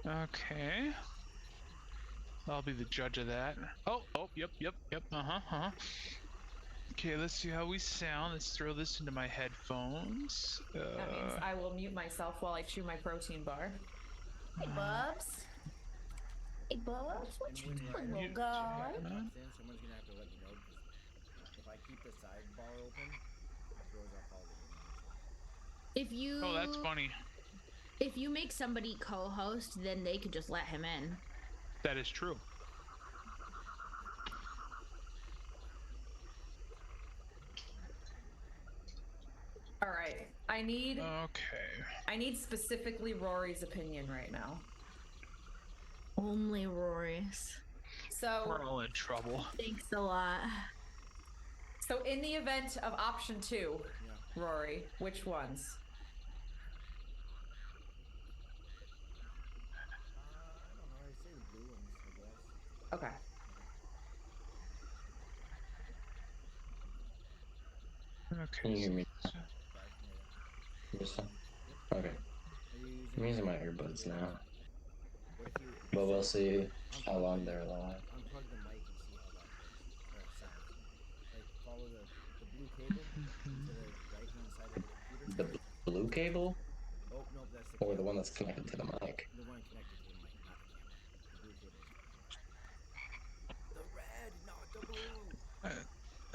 Okay. I'll be the judge of that. Oh, yep. Okay, let's see how we sound. Let's throw this into my headphones. That means I will mute myself while I chew my protein bar. Hey, Uh, Bubs. Hey, Bubs. What And you when doing, Ryder little mute. guy? pops in, someone's gonna have to let me know because if I keep the sidebar open, it throws off all the emails. If Oh, that's you funny. if you make somebody co-host, then they could just let him in. That is true. All right. I Okay. need specifically Rory's opinion right now. Only Rory's. We're So all in trouble. thanks a lot. So in the event of option 2, Yeah. Rory, which ones? I don't know. I say the blue ones, I guess. Okay. Okay. Can you hear me? Yeah, I can hear you. This time? Yep. Okay. Are you I'm using my using earbuds now, What if you? but we'll see how unplug long the, they're live. unplug the mic and see how that works or sounds. Like follow the blue cable to the right hand side of the computer. The blue cable Oh no, that's the or cable. the one that's connected to the mic? The one connected to the mic, not the camera. The blue cable is fine. The red, not the blue.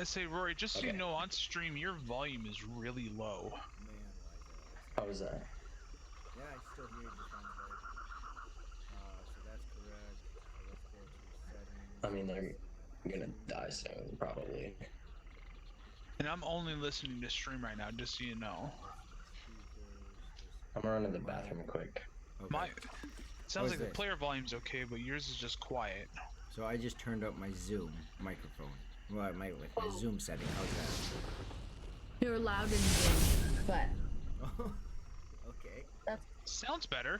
I say, Rory, just so you Okay. know, on stream, your volume is really low. Man, why is that always How is that? Yeah, I still hear you just fine, sorry. So that's correct. So let's go to settings. I mean, they're gonna die soon, probably. And I'm only listening to stream right now, just so you know. I'm running to the bathroom quick. Okay. My sounds like the this? player volume's okay, but yours is just quiet. So I just turned up my Zoom microphone. Well, my Zoom setting. How's that? You're loud and Zoom, but Okay. that's Sounds better,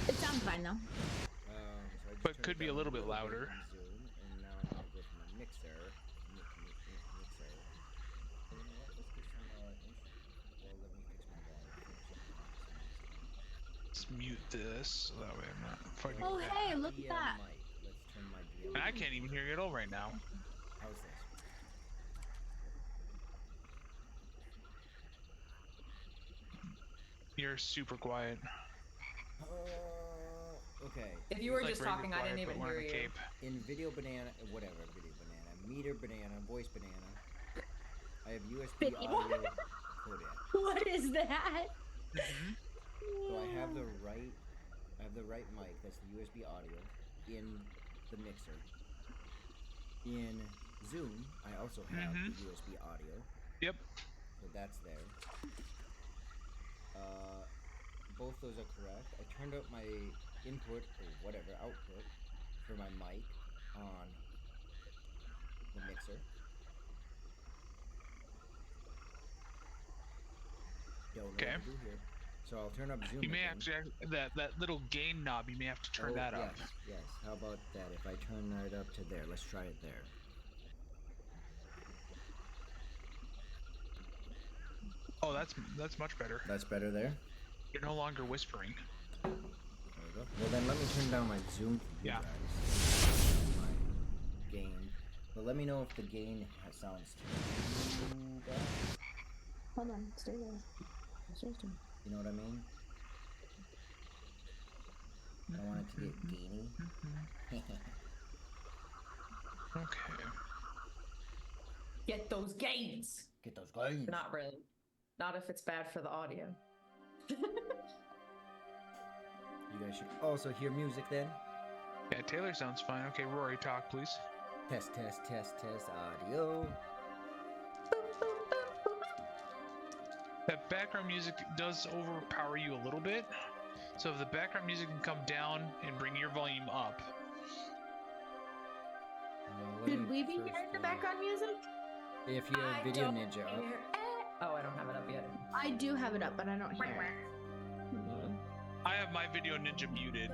it sounds fine though. So I just but turned could it be a down little bit louder. on Zoom, and now I'm gonna go to my mixer. Mixer. You know what? Let's get some well, let me fix my volume first. Let's mute this, so that way I'm not fighting. Oh, with hey, that. look at that. Mic. Let's turn my DM. And I can't even hear you at all right now. How's this? You're super quiet. Okay. If you were Like just regular talking, I quiet, didn't but even wearing hear a you. cape. In Video Banana, whatever, Video Banana, Meter Banana, Voice Banana, I have USB audio codec. What is that? Mm-hmm. So I have the right mic, that's the USB audio, in the mixer. In Zoom, I also have the USB audio. Yep. So that's there. Both those are correct. I turned up my input or whatever output for my mic on the mixer. Don't know Okay. what to do here. So I'll turn up Zoom. You may again. actually that little gain knob. You may have to turn that up. Yes. How about that? If I turn that up to there, let's try it there. Oh, that's much better. That's better there. You're no longer whispering. There we go. Well then, let me turn down my Zoom for you Yeah. guys. My gain. But let me know if the gain sounds too bad. Hold on, stay there. You know what I mean? I want it to get gainy. Okay. Get those gains. Get those gains. Not really. Not if it's bad for the audio. You guys should also hear music then. Yeah, Taylor sounds fine. Okay, Rory, talk, please. Test, audio. That background music does overpower you a little bit. So if the background music can come down and bring your volume up. Should we be hearing the background music? If you have Video Ninja up. Oh, I don't have it up yet. I do have it up, but I don't hear it. I have my Video Ninja muted.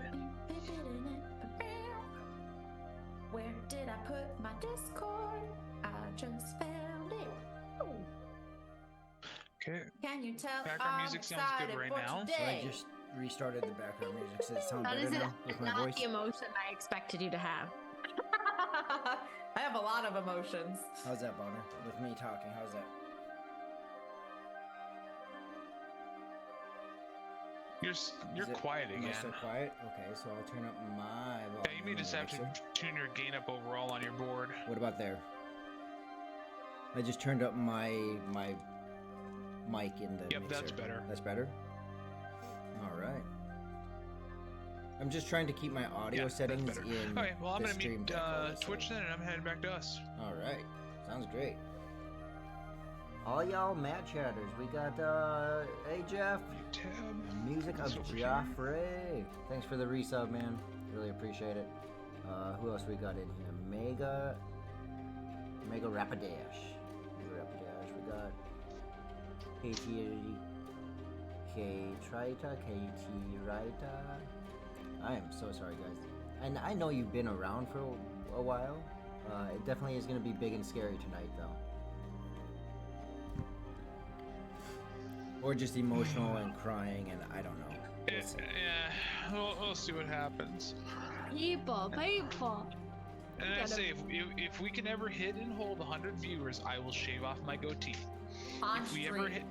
Where did I put my Discord? I just found it. Okay. Can you tell Background I'm music sounds good excited right for now. today? So restarted the background music. Does it sound That better is now with my not voice? the emotion I expected you to have. I have a lot of emotions. How's that, Bonner? With me talking, how's that? You're Is it- quiet Am I again. still quiet? Okay, so I'll turn up my volume. Yeah, you may in just the have to mixer. tune your gain up overall on your board. What about there? I just turned up my mic in the Yep, mixer. that's better. That's better? Alright. I'm just trying to keep my audio Yeah, that's settings better. in Okay, well I'm the gonna stream mute deck always, so- Twitch then, and I'm heading back to us. Alright. Sounds great. All y'all Mad Chatters, we got hey Jeff. Tab. Music of It's over here. Joffrey. Thanks for the resub, man. Really appreciate it. Who else we got in here? Mega Rapidash. Mega Rapidash. We got KT Raita. I am so sorry, guys. And I know you've been around for a while. It definitely is going to be big and scary tonight, though. Or just emotional and crying, and I don't know. We'll see. Yeah, we'll see what happens. People. And I Gotta- say, if we can ever hit and hold 100 viewers, I will shave off my goatee. On If we stream. ever hit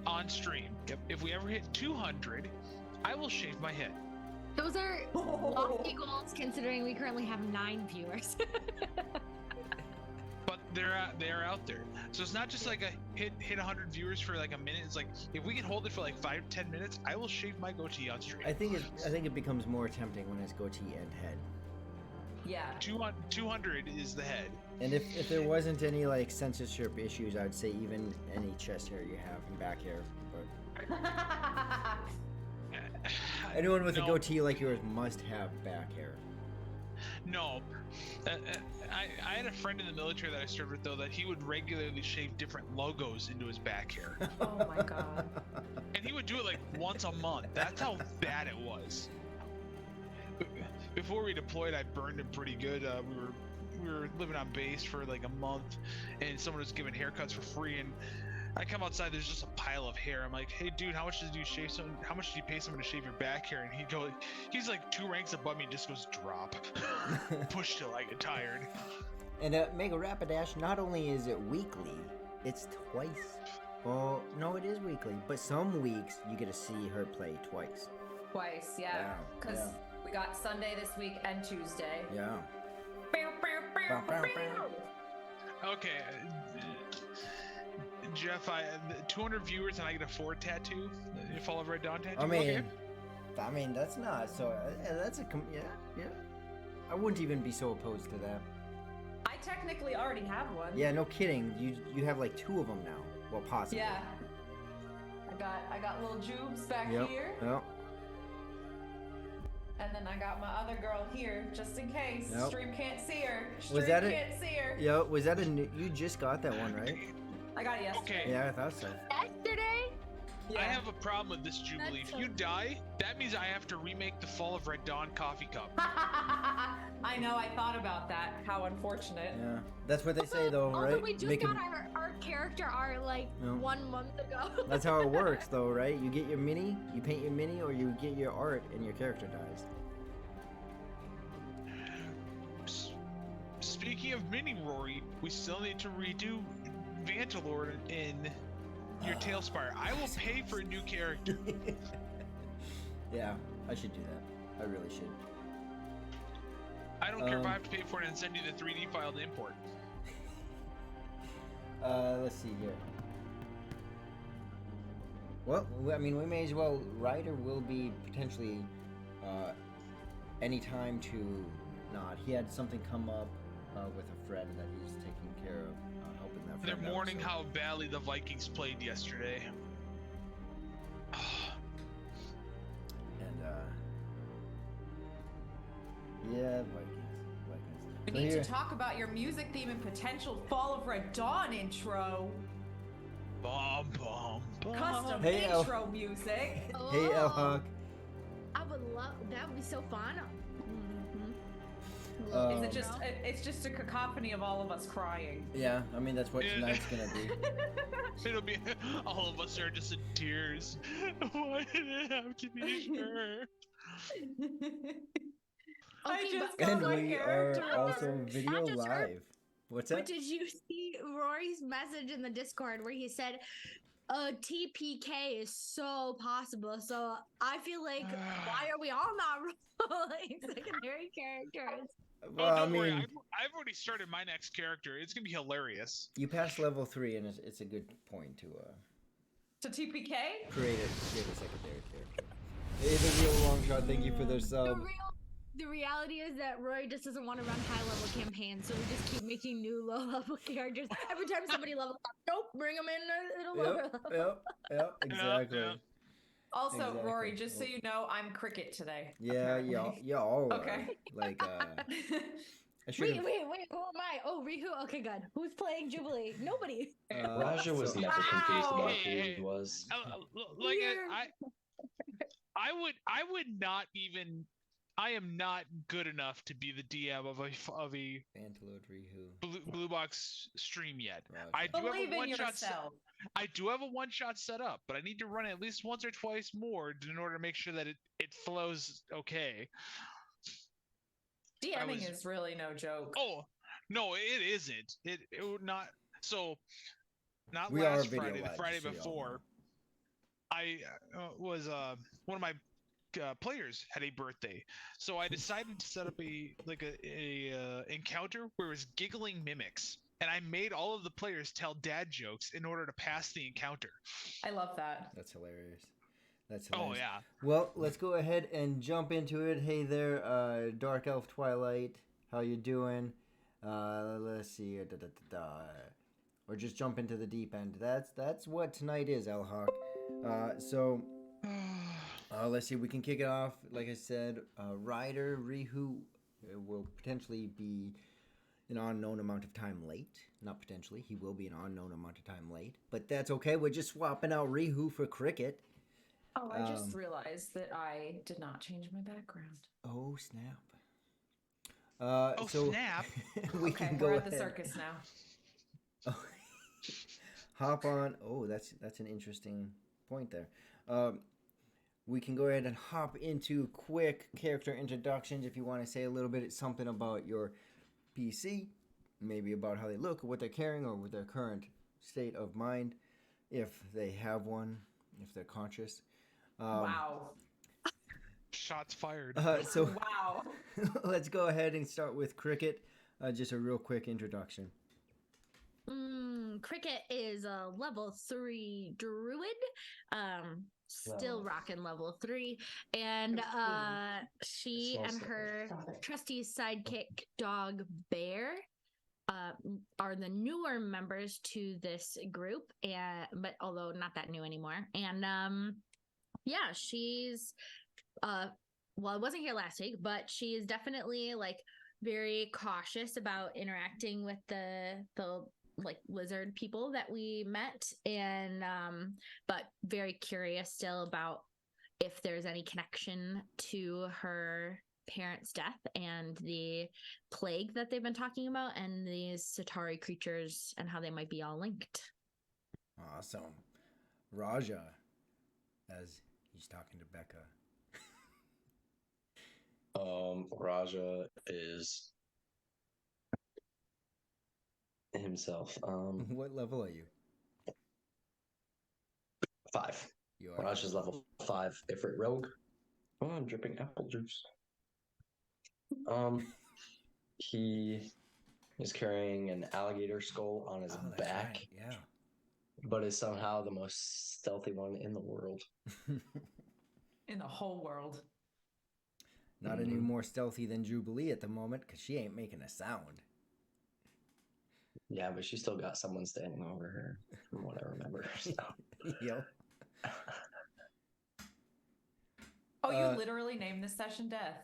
on stream, yep. If we ever hit 200, I will shave my head. Those are lofty goals considering we currently have 9 viewers. But they're out there. So it's not just like a hit 100 viewers for like a minute. It's like if we can hold it for like 5-10 minutes, I will shave my goatee on stream. I think it becomes more tempting when it's goatee and head. Yeah. 200 is the head. And if there wasn't any like censorship issues, I'd say even any chest hair you have and back hair. But anyone with a No. goatee like yours must have back hair. No. I had a friend in the military that I served with, though, that he would regularly shave different logos into his back hair. Oh my god. And he would do it like once a month. That's how bad it was. Before we deployed, I burned him pretty good. We were living on base for like a month, and someone was giving haircuts for free, and I come outside, there's just a pile of hair. I'm like, hey dude, how much did you pay someone to shave your back hair? And he's like 2 ranks above me and just goes drop. Push till I get tired. And Mega Rapidash, not only is it weekly, it's twice. Well, no, it is weekly, but some weeks you get to see her play twice. Twice, yeah. Because we got Sunday this week and Tuesday. Yeah. Bow, bow, bow. Okay, Jeff, 200 viewers and I get a 4 tattoo. You follow Red Dawn tattoo. I mean, that's not so. That's yeah. I wouldn't even be so opposed to that. I technically already have one. Yeah, no kidding. You have like 2 of them now. Well, possibly. Yeah. I got little Jubes back Yep. here, Yep. and then I got my other girl here just in case. Yep. Stream can't see her. Was Stream that can't see her. Yo, was that you just got that one, right? I got it yesterday. Okay. Yeah, I thought so. Yesterday? Yeah. I have a problem with this Jubilee. That's If you die, that means I have to remake the Fall of Red Dawn coffee cup. I know. I thought about that. How unfortunate. Yeah, that's what they say though, Also, right? we just Make 'em- got our character art like Yeah. 1 month ago. That's how it works, though, right? You get your mini, you paint your mini, or you get your art, and your character dies. Speaking of mini Rory, we still need to redo Vantalord in your Tailspire. I will pay for a new character. Yeah, I should do that. I really should. I don't care if I have to pay for it and send you the 3D file to import. Let's see here. Well, I mean, we may as well. Ryder will be potentially any time to not. He had something come up with a friend that he's taking care of, helping that They're friend out, mourning so- how badly the Vikings played yesterday. And yeah, Vikings. We So need here- to talk about your music theme and potential Fall of Red Dawn intro. Bum, bum, bum. Custom Hey, El- intro music. Hey, El Oh, Hawk. I would love that. Would be so fun. little. Is Um, it just? It's just a cacophony of all of us crying. Yeah, I mean that's what Yeah. tonight's gonna be. It'll be all of us are just in tears. Why did it have to be her? I Okay, just but got And my we are character also arc. video Not just her, live. What's but that? did you see Rory's message in the Discord where he said, TPK is so possible. So I feel like, why are we all not rolling secondary characters? Well, I don't worry. mean, I've already started my next character. It's gonna be hilarious. you passed level 3, and it's a good point to To TPK? create a secondary character. Hey, the real long shot. Thank you for the sub. The reality is that Rory just doesn't want to run high level campaigns, so we just keep making new low level characters. Every time somebody levels up, nope, bring them in at a lower level. Yep, exactly. yeah. Also, Exactly. Rory, just so you know, I'm Cricket today. Yeah, apparently. yeah, all are. Okay. Like, I should Wait, have. who am I? Oh, Rihu. Okay, good. Who's playing Jubilee? Nobody. Raja was so- never confused about Hey, who he was. Like Weird. I would not even. I am not good enough to be the DM of a Antelope Rihu. blue box stream yet. Roger. I do have Believe a in one shot. yourself. I do have a one shot set up, but I need to run it at least once or twice more in order to make sure that it flows okay. DMing was- is really no joke. Oh no, it isn't. It would not. So, not We are last video Friday, the live, Friday just so y'all before. know. I was one of my players had a birthday, so I decided to set up a encounter where it was giggling mimics, and I made all of the players tell dad jokes in order to pass the encounter. I love that. That's hilarious. That's Oh hilarious. yeah. Well, let's go ahead and jump into it. Hey there, Dark Elf Twilight. How you doing? Let's see. Or just jump into the deep end. That's what tonight is, El Hawk. So let's see. We can kick it off. Like I said, Ryder Rihu will potentially be an unknown amount of time late. Not potentially. He will be an unknown amount of time late. But that's okay. We're just swapping out Rihu for Cricket. Oh, I just realized that I did not change my background. Oh snap! Oh, so snap. we Okay, can go we're at ahead. the circus now. Oh, hop on. Oh, that's an interesting point there. We can go ahead and hop into quick character introductions. If you want to say a little bit something about your PC, maybe about how they look, or what they're carrying, or with their current state of mind, if they have one, if they're conscious. Wow. Shots fired. So Wow. let's go ahead and start with Cricket. Just a real quick introduction. Cricket is a level 3 druid. Still rocking level 3. And she Smells and like her exotic. trusty sidekick dog Bear are the newer members to this group, but although not that new anymore. And yeah, she's well, I wasn't here last week, but she is definitely like very cautious about interacting with the like lizard people that we met, and but very curious still about if there's any connection to her parents' death and the plague that they've been talking about, and these Satari creatures and how they might be all linked. Awesome. Raja, as he's talking to Becca. Raja is himself. What level are you? 5. You are. Raja's level 5. Ifrit Rogue. Oh, I'm dripping apple juice. He is carrying an alligator skull on his Oh, that's back, right, yeah. but is somehow the most stealthy one in the world. In the whole world. Not any more stealthy than Jubilee at the moment, because she ain't making a sound. Yeah, but she still got someone standing over her, from what I remember. So. Yo. Oh, you literally named this session Death.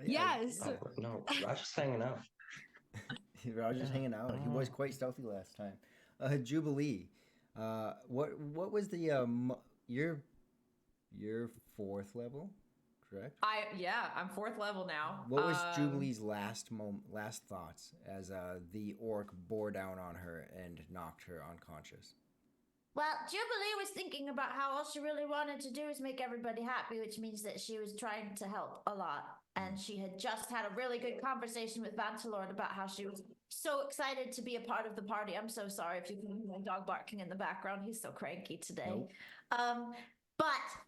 Yes. Oh, no, Raja's hanging out. Roger's hanging out. He was quite stealthy last time. Jubilee. What was the your 4th level? correct? I'm 4th level now. What was Jubilee's last thoughts as the orc bore down on her and knocked her unconscious? Well, Jubilee was thinking about how all she really wanted to do is make everybody happy, which means that she was trying to help a lot. And she had just had a really good conversation with Vantalord about how she was so excited to be a part of the party. I'm so sorry if you can hear my dog barking in the background. He's so cranky today. Nope. But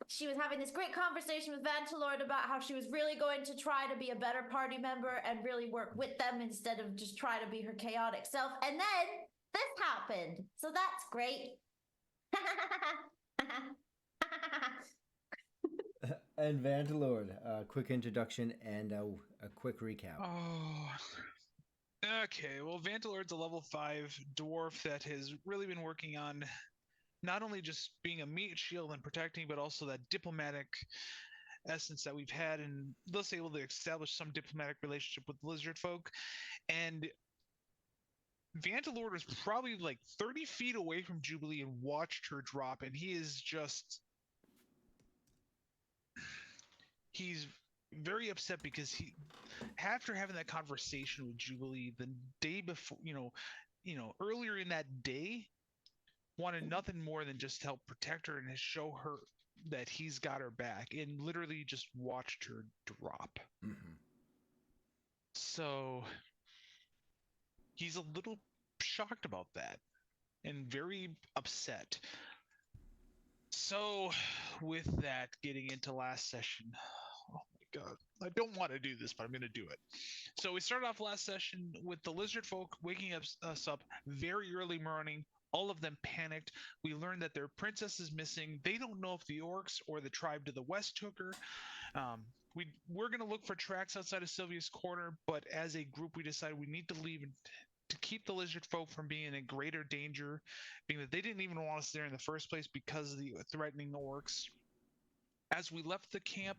she was having this great conversation with Vantalord about how she was really going to try to be a better party member and really work with them instead of just try to be her chaotic self. And then this happened. So that's great. And Vantalord, quick introduction and a quick recap. Oh. Okay, well, Vantalord's a level 5 dwarf that has really been working on not only just being a meat shield and protecting, but also that diplomatic essence that we've had, and thus able to establish some diplomatic relationship with lizard folk. And Vantalord was probably like 30 feet away from Jubilee and watched her drop, and he is just... He's very upset because after having that conversation with Jubilee the day before, earlier in that day, wanted nothing more than just help protect her and show her that he's got her back, and literally just watched her drop. Mm-hmm. So he's a little shocked about that and very upset. So with that, getting into last session, oh my god, I don't want to do this, but I'm going to do it. So we started off last session with the lizard folk waking us up very early morning. All of them panicked. We learned that their princess is missing. They don't know if the orcs or the tribe to the west took her. We're going to look for tracks outside of Sylvia's Corner, but as a group, we decided we need to leave to keep the lizard folk from being in greater danger, being that they didn't even want us there in the first place because of the threatening orcs. As we left the camp,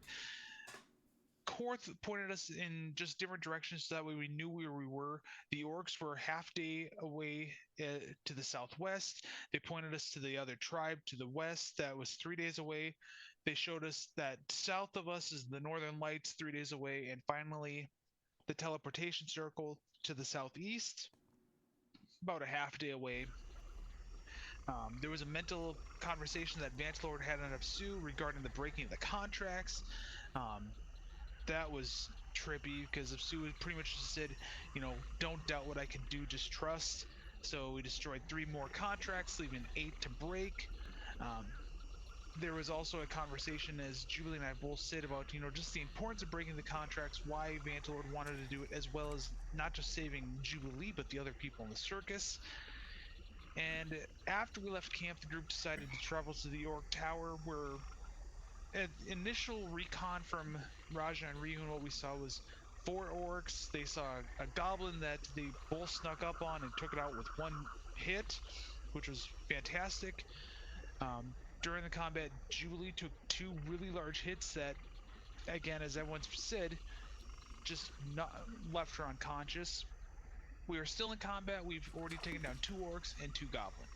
Korth pointed us in just different directions so that way we knew where we were. The orcs were half day away to the southwest. They pointed us to the other tribe to the west that was 3 days away. They showed us that south of us is the Northern Lights 3 days away, and finally the teleportation circle to the southeast, about a half day away. There was a mental conversation that Vantalord had on Sue regarding the breaking of the contracts. That was trippy because Sue pretty much just said, don't doubt what I can do, just trust. So we destroyed 3 more contracts, leaving 8 to break. There was also a conversation, as Jubilee and I both said, about just the importance of breaking the contracts, why Vantalord wanted to do it, as well as not just saving Jubilee but the other people in the circus. And after we left camp, the group decided to travel to the Orc Tower, where an initial recon from Raja and Rihun, what we saw was 4 orcs. They saw a goblin that they both snuck up on and took it out with 1 hit, which was fantastic. During the combat, Jubilee took 2 really large hits that, again, as everyone's said, just left her unconscious. We are still in combat. We've already taken down 2 orcs and 2 goblins.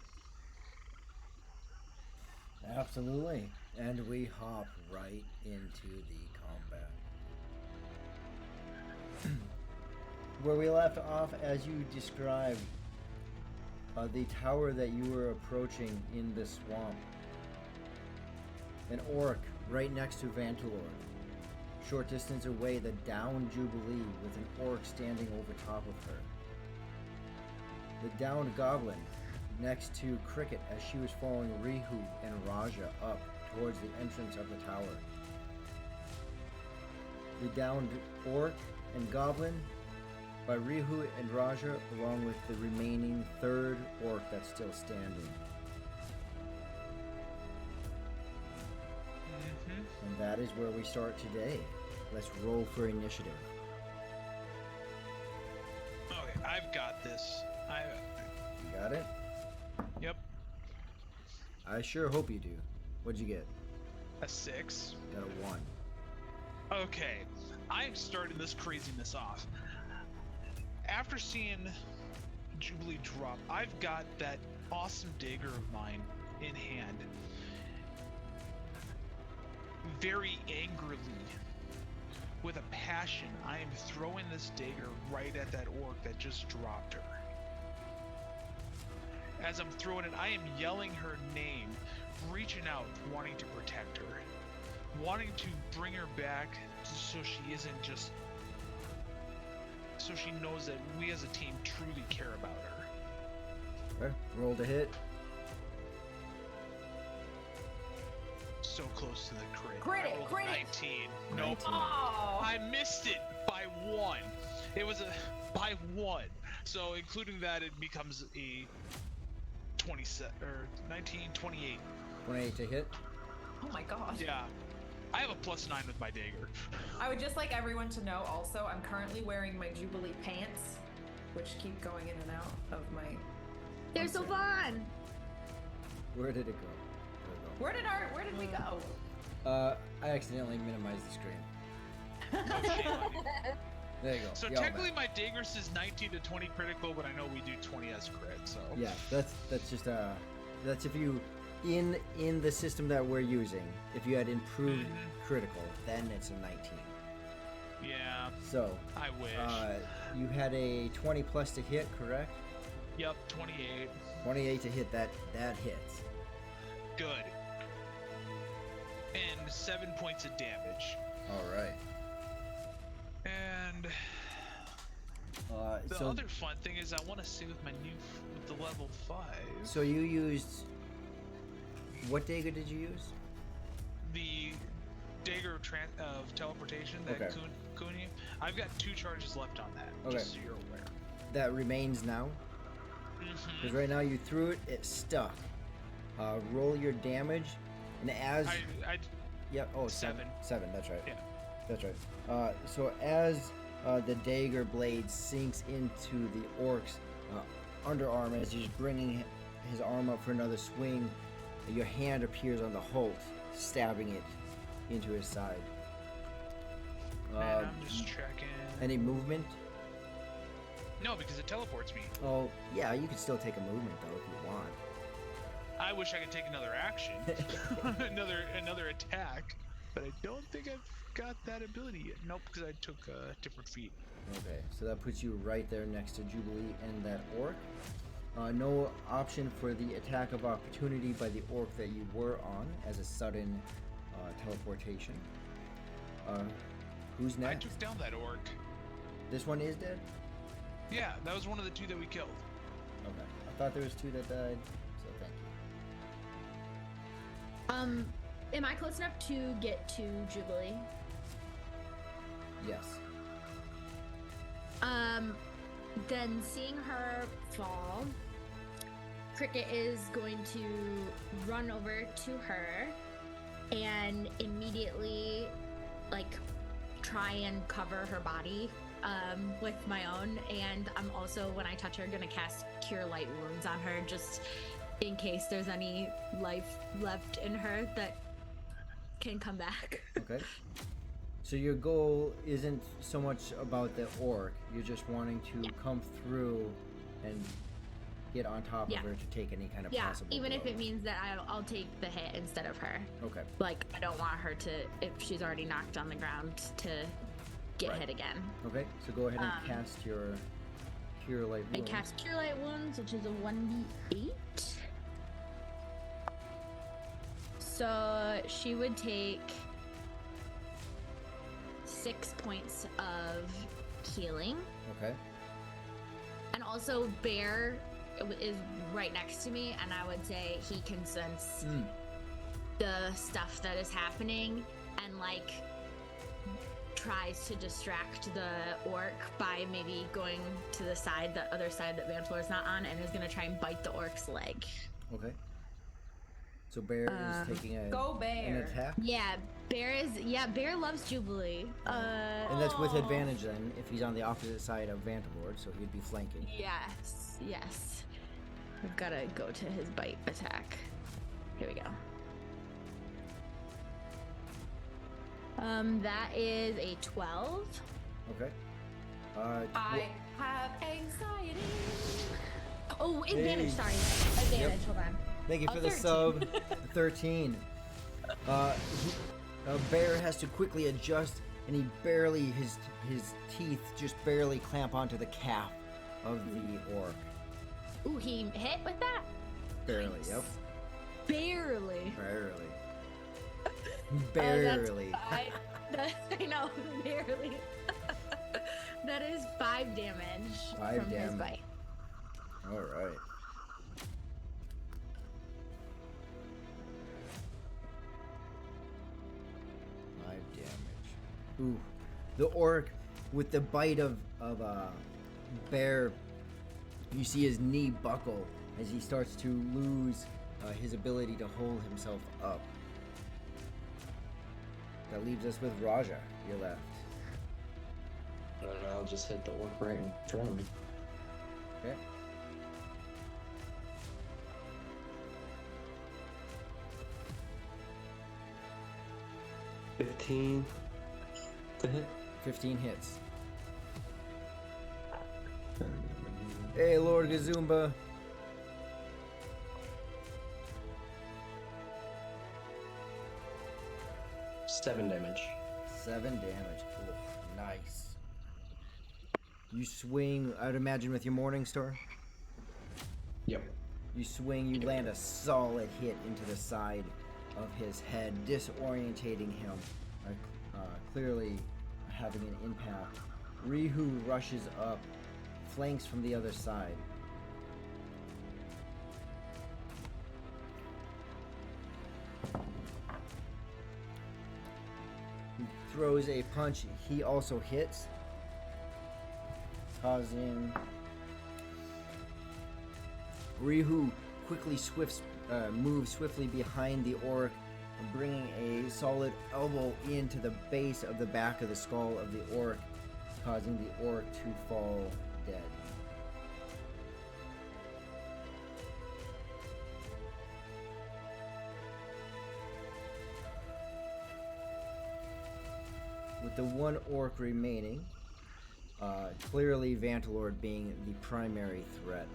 Absolutely. And we hop right into the combat. Where we left off, as you described, the tower that you were approaching in the swamp. An orc right next to Vantalord. Short distance away, the downed Jubilee with an orc standing over top of her. The downed goblin next to Cricket as she was following Rihu and Raja up towards the entrance of the tower. The downed orc and goblin by Rihu and Raja, along with the remaining 3rd orc that's still standing. And that is where we start today. Let's roll for initiative. Okay, I've got this. You got it? Yep. I sure hope you do. What'd you get? A 6. Got a 1. Okay, I'm starting this craziness off. After seeing Jubilee drop, I've got that awesome dagger of mine in hand. Very angrily, with a passion, I am throwing this dagger right at that orc that just dropped her. As I'm throwing it, I am yelling her name, reaching out, wanting to protect her, wanting to bring her back so she isn't just. So she knows that we as a team truly care about her. Okay. Roll to hit. So close to the crit. Crit I it, rolled a crit it. 19. Nope. 19. Oh. I missed it by 1. It was by 1. So including that, it becomes a 27 or 19, 28. 28 to hit. Oh my god. Yeah. I have a +9 with my dagger. I would just like everyone to know also, I'm currently wearing my Jubilee pants, which keep going in and out of my. They're so fun. Where did it go? Where did we go? I accidentally minimized the screen. There you go. So You're all technically back. my dagger says 19 to 20 critical, but I know we do 20 as crit, so. Yeah, that's just that's if you in the system that we're using, if you had improved critical, then it's a 19. Yeah, So I wish. you had a 20 plus to hit, correct? Yep, 28. 28 to hit, that hits. Good. And 7 points of damage. All right. And the so other fun thing is I want to see with my with the level 5. so you used what dagger did you use? The dagger of teleportation that Okay. Kuni. I've got 2 charges left on that. Okay. Just so you're aware. That remains now. Because right now you threw it, it stuck. Roll your damage, and as I yep. Oh, 7. 7. That's right. Yeah. That's right. So as the dagger blade sinks into the orc's underarm, as he's bringing his arm up for another swing, your hand appears on the Holt, stabbing it into his side. Man, I'm just checking. Any movement? No, because it teleports me. Oh, yeah, you can still take a movement though if you want. I wish I could take another action, another attack, but I don't think I've got that ability yet. Nope, because I took a different feat. Okay, so that puts you right there next to Jubilee and that orc. No option for the attack of opportunity by the orc that you were on as a sudden teleportation. Who's I next? took down that orc. This one is dead? Yeah, that was one of the 2 that we killed. Okay. I thought there was 2 that died, so thank you. Am I close enough to get to Jubilee? Yes. Then seeing her fall, Cricket is going to run over to her and immediately, like, try and cover her body with my own. And I'm also, when I touch her, gonna cast Cure Light Wounds on her, just in case there's any life left in her that can come back. Okay. So your goal isn't so much about the orc, you're just wanting to come through and get on top Yeah. of her to take any kind of Yeah, possible even if blow. it means that I'll take the hit instead of her. Okay. Like, I don't want her to, if she's already knocked on the ground, to get Right. hit again. Okay, so go ahead and cast your Cure Light I Wounds. cast Cure Light Wounds, which is a 1d8. So she would take 6 points of healing. Okay. And also, Bear is right next to me, and I would say he can sense the stuff that is happening and, like, tries to distract the orc by maybe going to the side, the other side that Vantlor's not on, and is going to try and bite the orc's leg. Okay. So Bear is taking Go an Bear. attack. Yeah, Bear loves Jubilee. And that's with advantage then, if he's on the opposite side of Vantlord, so he'd be flanking. Yes. We've got to go to his bite attack. Here we go. That is a 12. Okay. I have anxiety. Oh, advantage, Hey. sorry. Advantage, hold on. Thank you Oh, for the 13. sub. 13. Bear has to quickly adjust and he barely his teeth just barely clamp onto the calf of the orc. Ooh, he hit with that? Barely, Nice. yep. Barely. Barely. That's Barely. I know, barely. That is 5 damage 5 from his damage. bite. All right. Five damage. Ooh, the orc with the bite of bear. You see his knee buckle as he starts to lose his ability to hold himself up. That leaves us with Raja. You're left. I don't know, I'll just hit the orc right in front of me. Okay. $15 to hit. 15 hits. Hey, Lord Gazumba. $7 damage. 7 damage. Oh, nice. You swing, I'd imagine, with your Morning Star. Yep. You swing, you land a solid hit into the side of his head, disorientating him, clearly having an impact. Rihu rushes up, flanks from the other side. He throws a punch, he also hits, causing Rihu quickly moves swiftly behind the orc, bringing a solid elbow into the base of the back of the skull of the orc, causing the orc to fall dead. With the one orc remaining, clearly Vantalord being the primary threat.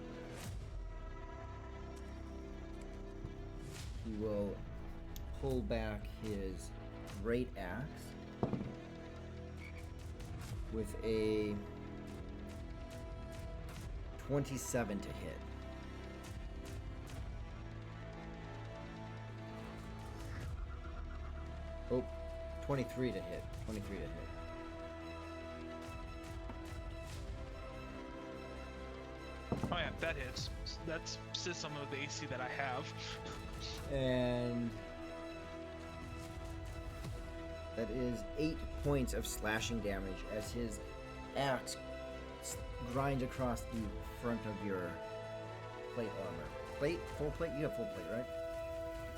He will pull back his great axe with a 27 to hit. Oh, 23 to hit. 23 to hit. Oh yeah, that hits. That's system of the AC that I have. And that is 8 points of slashing damage as his axe grinds across the front of your plate armor. Plate? Full plate? You have full plate, right?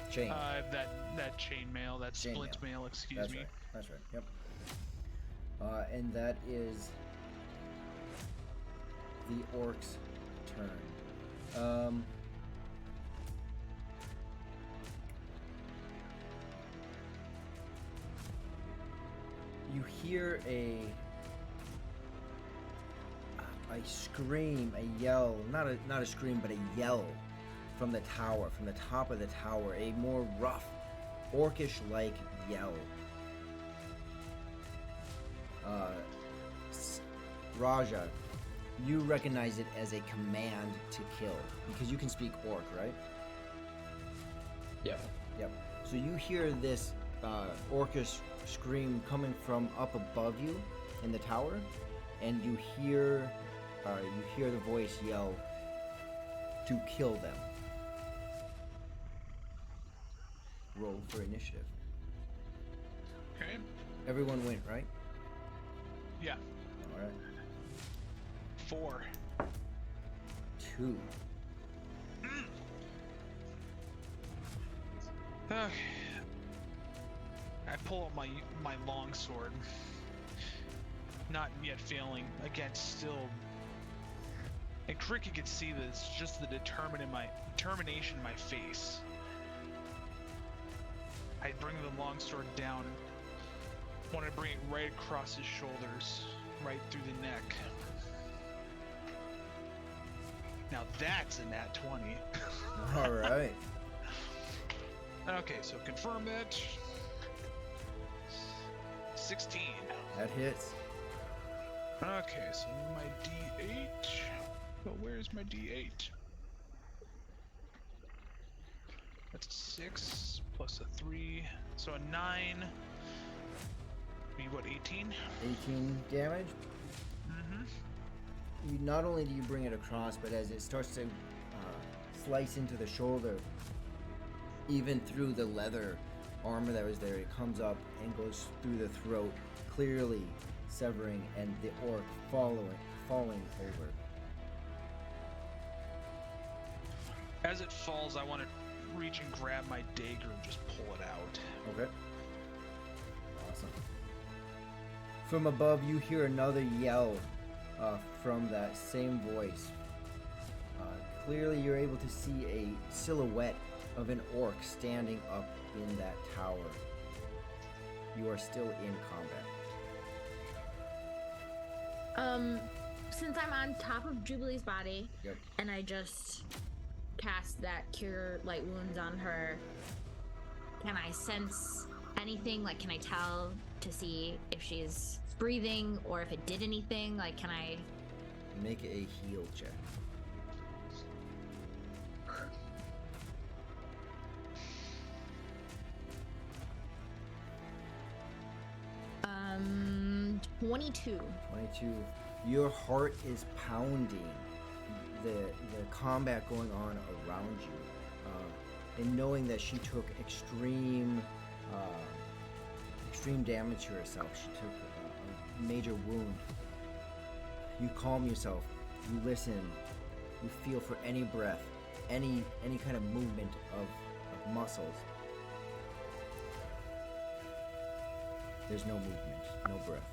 Chain. That chainmail, that Chainmail. splint mail, excuse That's me. right. That's right. Yep. And that is the orc's turn. You hear a scream, a yell, not a scream, but a yell from the tower, from the top of the tower, a more rough, orcish-like yell. Raja, you recognize it as a command to kill, because you can speak orc, right? Yep. Yep. So you hear this orcish scream coming from up above you in the tower, and you hear the voice yell to kill them. Roll for initiative. Okay. Everyone went, right? Yeah. All right. 4. 2. Okay. I pull out my long sword. Not yet failing. Again, still. And Cricket could see this, just the determination in my face. I bring the long sword down. Want to bring it right across his shoulders, right through the neck. Now that's a nat 20. All right. Okay, so confirm that. 16. That hits. Okay, so my D8. But where's my D8? That's a 6 plus a 3, so a 9. Be what, 18? 18 damage. Mm-hmm. You, not only do you bring it across, but as it starts to slice into the shoulder, even through the leather armor that was there, it comes up and goes through the throat, clearly severing, and the orc falling over. As it falls, I want to reach and grab my dagger and just pull it out. Okay. Awesome. From above, you hear another yell from that same voice. Clearly, you're able to see a silhouette of an orc standing up in that tower. You are still in combat. Since I'm on top of Jubilee's body, Yep. and I just cast that cure light wounds on her, can I sense anything? Like, can I tell to see if she's breathing or if it did anything? Like, can I? Make a heal check. Um, 22. 22. Your heart is pounding. The combat going on around you, and knowing that she took extreme damage to herself. She took a major wound. You calm yourself. You listen. You feel for any breath, any kind of movement of muscles. There's no movement, no breath.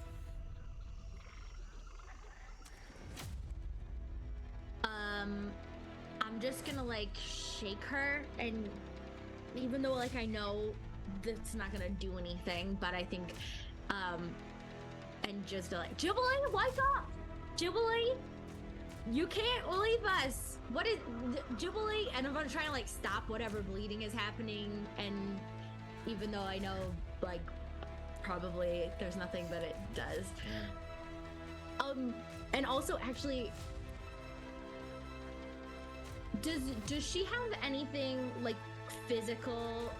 I'm just gonna like shake her, and even though like I know that's not gonna do anything, but I think and just be like, Jubilee, wake up! Jubilee, you can't leave us. What is Jubilee? And I'm gonna try to like stop whatever bleeding is happening, and even though I know like probably there's nothing that it does. And also actually, does she have anything like physical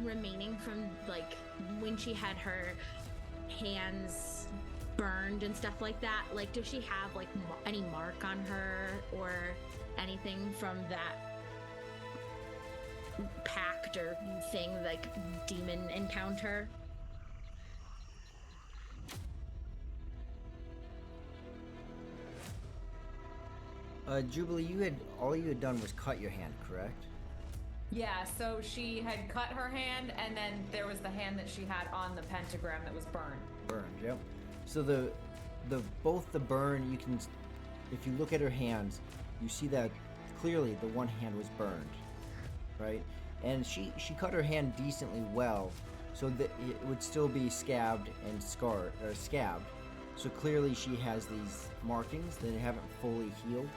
remaining from like when she had her hands burned and stuff like that? Like, does she have like any mark on her or anything from that pact or thing, like demon encounter? Jubilee, all you had done was cut your hand, correct? Yeah, so she had cut her hand, and then there was the hand that she had on the pentagram that was burned. Burned, yep. So the both the burn, you can, if you look at her hands, you see that clearly the one hand was burned, right? And she cut her hand decently well, so that it would still be scabbed and scarred, or scabbed. So clearly she has these markings that haven't fully healed.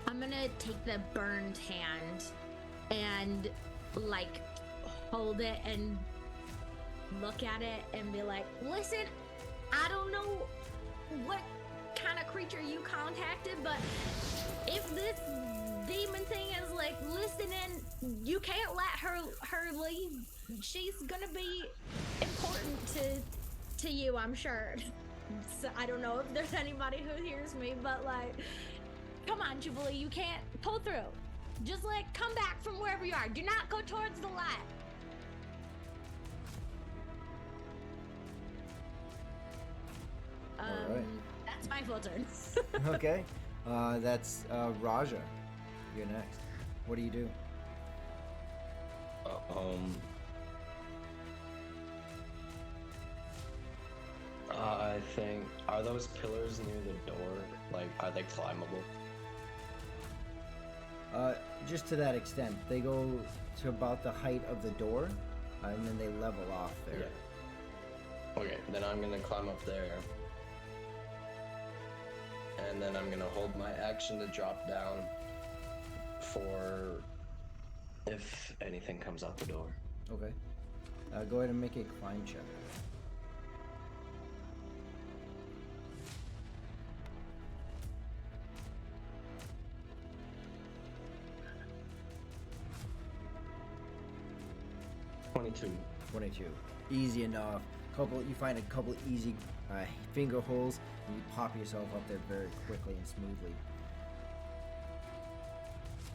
I'm gonna take the burned hand and like hold it and look at it and be like, listen, I don't know what kind of creature you contacted, but if this demon thing is like listening, you can't let her leave. She's gonna be important to you, I'm sure. So I don't know if there's anybody who hears me, but like, come on, Jubilee, you can't pull through. Just like come back from wherever you are. Do not go towards the light. Alright. That's my full turn. Okay. That's Raja. You're next. What do you do? I think, are those pillars near the door, like, are they climbable? Just to that extent. They go to about the height of the door, and then they level off there. Yeah. Okay, then I'm gonna climb up there. And then I'm gonna hold my action to drop down for if anything comes out the door. Okay. Go ahead and make a climb check. 22. 22. Easy enough. You find a couple easy finger holes, and you pop yourself up there very quickly and smoothly.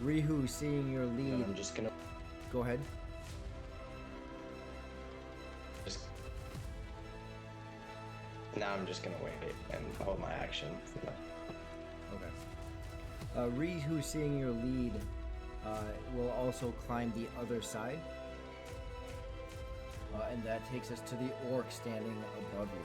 Rihu, seeing your And lead, I'm just gonna go ahead. just now I'm just gonna wait and hold my action. Okay. Rihu, seeing your lead, will also climb the other side. And that takes us to the orc standing above you.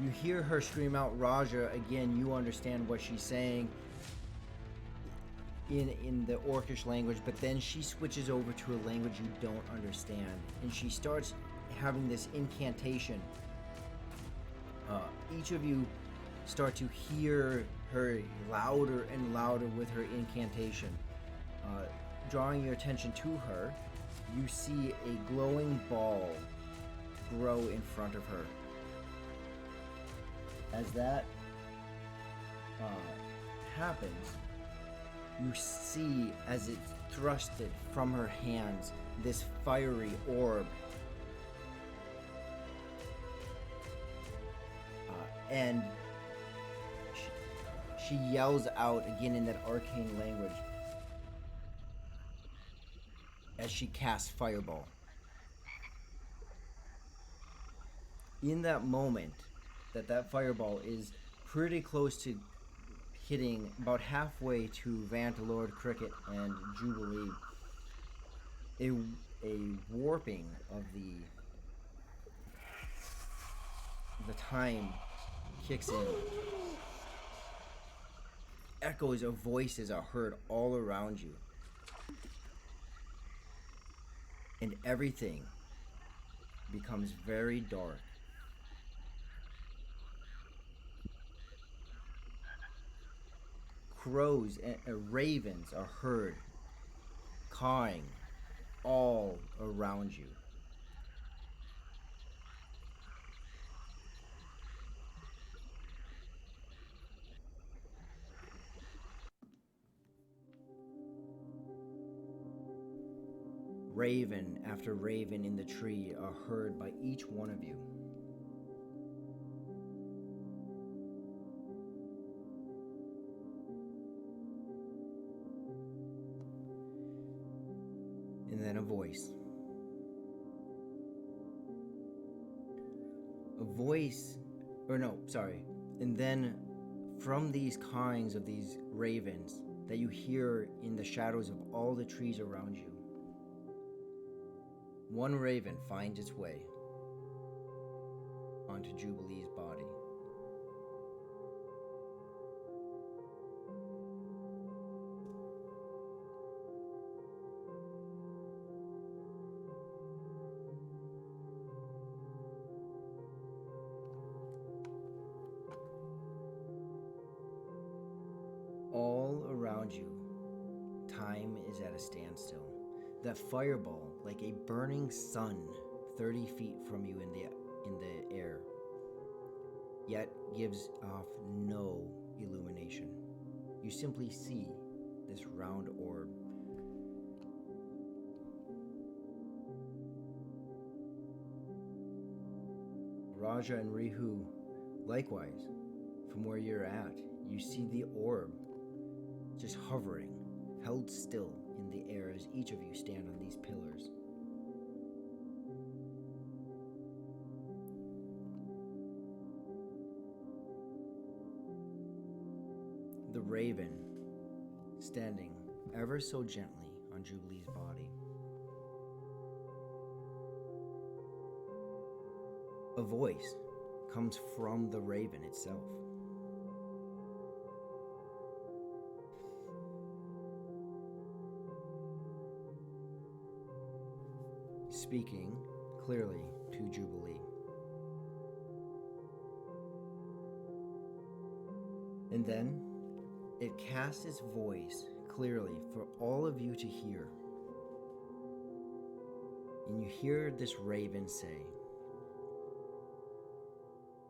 You hear her scream out Raja. Again, you understand what she's saying in the orcish language, but then she switches over to a language you don't understand, and she starts having this incantation. Each of you start to hear her louder and louder with her incantation. Drawing your attention to her, you see a glowing ball grow in front of her. As that happens, you see, as it's thrusted from her hands, this fiery orb. And she yells out again in that arcane language as she casts Fireball. In that moment, that Fireball is pretty close to hitting about halfway to Vantalord, Cricket, and Jubilee, a warping of the time kicks in. Echoes of voices are heard all around you. And everything becomes very dark. Crows and ravens are heard cawing all around you. Raven after raven in the tree are heard by each one of you. And then a voice. And then from these cawings of these ravens that you hear in the shadows of all the trees around you, one raven finds its way onto Jubilee's body. All around you, time is at a standstill. That fireball, like a burning sun 30 feet from you in the air, yet gives off no illumination. You simply see this round orb. Raja and Rihu, likewise, from where you're at, you see the orb just hovering, held still in the air as each of you stand on these pillars. The raven standing ever so gently on Jubilee's body. A voice comes from the raven itself. Speaking clearly to Jubilee. And then it casts its voice clearly for all of you to hear. And you hear this raven say,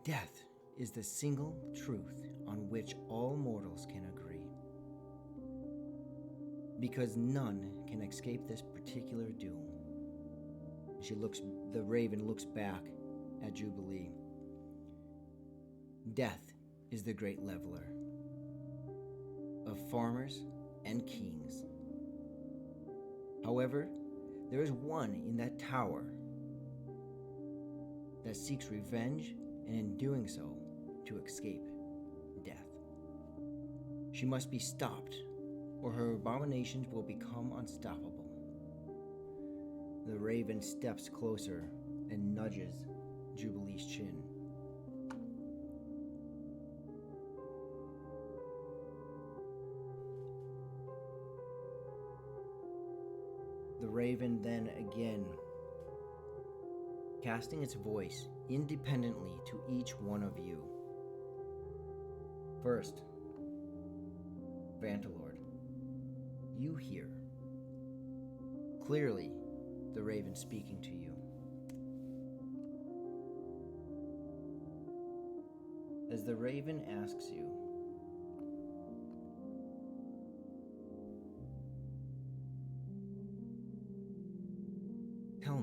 "Death is the single truth on which all mortals can agree. Because none can escape this particular doom. The raven looks back at Jubilee. Death is the great leveler of farmers and kings. However, there is one in that tower that seeks revenge, and in doing so, to escape death. She must be stopped, or her abominations will become unstoppable. The raven steps closer and nudges Jubilee's chin. The raven then again, casting its voice independently to each one of you. First, Vantalord, you hear clearly the raven speaking to you. As the raven asks you, tell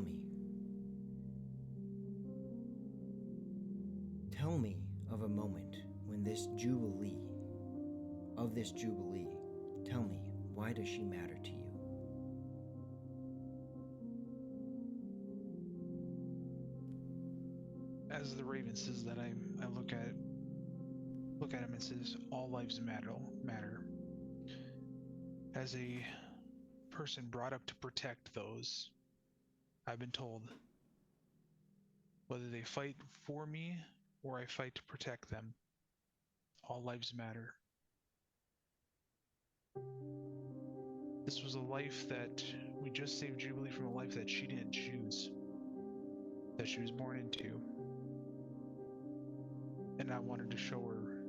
me of a moment when this Jubilee, tell me, why does she matter to you? As the raven says that, I look at him and says, all lives matter. As a person brought up to protect those, I've been told, whether they fight for me or I fight to protect them, all lives matter. This was a life that we just saved Jubilee from, a life that she didn't choose, that she was born into. And I wanted to show her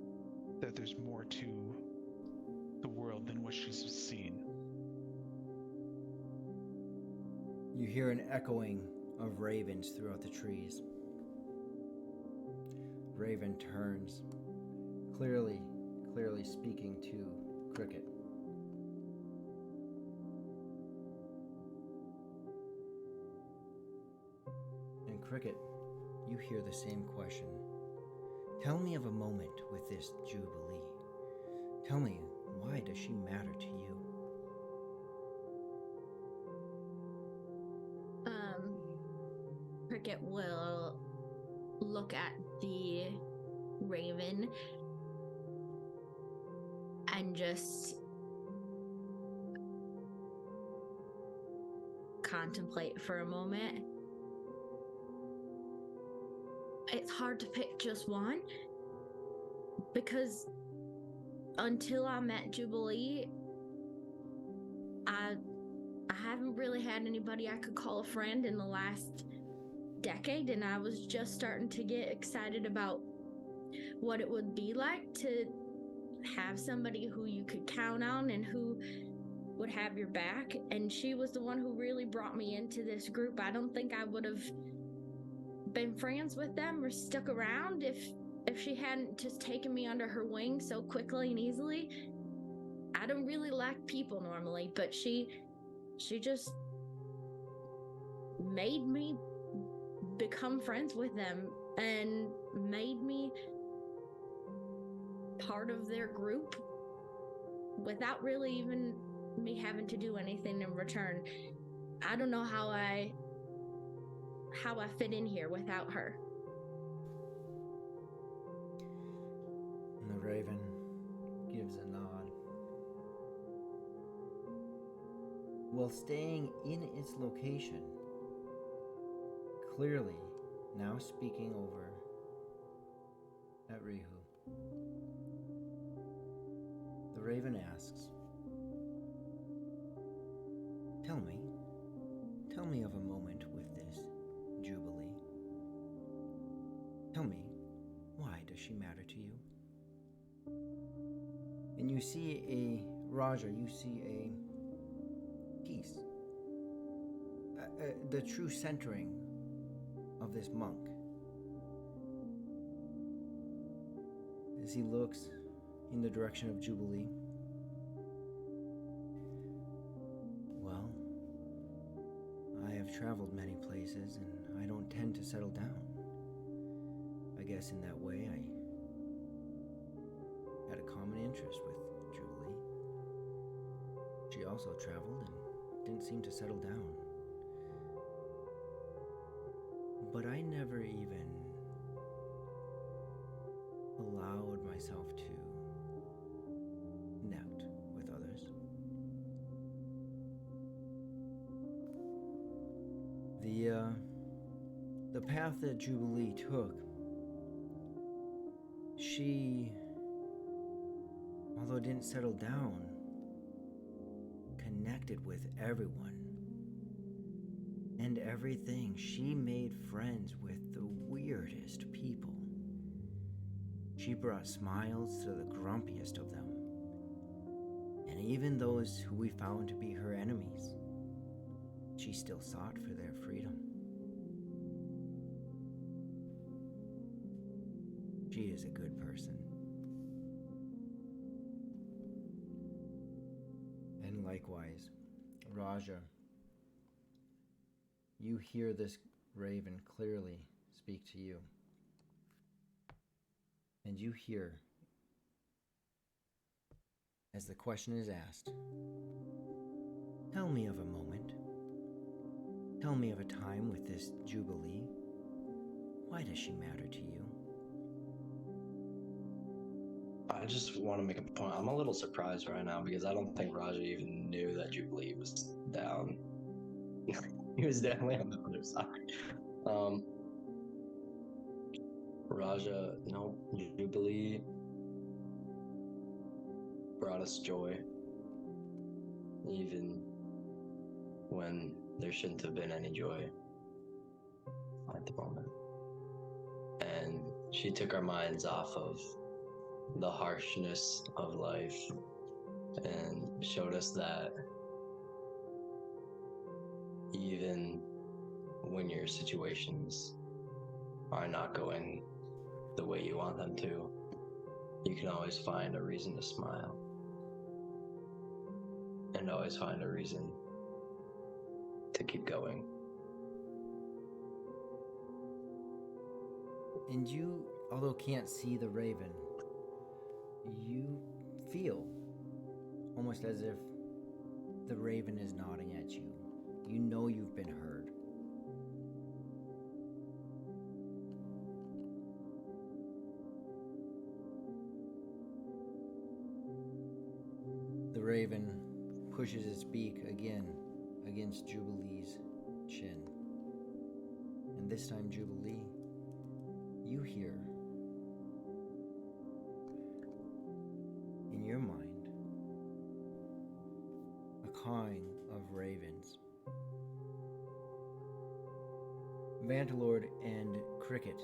that there's more to the world than what she's seen. You hear an echoing of ravens throughout the trees. Raven turns, clearly speaking to Cricket. And Cricket, you hear the same question. Tell me of a moment with this Jubilee. Tell me, why does she matter to you? Cricket will look at the raven and just contemplate for a moment. It's hard to pick just one, because until I met Jubilee, I haven't really had anybody I could call a friend in the last decade, and I was just starting to get excited about what it would be like to have somebody who you could count on and who would have your back. And she was the one who really brought me into this group. I don't think I would have been friends with them or stuck around if she hadn't just taken me under her wing so quickly and easily. I don't really like people normally, but she just made me become friends with them and made me part of their group without really even me having to do anything in return. I don't know how I fit in here without her. And the raven gives a nod. While staying in its location, clearly now speaking over at Rihu, the raven asks, Tell me of a moment with this Jubilee. Tell me, why does she matter to you? And you see you see a peace. The true centering of this monk. as he looks in the direction of Jubilee. Well, I have traveled many places and I don't tend to settle down. I guess in that way I had a common interest with Jubilee. She also traveled and didn't seem to settle down. But I never even allowed myself to net with others. The path that Jubilee took, she, although didn't settle down, connected with everyone and everything. She made friends with the weirdest people. She brought smiles to the grumpiest of them, and even those who we found to be her enemies, she still sought for their freedom. She is a good person. And likewise, Raja, you hear this raven clearly speak to you. And you hear, as the question is asked, tell me of a moment. Tell me of a time with this Jubilee. Why does she matter to you? I just want to make a point. I'm a little surprised right now because I don't think Raja even knew that Jubilee was down. He was definitely on the other side. Raja, no, Jubilee brought us joy, even when there shouldn't have been any joy at the moment. And she took our minds off of the harshness of life and showed us that even when your situations are not going the way you want them to, you can always find a reason to smile and always find a reason to keep going. And you, although can't see the raven, you feel almost as if the raven is nodding at you. You know you've been heard. The raven pushes its beak again against Jubilee's chin. And this time, Jubilee, you hear in your mind a cawing of ravens. Vantalord and Cricket,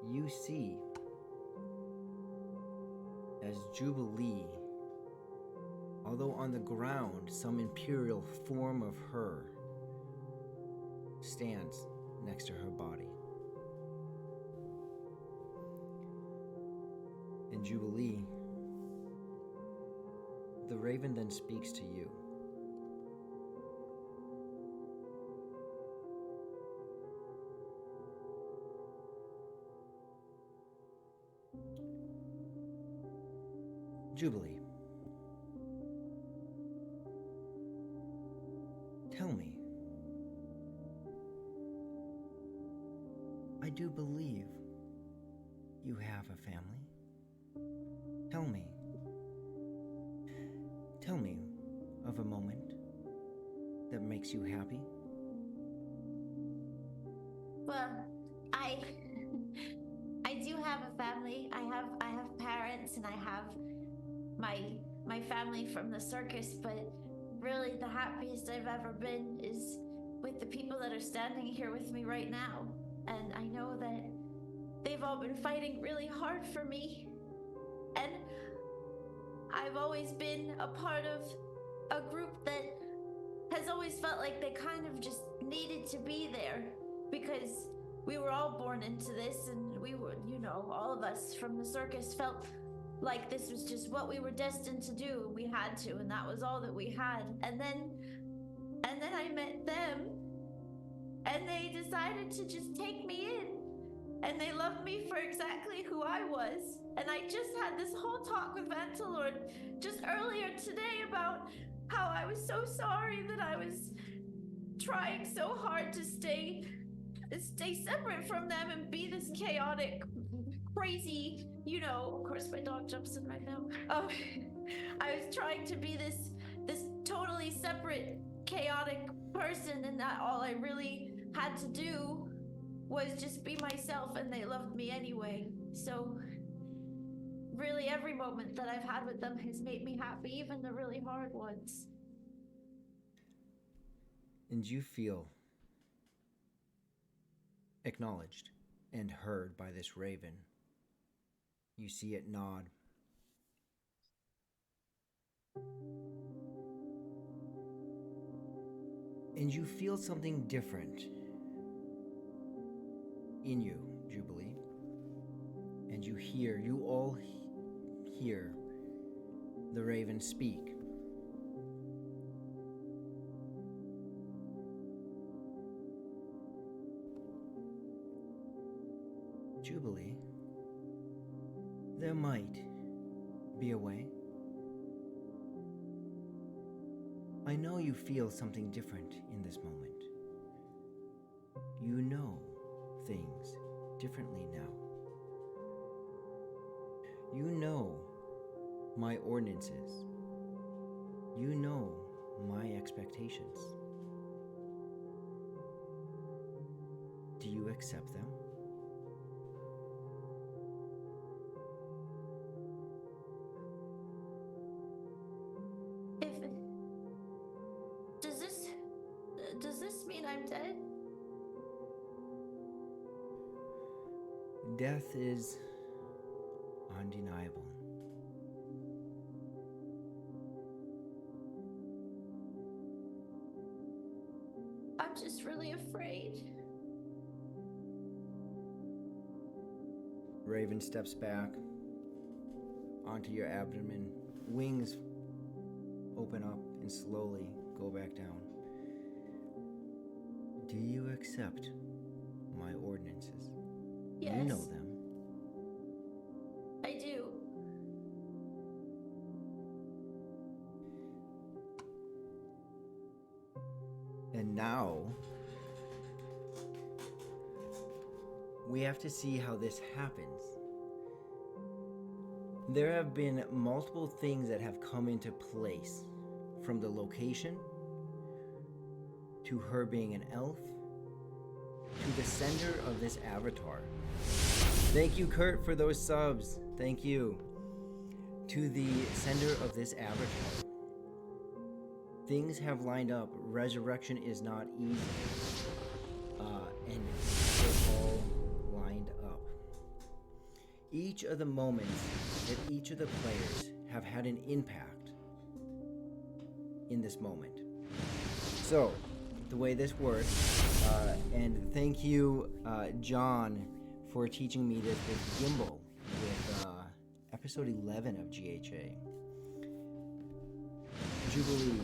you see as Jubilee, although on the ground, some imperial form of her stands next to her body. And Jubilee, the raven then speaks to you. Jubilee, tell me, I do believe you have a family. Tell me of a moment that makes you happy. Well, I do have a family. I have parents and I have my family from the circus, but really the happiest I've ever been is with the people that are standing here with me right now. And I know that they've all been fighting really hard for me. And I've always been a part of a group that has always felt like they kind of just needed to be there because we were all born into this and we were, all of us from the circus felt like this was just what we were destined to do. We had to, and that was all that we had. And then I met them, and they decided to just take me in. And they loved me for exactly who I was. And I just had this whole talk with Vantalord just earlier today about how I was so sorry that I was trying so hard to stay separate from them and be this chaotic, crazy, of course my dog jumps in right now. I was trying to be this totally separate, chaotic person, and that all I really had to do was just be myself, and they loved me anyway. So really every moment that I've had with them has made me happy, even the really hard ones. And you feel acknowledged and heard by this raven. You see it nod. And you feel something different in you, Jubilee. And you all hear the raven speak. Jubilee, there might be a way. I know you feel something different in this moment. You know things differently now. You know my ordinances. You know my expectations. Do you accept them? Does this mean I'm dead? Death is undeniable. I'm just really afraid. Raven steps back onto your abdomen. Wings open up and slowly go back down. Do you accept my ordinances? Yes. You know them. I do. And now, we have to see how this happens. There have been multiple things that have come into place, from the location, to her being an elf, to the sender of this avatar. Thank you, Kurt, for those subs. Thank you. To the sender of this avatar. Things have lined up. Resurrection is not easy. And they're all lined up. Each of the moments that each of the players have had an impact in this moment. So, the way this works, and thank you, John, for teaching me this with Gimbal with episode 11 of GHA. Jubilee,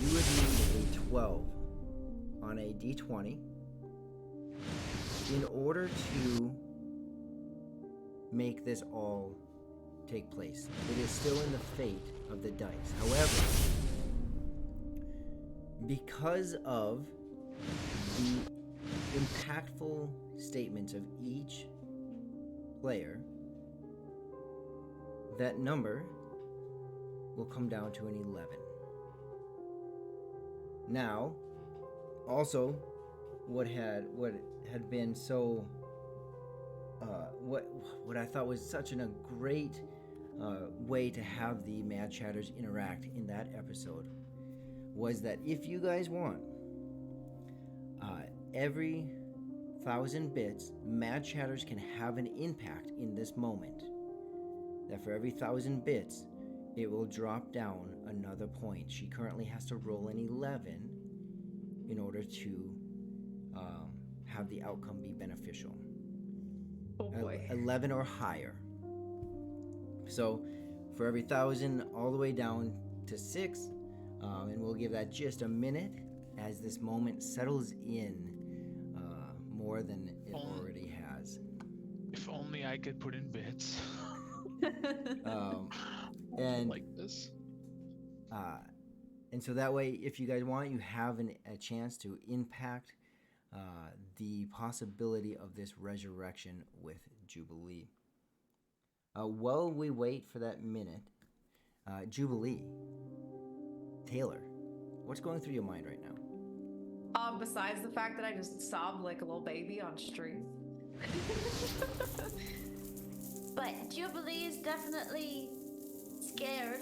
you would need a 12 on a d20 in order to make this all take place. It is still in the fate of the dice. However, because of the impactful statements of each player, that number will come down to an 11. Now, also, what had been so, what I thought was such a great way to have the Mad Chatters interact in that episode was that if you guys want, every 1,000 bits, Mad Chatters can have an impact in this moment. That for every 1,000 bits, it will drop down another point. She currently has to roll an 11 in order to have the outcome be beneficial. Oh boy. 11 or higher. So for every 1,000 all the way down to 6, and we'll give that just a minute as this moment settles in more than it already has. If only I could put in bits. And like this. and so that way, if you guys want, you have a chance to impact the possibility of this resurrection with Jubilee. While we wait for that minute, Jubilee, Taylor, what's going through your mind right now? Besides the fact that I just sobbed like a little baby on street. But Jubilee is definitely scared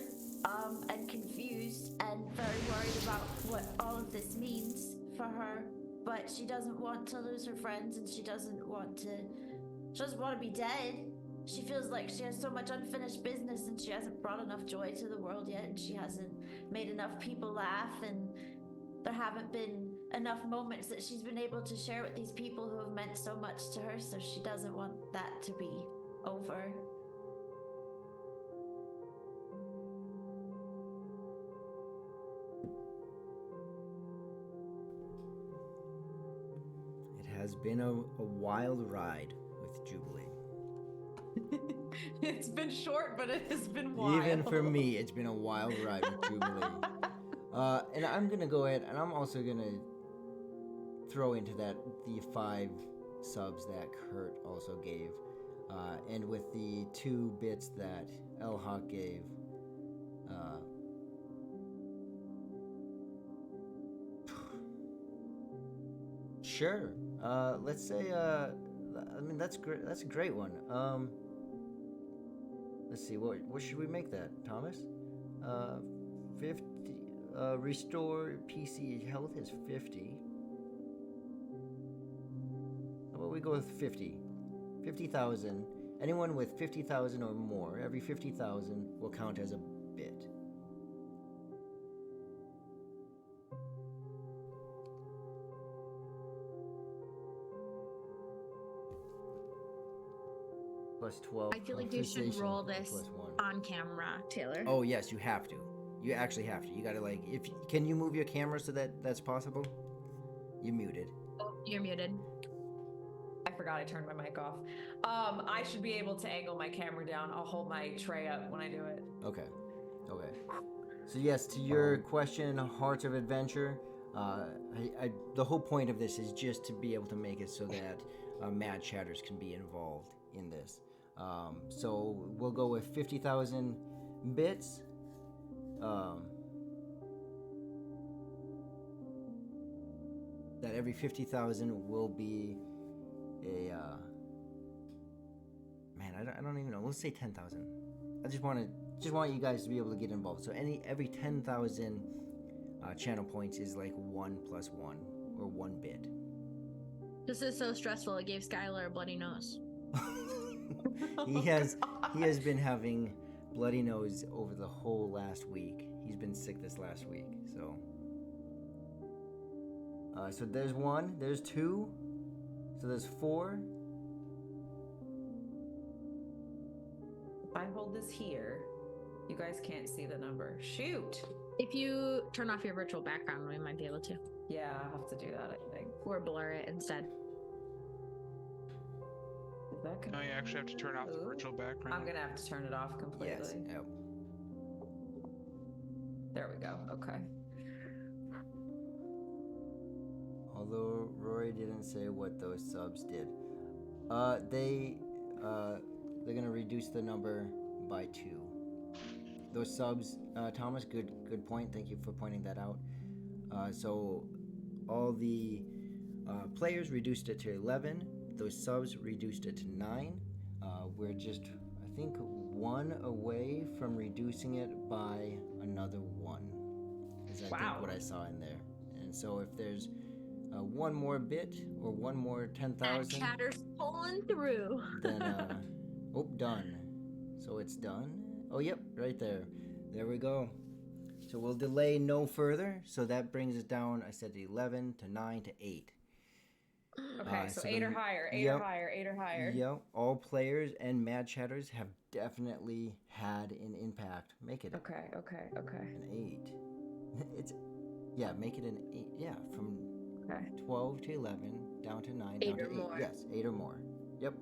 and confused and very worried about what all of this means for her. But she doesn't want to lose her friends, and she doesn't want to be dead. She feels like she has so much unfinished business, and she hasn't brought enough joy to the world yet, and she hasn't made enough people laugh, and there haven't been enough moments that she's been able to share with these people who have meant so much to her, so she doesn't want that to be over. It has been a wild ride with Jubilee. It's been short, but it has been wild. Even for me, it's been a wild ride with Jubilee. And I'm gonna go ahead, and I'm also gonna throw into that the 5 subs that Kurt also gave, and with the 2 bits that El Hawk gave. Sure. Let's say. I mean, that's great. That's a great one. Let's see. What should we make that, Thomas? 50. Restore PC health is 50. How about we go with 50? 50,000. Anyone with 50,000 or more, every 50,000 will count as a bit. Plus 12. I feel like you should conversation roll this plus 1. on camera, Taylor. Oh yes, you have to. You actually have to. You gotta can you move your camera so that that's possible? You muted. Oh, you're muted. I forgot I turned my mic off. I should be able to angle my camera down. I'll hold my tray up when I do it. Okay. So yes, to your question, Hearts of Adventure, the whole point of this is just to be able to make it so that Mad Chatters can be involved in this. So we'll go with 50,000 bits. That every 50,000 will be a man. I don't even know. Let's say 10,000. I just want you guys to be able to get involved. So every 10,000 channel points is like 1 plus 1 or 1 bit. This is so stressful. It gave Skylar a bloody nose. He has been having bloody nose over the whole last week. He's been sick this last week. So there's 1, there's 2, so there's 4. If I hold this here, you guys can't see the number. Shoot. If you turn off your virtual background, we might be able to. Yeah, I'll have to do that, I think. Or blur it instead. Is that gonna... No, you actually have to turn off the virtual background. I'm gonna have to turn it off completely. Yes. Yep. There we go. Okay. Although Rory didn't say what those subs did. They're gonna reduce the number by 2. Those subs, Thomas, good point. Thank you for pointing that out. So all the players reduced it to 11. Those subs reduced it to 9. We're just, I think, 1 away from reducing it by another 1. Is I think what I saw in there. And so if there's 1 more bit or 1 more 10,000, Chatter's pulling through. then done. So it's done. Oh, yep, right there. There we go. So we'll delay no further. So that brings us down, I said, to 11 to 9 to 8. Okay, so so 8 or the- higher, 8 or yep. higher, 8 or higher. Yep, all players and Mad Chatters have definitely had an impact. Make it Okay. an 8. It's make it an 8. Yeah, from Okay. 12 to 11 down to 9 8 down or to 8. more. Yes, 8 or more. Yep.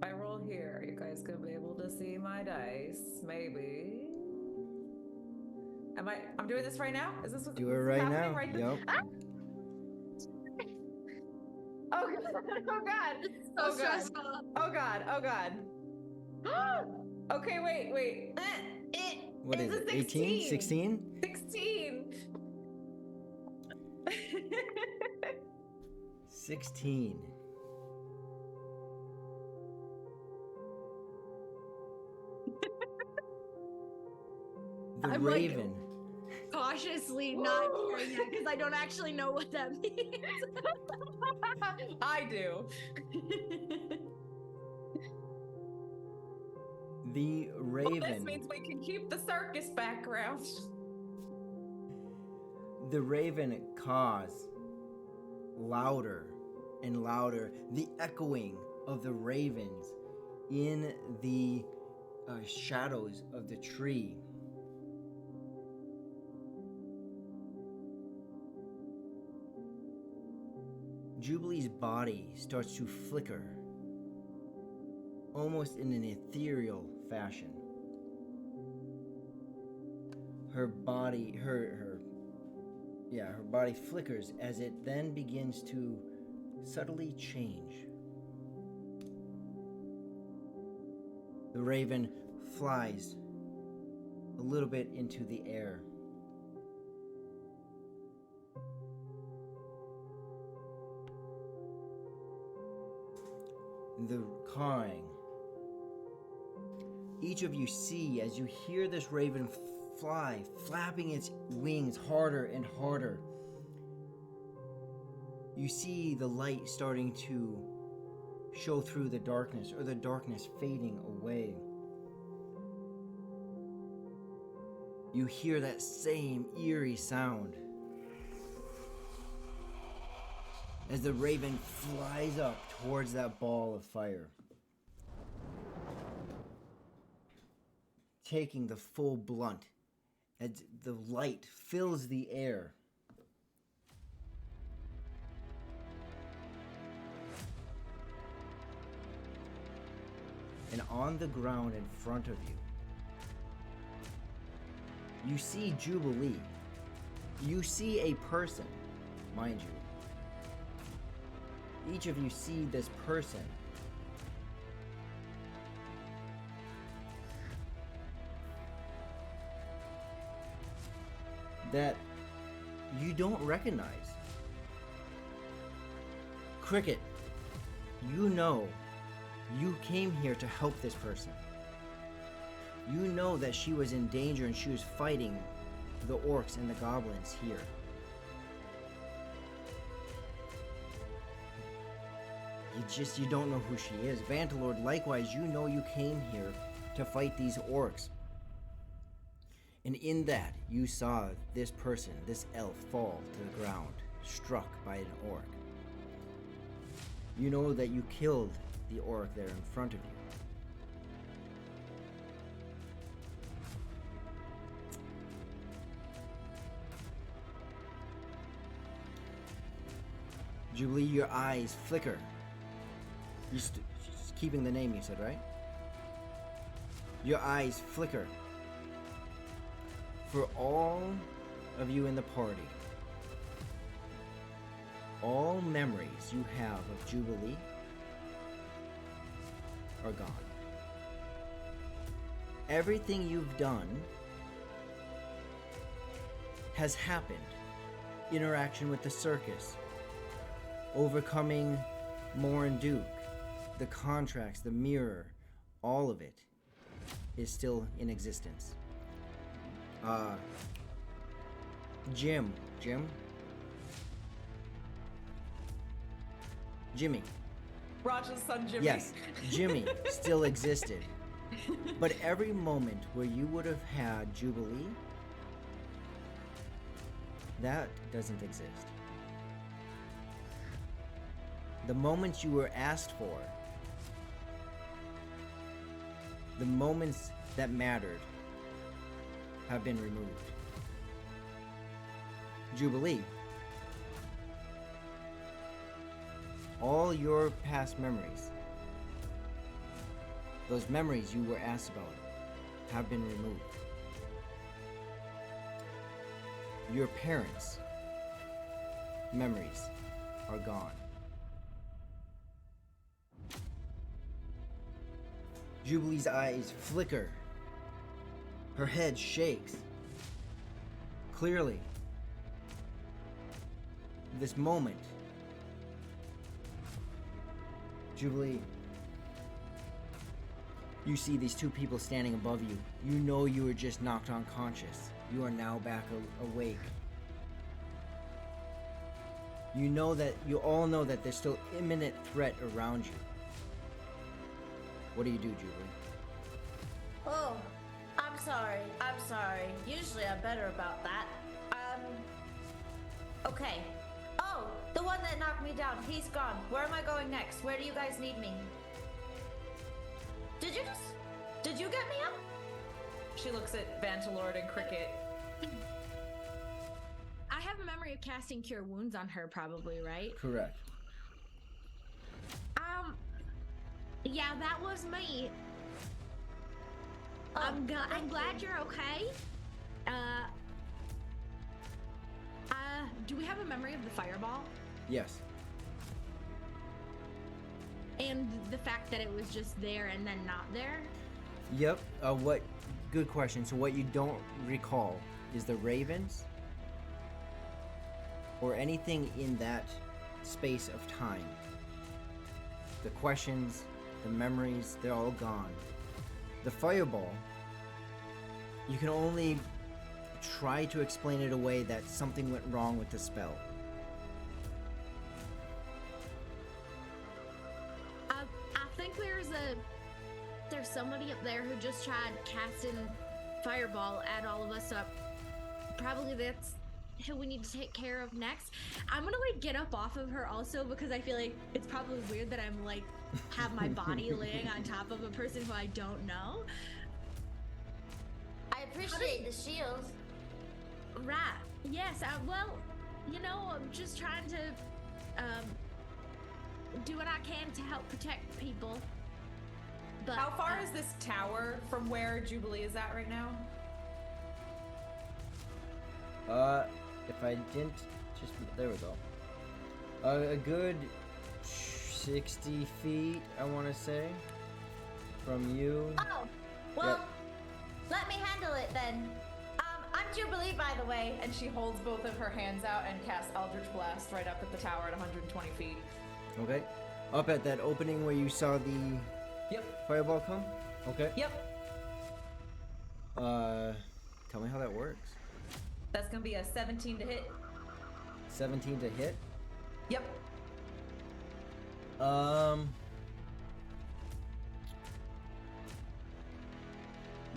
I roll here. You guys gonna be able to see my dice, maybe. I'm doing this right now? Is this what Do this it is right happening now. right Yep. Ah! Oh god! Oh god! So Oh god! stressful. Oh god! Oh god! Okay, wait. What is It's it? a 18? 16? 16. 16. The I'm like- Raven. Cautiously not hearing that because I don't actually know what that means. I do. The This Raven. means we can keep the circus background. The Raven caws louder and louder, the echoing of the ravens in the shadows of the tree. Jubilee's body starts to flicker, almost in an ethereal fashion. Her body, her body flickers as it then begins to subtly change. The raven flies a little bit into the air. The cawing. Each of you see as you hear this raven fly, flapping its wings harder and harder. You see the light starting to show through the darkness, or the darkness fading away. You hear that same eerie sound as the raven flies up towards that ball of fire, taking the full blunt as the light fills the air. And on the ground in front of you, you see Jubilee. You see a person, mind you. Each of you see this person. That you don't recognize. Cricket, you know you came here to help this person. You know that she was in danger and she was fighting the orcs and the goblins here. You don't know who she is. Vantalord, likewise, you know you came here to fight these orcs. And in that, you saw this person, this elf, fall to the ground, struck by an orc. You know that you killed the orc there in front of you. Jubilee, your eyes flicker. She's keeping the name you said, right? Your eyes flicker. For all of you in the party, all memories you have of Jubilee are gone. Everything you've done has happened. Interaction with the circus, overcoming Morin Duke, the contracts, the mirror, all of it is still in existence. Jimmy. Raj's son Jimmy. Yes, Jimmy still existed. But every moment where you would have had Jubilee, that doesn't exist. The moments you were asked for, the moments that mattered, have been removed. Jubilee, all your past memories, those memories you were asked about, have been removed. Your parents' memories are gone. Jubilee's eyes flicker. Her head shakes. Clearly, this moment, Jubilee, you see these two people standing above you. You know you were just knocked unconscious. You are now back awake. You all know that there's still imminent threat around you. What do you do, Jubilee? Oh, I'm sorry. I'm sorry. Usually I'm better about that. Okay. Oh, the one that knocked me down. He's gone. Where am I going next? Where do you guys need me? Did you get me up? She looks at Vantalord and Cricket. I have a memory of casting Cure Wounds on her, probably, right? Correct. Yeah, that was me. Oh, I'm thank glad you. you're okay. Do we have a memory of the fireball? Yes. And the fact that it was just there and then not there? Yep. Good question. So what you don't recall is the ravens or anything in that space of time. The questions, the memories, they're all gone. The fireball, you can only try to explain it away that something went wrong with the spell. I think there's somebody up there who just tried casting fireball at all of us, so probably that's who we need to take care of next. I'm gonna get up off of her also, because I feel like it's probably weird that I'm have my body laying on top of a person who I don't know. I appreciate the shield. Right. Yes. Well, I'm just trying to do what I can to help protect people. But How far is this tower from where Jubilee is at right now? If I didn't just there we go. A good 60 feet, I want to say, from you. Oh, well, Yep. let me handle it then. I'm Jubilee, by the way. And she holds both of her hands out and casts Eldritch Blast right up at the tower at 120 feet. Okay. Up at that opening where you saw the Yep. fireball come? Okay. Yep. Tell me how that works. That's gonna be a 17 to hit. 17 to hit? Yep.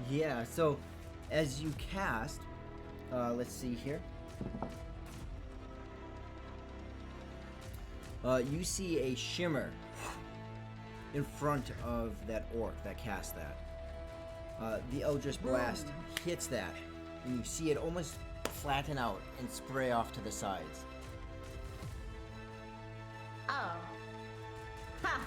Yeah, so as you cast, let's see here. You see a shimmer in front of that orc that cast that. The Eldritch Blast hits that, and you see it almost flatten out and spray off to the sides. Oh. Ha!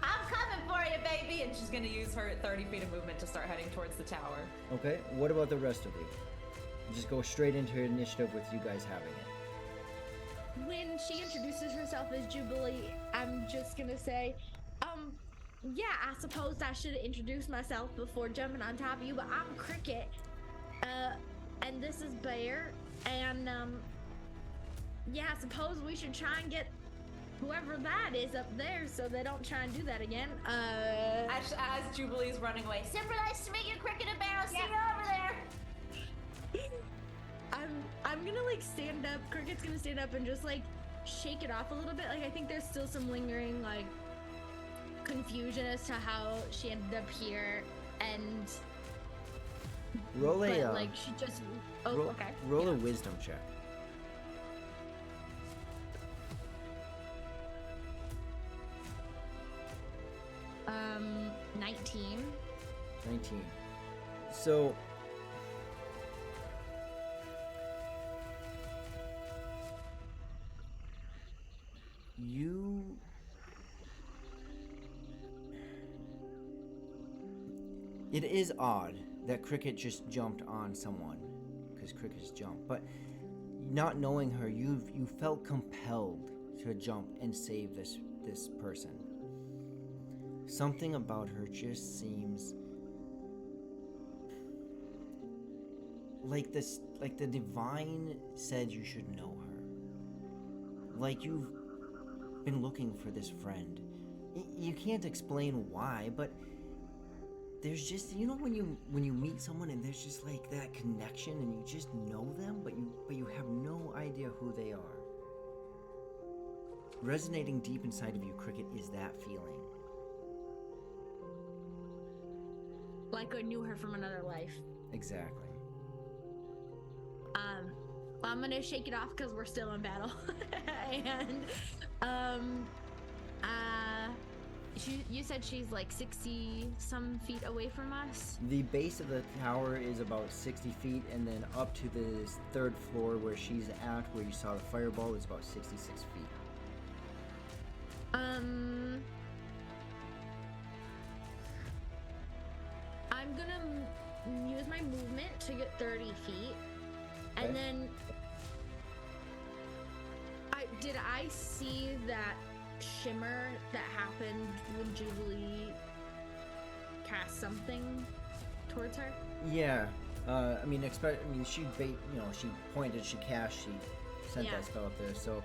I'm coming for you, baby. And she's gonna use her 30 feet of movement to start heading towards the tower. Okay, what about the rest of you? Just go straight into her initiative with you guys having it. when she introduces herself as Jubilee, I'm just gonna say, yeah, I suppose I should have introduced myself before jumping on top of you, but I'm Cricket, and this is Bear, and, yeah, I suppose we should try and get whoever that is up there so they don't try and do that again. As Jubilee's running away. Super nice to meet you, Cricket and Bear. I'll see you over there. I'm gonna stand up. Cricket's gonna stand up and just shake it off a little bit. I think there's still some lingering confusion as to how she ended up here, and Roll a she just roll, okay. roll a wisdom check. 19. So you it is odd that Cricket just jumped on someone, because Cricket's jumped, but not knowing her, you felt compelled to jump and save this person. Something about her just seems like this, like the divine said you should know her. Like you've been looking for this friend. You can't explain why, but there's just, you know, when you meet someone and there's just like that connection and you just know them, but you have no idea who they are. Resonating deep inside of you, Cricket, is that feeling. Like I knew her from another life. Exactly. I'm gonna shake it off because we're still in battle. And you said she's like 60 some feet away from us. The base of the tower is about 60 feet, and then up to the third floor where she's at, where you saw the fireball, is about 66 feet. I'm gonna use my movement to get 30 feet, and Okay. then did I see that shimmer that happened when Jubilee cast something towards her? Yeah. She she pointed, she cast, she sent Yeah. that spell up there, so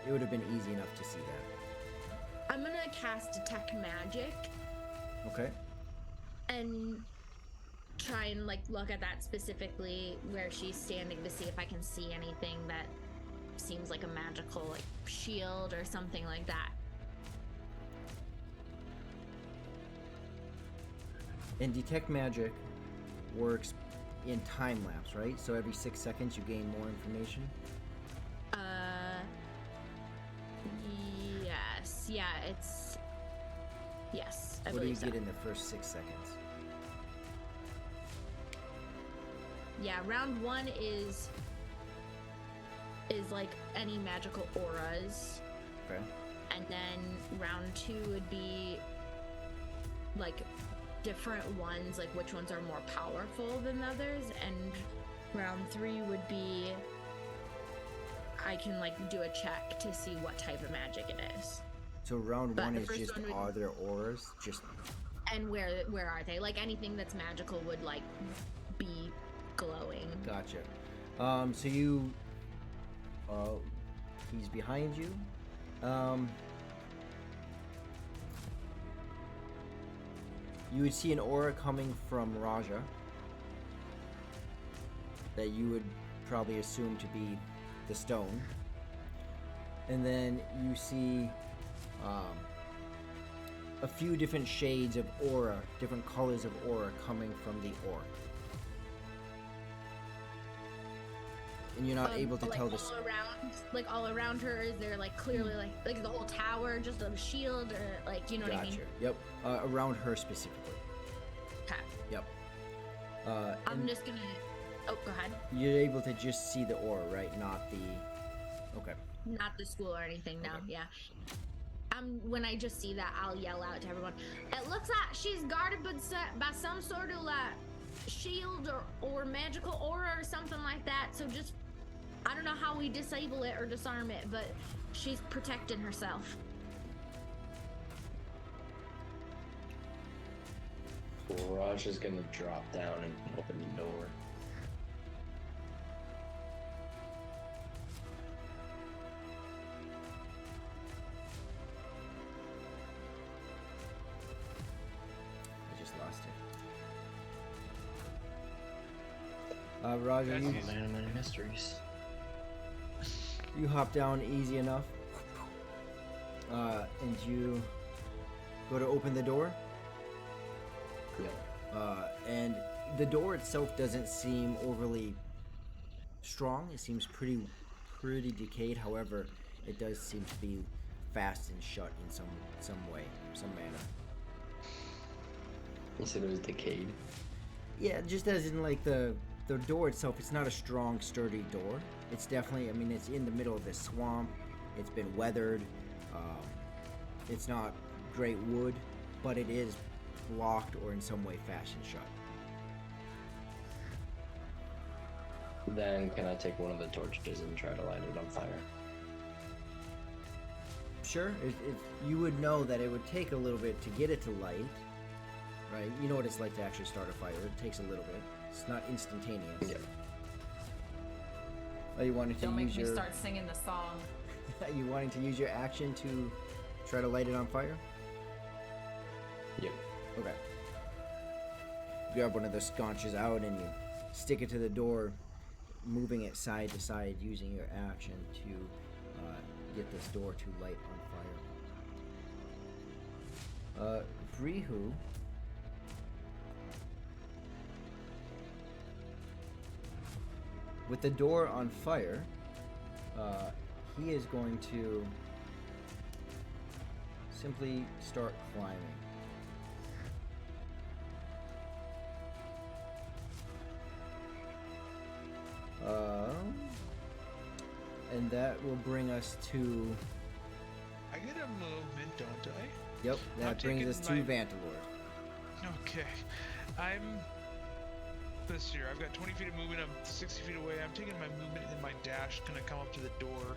it would have been easy enough to see that. I'm gonna cast Detect Magic Okay. and try and like look at that specifically where she's standing to see if I can see anything that seems like a magical like shield or something like that. And Detect Magic works in time lapse, right? So every 6 seconds you gain more information. Yes. Yeah, it's yes, I What do you believe so. get in the first 6 seconds? Yeah, round 1 is like any magical auras, Okay. and then round 2 would be like different ones, like which ones are more powerful than others, and round 3 would be I can like do a check to see what type of magic it is So round But 1 the is first just one would- are there auras? Just and where are they, like anything that's magical would like be glowing. gotcha. So you he's behind you. You would see an aura coming from Raja that you would probably assume to be the stone. And then you see a few different shades of aura, different colors of aura coming from the orc. And you're not able to like tell this. all around her, is there like clearly like the whole tower, just a shield, or like, you know what I mean? Gotcha. Yep. Around her specifically. Okay. Yep. I'm and just gonna. Oh, go ahead. you're able to just see the aura, right? Not the. Okay. Not the school or anything. No. Okay. Yeah. When I just see that, I'll yell out to everyone. It looks like she's guarded by some sort of like shield or magical aura or something like that. So just, I don't know how we disable it or disarm it, but she's protecting herself. Raj is gonna drop down and open the door. I just lost it. Roger, That's you, easy. Man of many mysteries. you hop down easy enough. And you go to open the door. Yeah. And the door itself doesn't seem overly strong. It seems pretty decayed. However, it does seem to be fast and shut in some way, some manner. You said it was decayed. Yeah, just as in like the door itself, it's not a strong, sturdy door. It's definitely, I mean, it's in the middle of this swamp. It's been weathered. It's not great wood, but it is locked or in some way fashioned shut. Then can I take one of the torches and try to light it on fire? Sure, you would know that it would take a little bit to get it to light, right? You know what it's like to actually start a fire. It takes a little bit. It's not instantaneous. Yeah. Are you wanting to Don't make use me your? start singing the song. Are you wanting to use your action to try to light it on fire? Yep. Okay. Grab one of the sconces out and you stick it to the door, moving it side to side using your action to get this door to light on fire. Vrihu. With the door on fire, he is going to simply start climbing. And that will bring us to. I get a movement, don't I? Yep, that I'm brings taking us to my- Vantalord. Okay. This year, I've got 20 feet of movement. I'm 60 feet away. I'm taking my movement and my dash. Gonna come up to the door.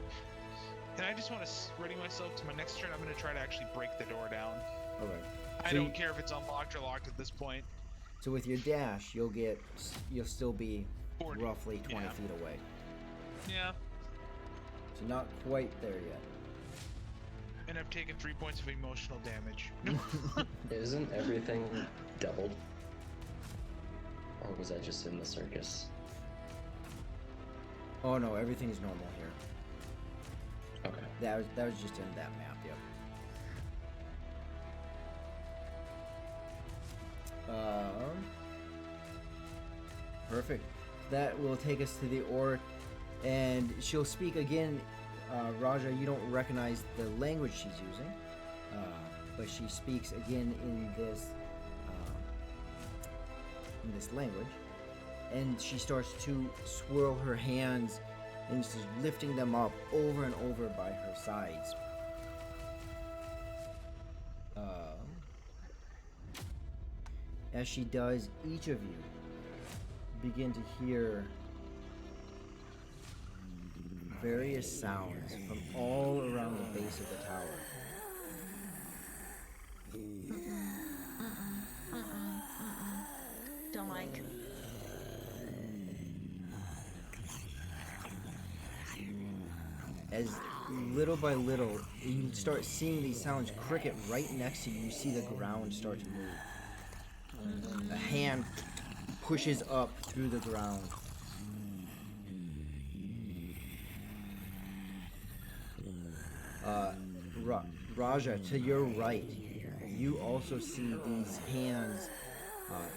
And I just want to ready myself to my next turn. I'm gonna try to actually break the door down. Okay. I So don't you- care if it's unlocked or locked at this point. So with your dash, you'll still be 40. roughly 20 Yeah. feet away. Yeah. So not quite there yet. And I've taken 3 points of emotional damage. Isn't everything doubled? Or was that just in the circus? Oh no, everything's normal here. Okay. That was just in that map. Yep. Perfect. That will take us to the orc, and she'll speak again. Raja, you don't recognize the language she's using, but she speaks again in this language, and she starts to swirl her hands and she's lifting them up over and over by her sides. As she does, each of you begin to hear various sounds from all around the base of the tower. Don't like. As little by little, you start seeing these sounds. Cricket right next to you, you see the ground start to move. A hand pushes up through the ground. Raja, to your right, you also see these hands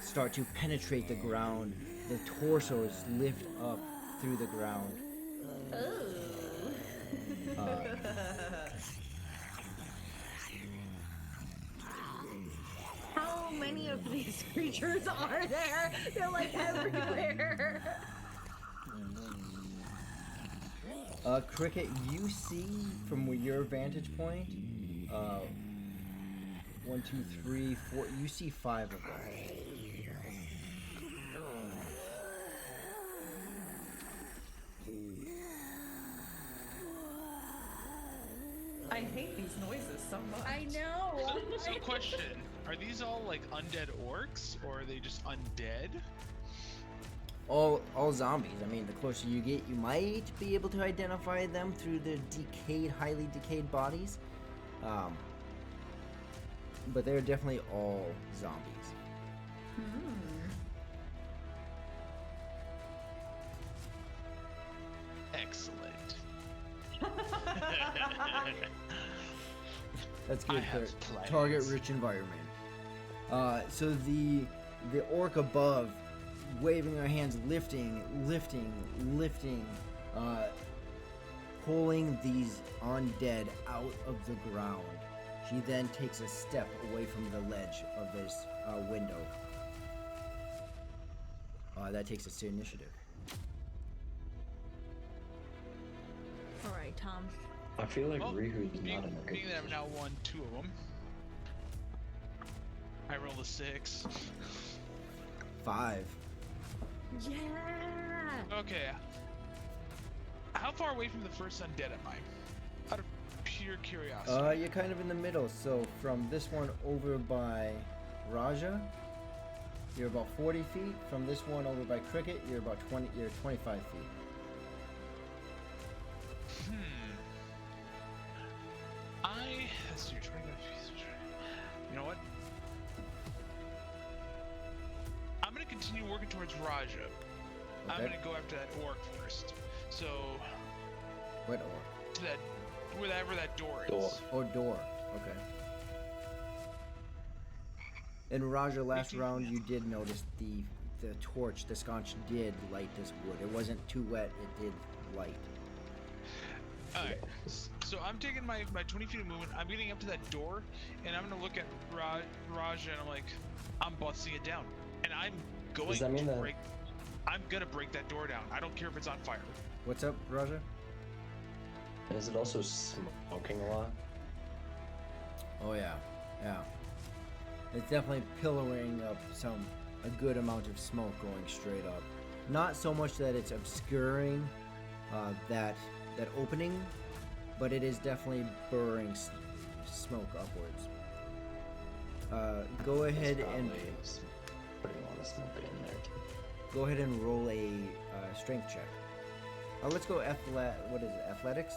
start to penetrate the ground. The torsos lift up through the ground. How many of these creatures are there? They're like everywhere. Cricket, you see from your vantage point, 1, 2, 3, 4, you see 5 of them. I hate these noises so much. I know. So question, are these all like undead orcs, or are they just undead? All zombies. I mean, the closer you get, you might be able to identify them through their highly decayed bodies. But they're definitely all zombies. Excellent. That's I good have for plans. target rich environment. So the orc above, waving her hands, lifting, pulling these undead out of the ground. She then takes a step away from the ledge of this window. That takes us to initiative. All right, Tom. I feel like Well, Rihu's being, not in a good being that I've position. now won 2 of them, I rolled a 6. 5. Yeah. Okay. How far away from the first undead am I? Out of pure curiosity. You're kind of in the middle. So from this one over by Raja, you're about 40 feet. From this one over by Cricket, you're about 25 feet. Let's do 25 feet. You know what? I'm gonna continue working towards Raja. I'm Okay. gonna go after that orc first. So What or? to that wherever that door is. Door. Or door. Okay. And Raja, last 18. round you did notice the torch, the sconch did light this wood. It wasn't too wet, it did light. Alright. So I'm taking my 20 feet of movement. I'm getting up to that door, and I'm gonna look at Raja, and I'm like, I'm busting it down, and I'm going Does that mean to that- break. I'm gonna break that door down. I don't care if it's on fire. What's up, Raja? And is it also smoking a lot? Oh yeah, yeah. It's definitely pillowing up a good amount of smoke going straight up. Not so much that it's obscuring that opening, but it is definitely burring smoke upwards. Go ahead and Probably is putting a lot of smoke in there too. go ahead and roll a strength check. Let's go what is it? Athletics?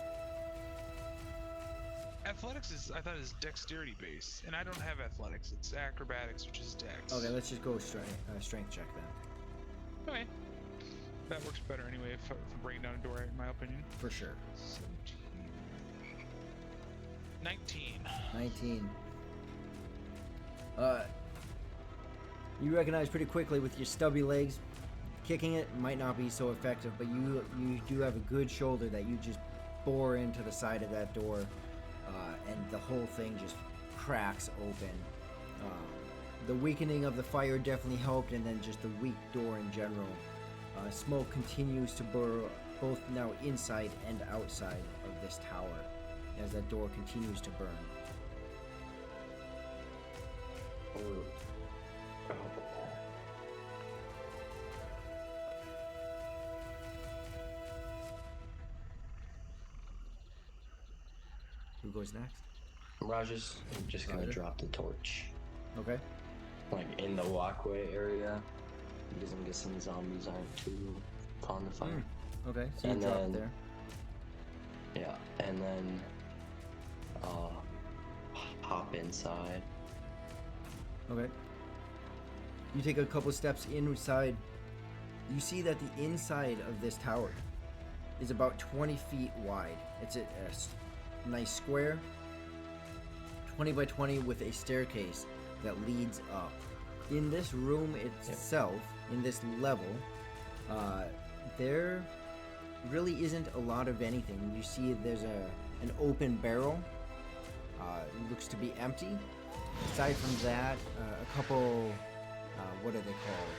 Athletics is, I thought, is dexterity based, and I don't have athletics. It's acrobatics, which is dex. Okay, let's just go strength check then. Okay. That works better anyway if I'm breaking down a door, in my opinion. For sure. 17. 19. 19. You recognize pretty quickly with your stubby legs, kicking it might not be so effective, but you do have a good shoulder that you just bore into the side of that door, and the whole thing just cracks open. The weakening of the fire definitely helped, and then just the weak door in general. Smoke continues to burrow both now inside and outside of this tower as that door continues to burn. Ooh. Oh. Who goes next? Raja's just gonna Raja? drop the torch, Okay. like in the walkway area, because I'm guessing zombies aren't too fond of fire. Okay, so you And drop then- it there. Yeah, and then hop inside. Okay. You take a couple steps inside. You see that the inside of this tower is about 20 feet wide. It's a nice square, 20 by 20 with a staircase that leads up. In this room itself, in this level, there really isn't a lot of anything. You see there's an open barrel. It looks to be empty. Aside from that, a couple, what are they called?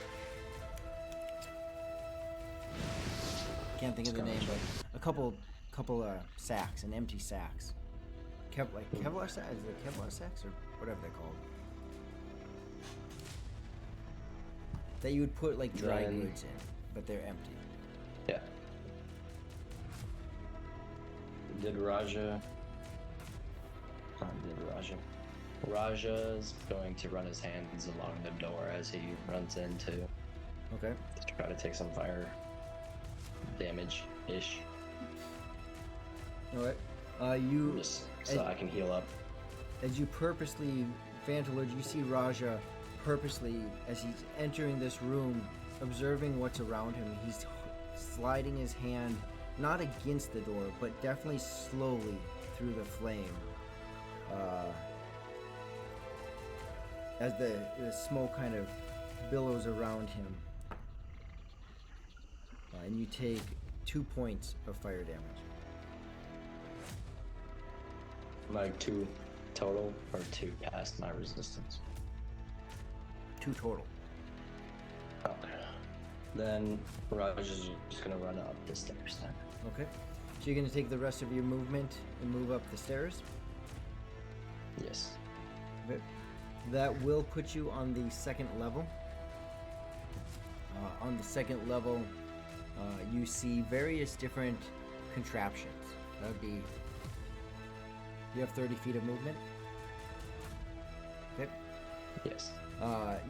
Can't think of the name, but a couple sacks, and empty sacks. Kevlar sacks? Is it Kevlar sacks or whatever they're called? That you would put like dry Then- goods in, but they're empty. Yeah. Did Raja? Raja's going to run his hands along the door as he runs into Okay. to try to take some fire damage ish. All right. You Just so I can heal up. as you purposely, Vantalord, you see Raja purposely as he's entering this room, observing what's around him. He's sliding his hand not against the door, but definitely slowly through the flame. As the smoke kind of billows around him. And you take 2 points of fire damage. Like 2 total or 2 past my resistance. 2 total. Okay. Then Raj is just gonna run up the stairs then. Okay. So you're going to take the rest of your movement and move up the stairs. Yes. Okay. That will put you on the 2nd level. On the 2nd level, you see various different contraptions. That would be. You have 30 feet of movement. Okay. Yes.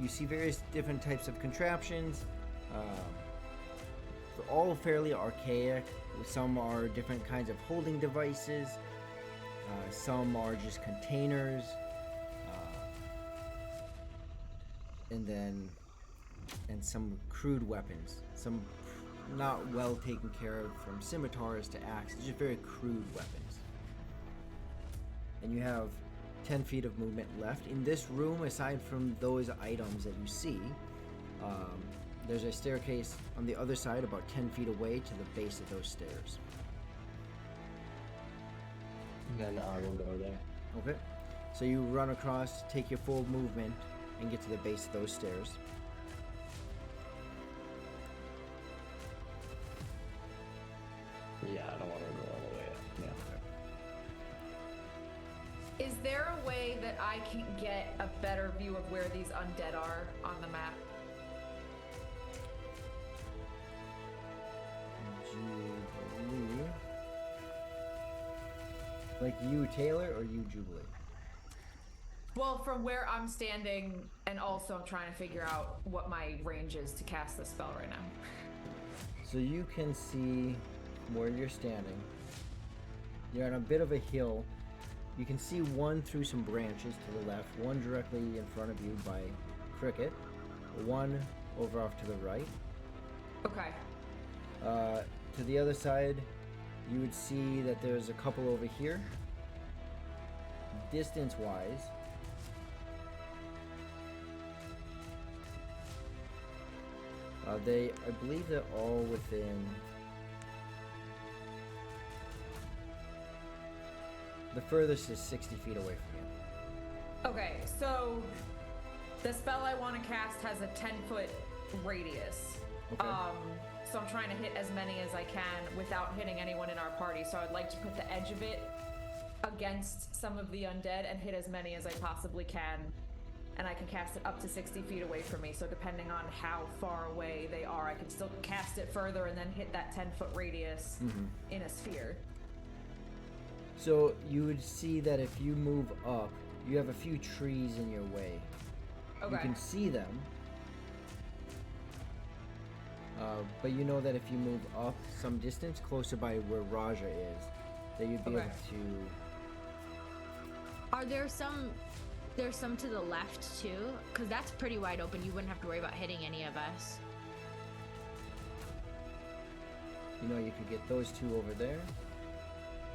You see various different types of contraptions. They're all fairly archaic. Some are different kinds of holding devices. Some are just containers. And some crude weapons. Some not well taken care of, from scimitars to axes. Just very crude weapons. And you have 10 feet of movement left. In this room, aside from those items that you see, there's a staircase on the other side about 10 feet away to the base of those stairs. Then I will go there. Okay. So you run across, take your full movement, and get to the base of those stairs. Yeah, I don't want to go all the way up. Yeah. Is there a way that I can get a better view of where these undead are on the map? Jubilee. Like you, Taylor, or you, Jubilee? Well, from where I'm standing, and also I'm trying to figure out what my range is to cast the spell right now. So you can see where you're standing. You're on a bit of a hill. You can see one through some branches to the left, one directly in front of you by Cricket, one over off to the right. Okay. To the other side, you would see that there's a couple over here. Distance-wise, I believe they're all within. The furthest is 60 feet away from you. Okay, so the spell I want to cast has a 10-foot radius. Okay. So I'm trying to hit as many as I can without hitting anyone in our party. So I'd like to put the edge of it against some of the undead and hit as many as I possibly can. And I can cast it up to 60 feet away from me. So depending on how far away they are, I can still cast it further and then hit that 10-foot radius in a sphere. So you would see that if you move up, you have a few trees in your way. Okay. You can see them. But you know that if you move up some distance, closer by where Raja is, that you'd be Okay. able to. Are there some? There's some to the left too, because that's pretty wide open. You wouldn't have to worry about hitting any of us. You know, you could get those two over there.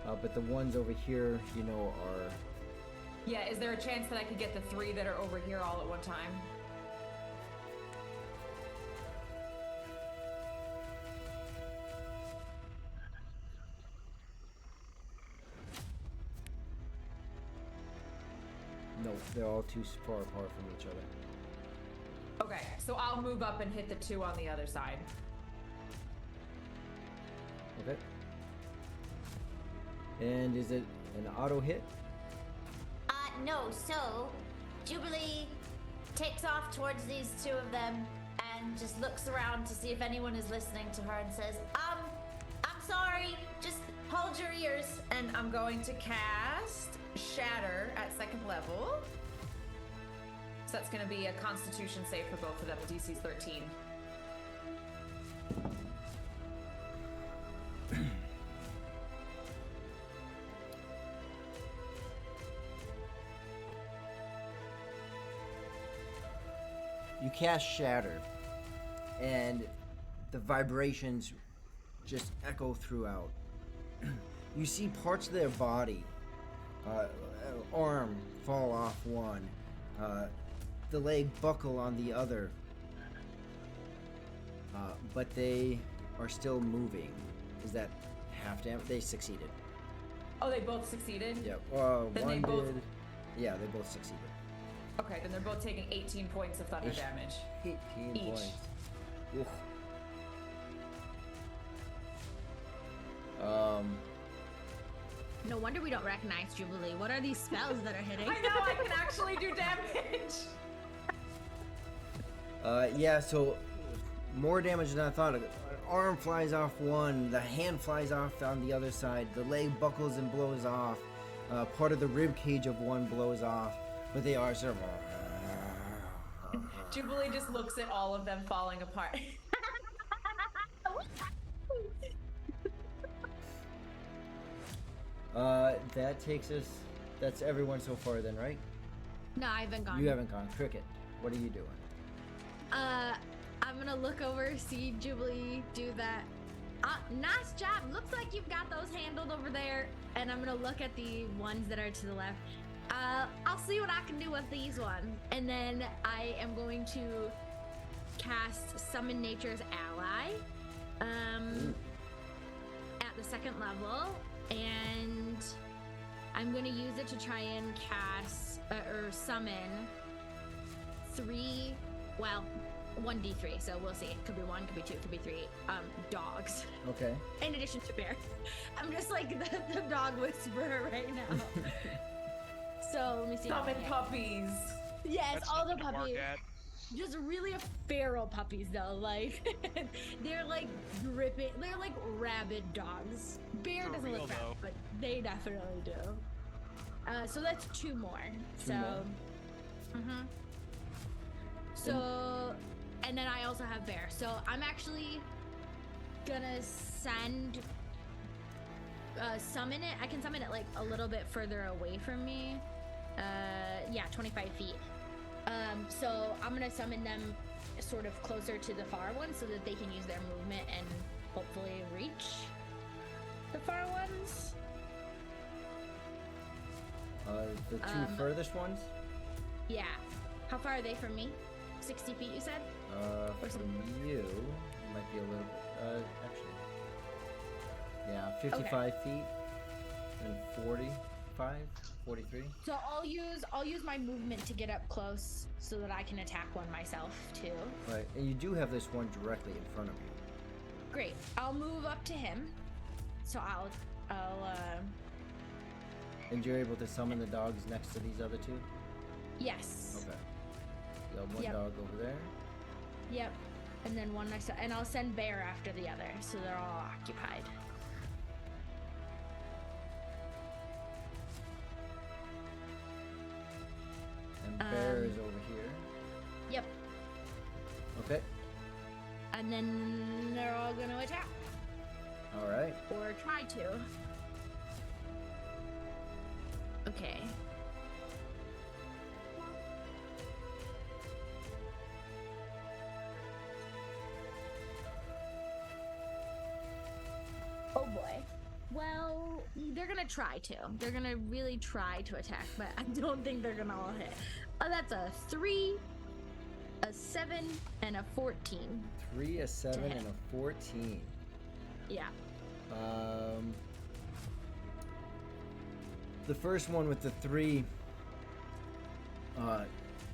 But the ones over here, you know, are. Yeah, is there a chance that I could get the 3 that are over here all at one time? No, they're all too far apart from each other. Okay, so I'll move up and hit the 2 on the other side. Okay. And is it an auto hit? No, so Jubilee takes off towards these 2 of them and just looks around to see if anyone is listening to her and says, I'm sorry, just hold your ears. And I'm going to cast Shatter at 2nd level. So that's going to be a Constitution save for both of them. DC's 13. You cast Shatter, and the vibrations just echo throughout. You see parts of their body, arm fall off one, the leg buckle on the other, but they are still moving. Is that half damage? They succeeded. Oh, they both succeeded? Yeah, Then one they both- did. Yeah, they both succeeded. Okay, then they're both taking 18 points of thunder Ish. damage. 18 Each. points. Oof. Um, No wonder we don't recognize Jubilee. What are these spells that are hitting? I know I can actually do damage. yeah, so more damage than I thought. An arm flies off one, the hand flies off on the other side, the leg buckles and blows off, part of the rib cage of one blows off, but they are sort of. Jubilee just looks at all of them falling apart. That takes us. That's everyone so far, then, right? No, I haven't gone. You haven't gone. Cricket, what are you doing? I'm gonna look over, see Jubilee do that. Nice job. Looks like you've got those handled over there. And I'm gonna look at the ones that are to the left. I'll see what I can do with these ones. And then I am going to cast Summon Nature's Ally. At the second level. And I'm gonna use it to try and cast or summon 1d3, so we'll see. It could be 1, could be 2, could be 3 dogs. Okay. In addition to bear. I'm just like the dog whisperer right now. So let me see. Summon puppies. Yes, That's all the nothing to bark puppies. at. Just really feral puppies though. Like they're like gripping. They're like rabid dogs. Bear For doesn't real, look though. rabid, but they definitely do. So that's 2 more. Two more. Mm-hmm. So, and then I also have bear. So I'm actually gonna send summon it. I can summon it like a little bit further away from me. Yeah, 25 feet. So I'm gonna summon them sort of closer to the far ones so that they can use their movement and hopefully reach the far ones. The two furthest ones? Yeah. How far are they from me? 60 feet, you said? Or From something. you, might be a little bit, actually. Yeah, 55 feet and 45, 43. So I'll use my movement to get up close so that I can attack one myself too. Right, and you do have this one directly in front of you. Great. I'll move up to him. So I'll And you're able to summon the dogs next to these other two? yes. Okay. You have one Yep. dog over there. Yep. And then one next to, and I'll send bear after the other so they're all occupied. And bear is over here. Yep. Okay. And then they're all gonna attack. Alright. Or try to. Okay. Oh boy. Well, they're gonna try to. They're gonna really try to attack, but I don't think they're gonna all hit. That's a 3, a 7, and a 14. 3, a 7, hit. and a 14. Yeah. The first one with the 3,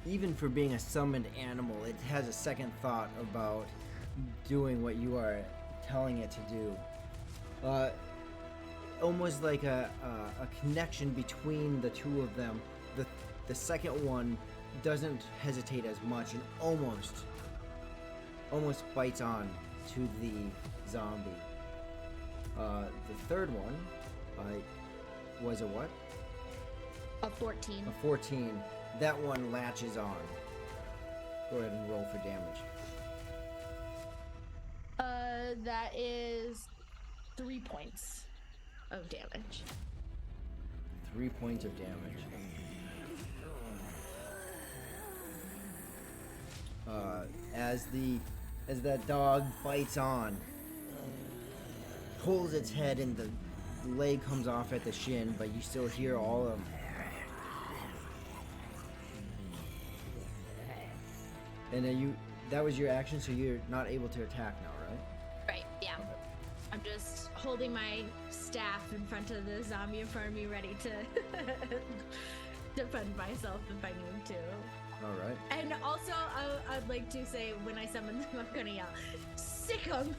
even for being a summoned animal, it has a second thought about doing what you are telling it to do. Almost like a connection between the two of them. The second one doesn't hesitate as much and almost bites on to the zombie. The third one was a what? A 14. A 14. That one latches on. Go ahead and roll for damage. That is 3 points of damage. 3 points of damage. As that dog bites on, pulls its head and the leg comes off at the shin, but you still hear all of. And then that was your action, so you're not able to attack now, right? Right, yeah. I'm just holding my staff in front of the zombie in front of me, ready to defend myself if I need to. All right. And also, I'd like to say when I summon them, I'm gonna yell, "Sick 'em!"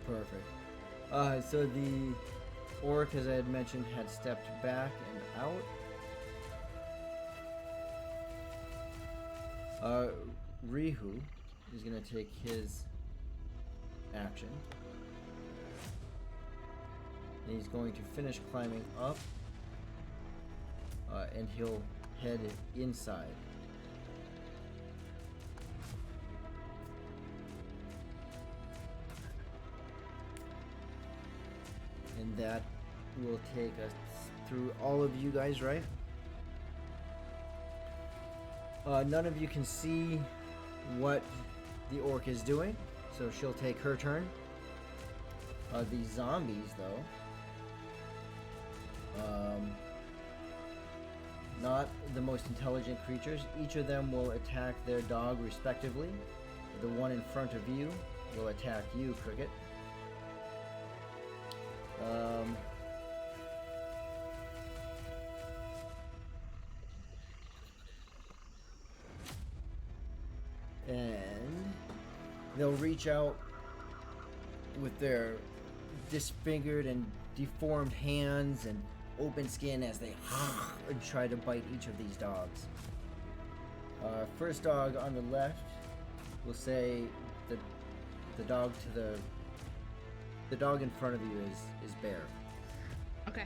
Perfect. So the orc, as I had mentioned, had stepped back and out. Rihu is gonna take his action. And he's going to finish climbing up. And he'll head inside. And that will take us through all of you guys, right? None of you can see what the orc is doing, so she'll take her turn. The zombies, though, not the most intelligent creatures. Each of them will attack their dog respectively. The one in front of you will attack you, Cricket. And they'll reach out with their disfigured and deformed hands and open skin as they and try to bite each of these dogs. First dog on the left will say the dog to the dog in front of you is Bear. Okay.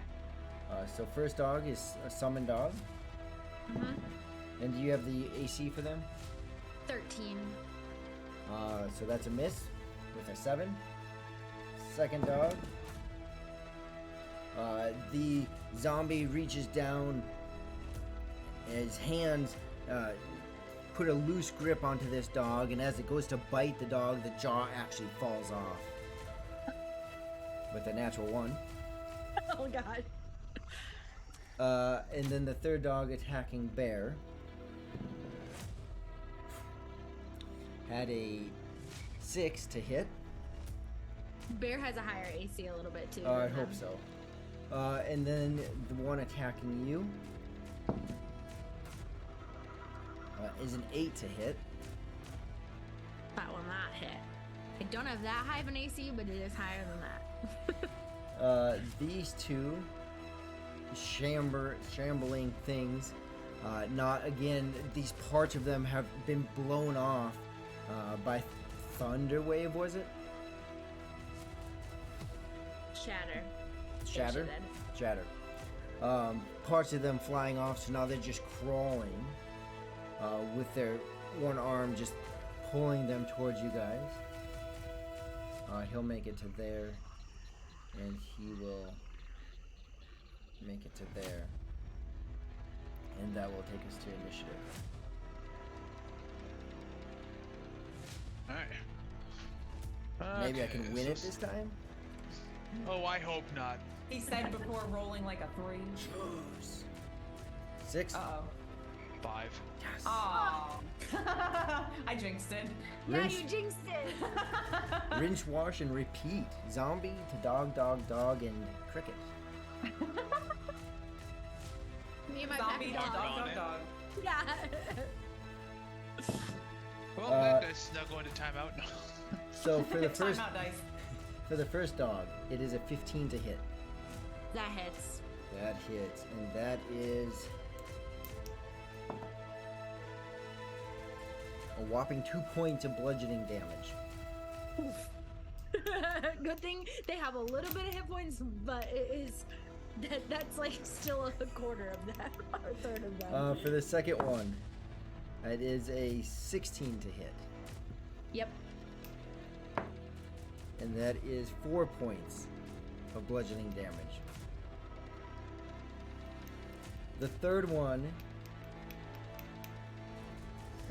So first dog is a summon dog. And do you have the AC for them? 13. So that's a miss with a 7. Second dog. The zombie reaches down. His hands put a loose grip onto this dog, and as it goes to bite the dog, the jaw actually falls off. With a natural 1. Oh god. And then the third dog attacking Bear had a 6 to hit. Bear has a higher AC a little bit too. I hope so. And then the one attacking you is an 8 to hit. That will not hit. I don't have that high of an AC, but it is higher than that. These two shambling things. Not again. These parts of them have been blown off by thunder wave. Was it? Shatter. Shatter. Parts of them flying off, so now they're just crawling with their one arm just pulling them towards you guys. He'll make it to there, and he will make it to there, and that will take us to initiative. Alright. Maybe I can win it this time? Oh, I hope not. He said before rolling like a 3. Choose. 6? Uh-oh. 5. Yes. Oh. I jinxed it. Yeah, Rinse, you jinxed it. rinse, wash, and repeat. Zombie to dog, dog, dog, and cricket. Me and my Zombie, back dog, dog. dog, dog, dog. Yeah. Well, that guy's snuggle into timeout now. So for the first Timeout dice. for the first dog, it is a 15 to hit. That hits. That hits, and that is a whopping 2 points of bludgeoning damage. Good thing they have a little bit of hit points, but it is that's like still a quarter of that or a third of that. For the second one, it is a 16 to hit, Yep. and that is 4 points of bludgeoning damage. The third one,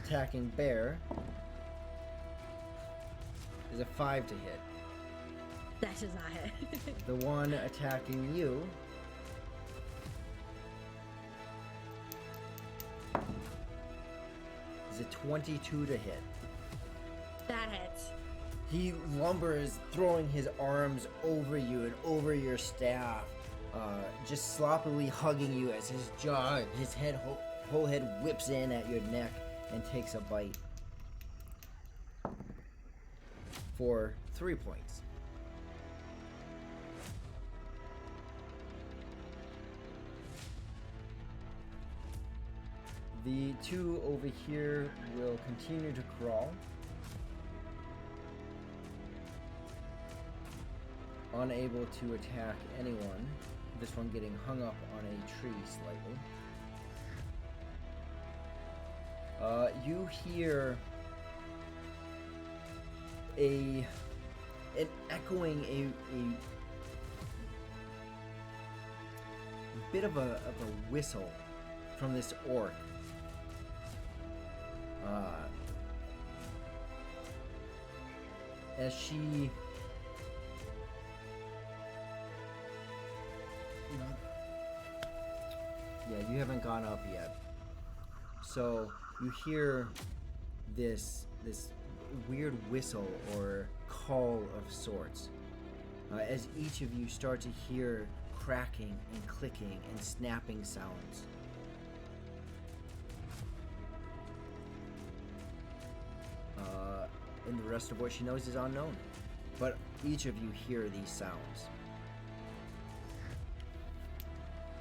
attacking Bear, is a 5 to hit. That does not hit. The one attacking you is a 22 to hit. That hits. He lumbers, throwing his arms over you and over your staff, just sloppily hugging you as his jaw, his head, whole head whips in at your neck and takes a bite for 3 points. The two over here will continue to crawl. Unable to attack anyone. This one getting hung up on a tree slightly. You hear an echoing a bit of a whistle from this orc. As she you haven't gone up yet. So you hear this weird whistle or call of sorts. As each of you start to hear cracking and clicking and snapping sounds. And the rest of what she knows is unknown. But each of you hear these sounds.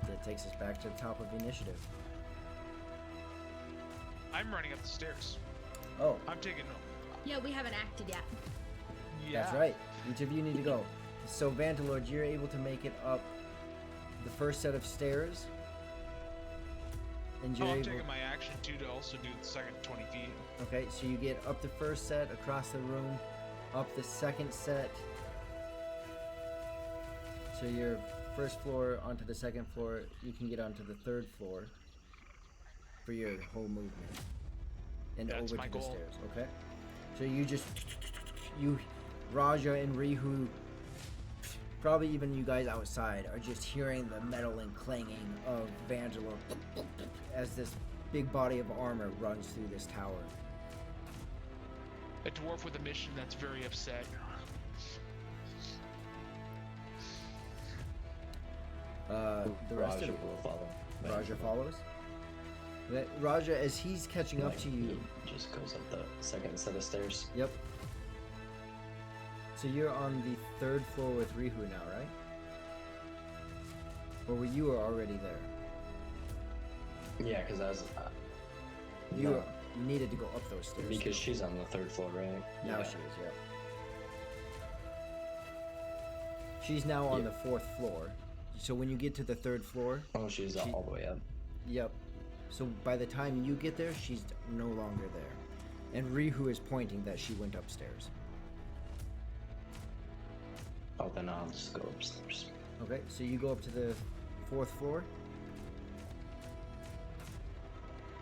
That takes us back to the top of the initiative. I'm running up the stairs. Oh, I'm taking. Yeah, we haven't acted yet. Yeah. that's right. Each of you need to go. So, Vantalord, you're able to make it up the first set of stairs. And you're I'm able... taking my action too to also do the second 20 feet. Okay, so you get up the first set across the room, up the second set. So your first floor onto the second floor, you can get onto the third floor for your whole movement. And That's over my to goal. the stairs, okay? So you just, Raja and Rihu, probably even you guys outside, are just hearing the metal and clanging of Vangelope as this big body of armor runs through this tower. A dwarf with a mission that's very upset. The rest Raja of will follow. Raja follows. Raja, as he's catching up to you. He just goes up the second set of stairs. Yep. So you're on the third floor with Rihu now, right? Or were you already there? Yeah, because I was. You needed to go up those stairs. Because she's on the third floor, right? Now Yeah. she is, yeah. She's now on the fourth floor. So when you get to the third floor, Oh, she's all the way up. yep. So by the time you get there, she's no longer there. And Rihu is pointing that she went upstairs. Oh, then I'll just go upstairs. Okay, so you go up to the fourth floor?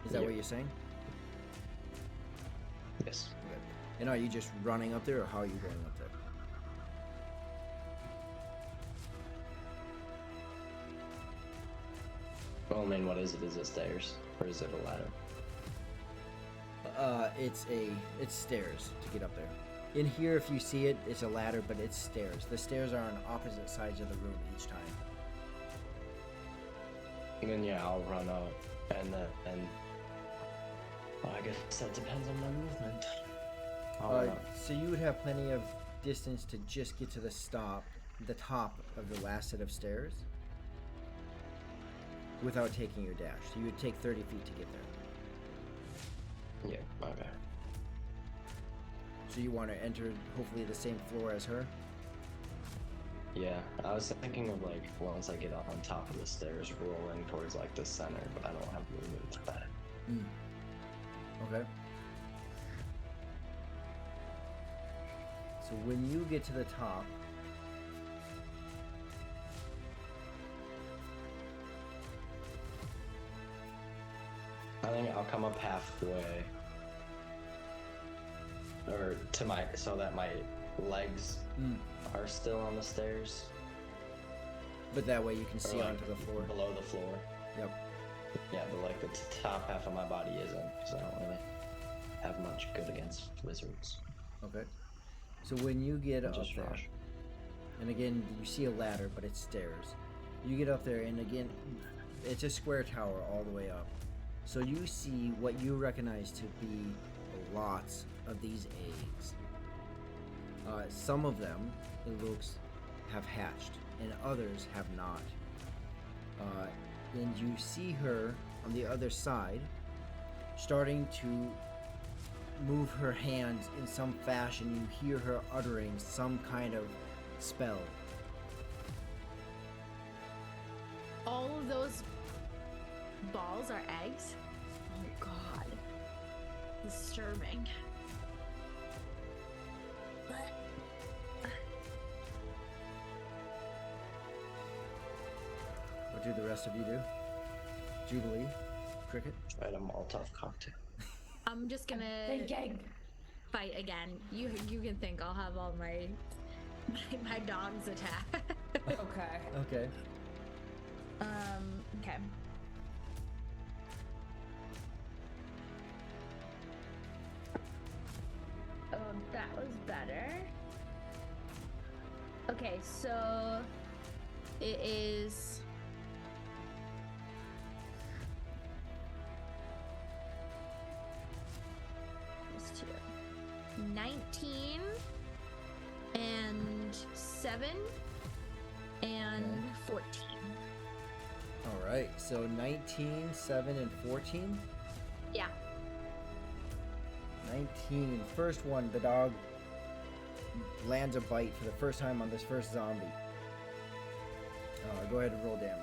Is that Yeah. what you're saying? Yes. Okay. And are you just running up there, or how are you going up there? Well, I mean, what is it? Is it stairs or is it a ladder? It's stairs to get up there. In here, if you see it, it's a ladder, but it's stairs. The stairs are on opposite sides of the room each time. And then yeah, I'll run up, and well, I guess that depends on my movement. I'll run up. So you would have plenty of distance to just get to the top of the last set of stairs, without taking your dash. So you would take 30 feet to get there. Yeah. Okay. So you want to enter, hopefully, the same floor as her? Yeah, I was thinking of like once I get up on top of the stairs, rolling towards like the center, but I don't have movement for that. Okay. So when you get to the top, I think I'll come up halfway, or to my so that my legs are still on the stairs. but that way you can or, see like, onto the floor. below the floor. Yep. Yeah, but like the top half of my body isn't, because I don't really have much good against wizards. Okay. So when you get up Just there, rush. and again, you see a ladder, but it's stairs. You get up there, and again, it's a square tower all the way up. So you see what you recognize to be lots of these eggs. Some of them, it looks, have hatched, and others have not. And you see her on the other side, starting to move her hands in some fashion. You hear her uttering some kind of spell. All of those balls are eggs? Oh god. Disturbing. But What do the rest of you do? Jubilee? Cricket? Try a Molotov cocktail. I'm just gonna Thinking. fight again. You can think I'll have all my dogs attack. Okay. Okay. Okay. Oh, that was better. Okay, so it is plus 2. 19 and 7 and 14. Alright, so 19, 7, and 14? Yeah. 19. First one, the dog lands a bite for the first time on this first zombie. Go ahead and roll damage.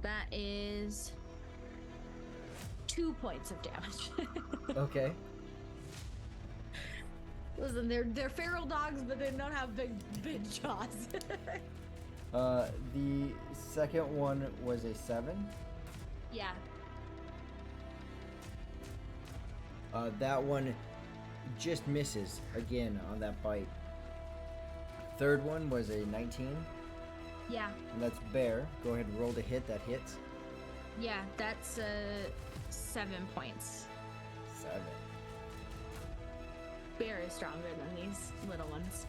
That is 2 points of damage. Okay. Listen, they're feral dogs, but they don't have big jaws. The second one was a 7. Yeah. That one just misses again on that bite. Third one was a 19. Yeah. And that's Bear. Go ahead and roll to hit. That hits. Yeah, that's 7 points. 7. Bear is stronger than these little ones.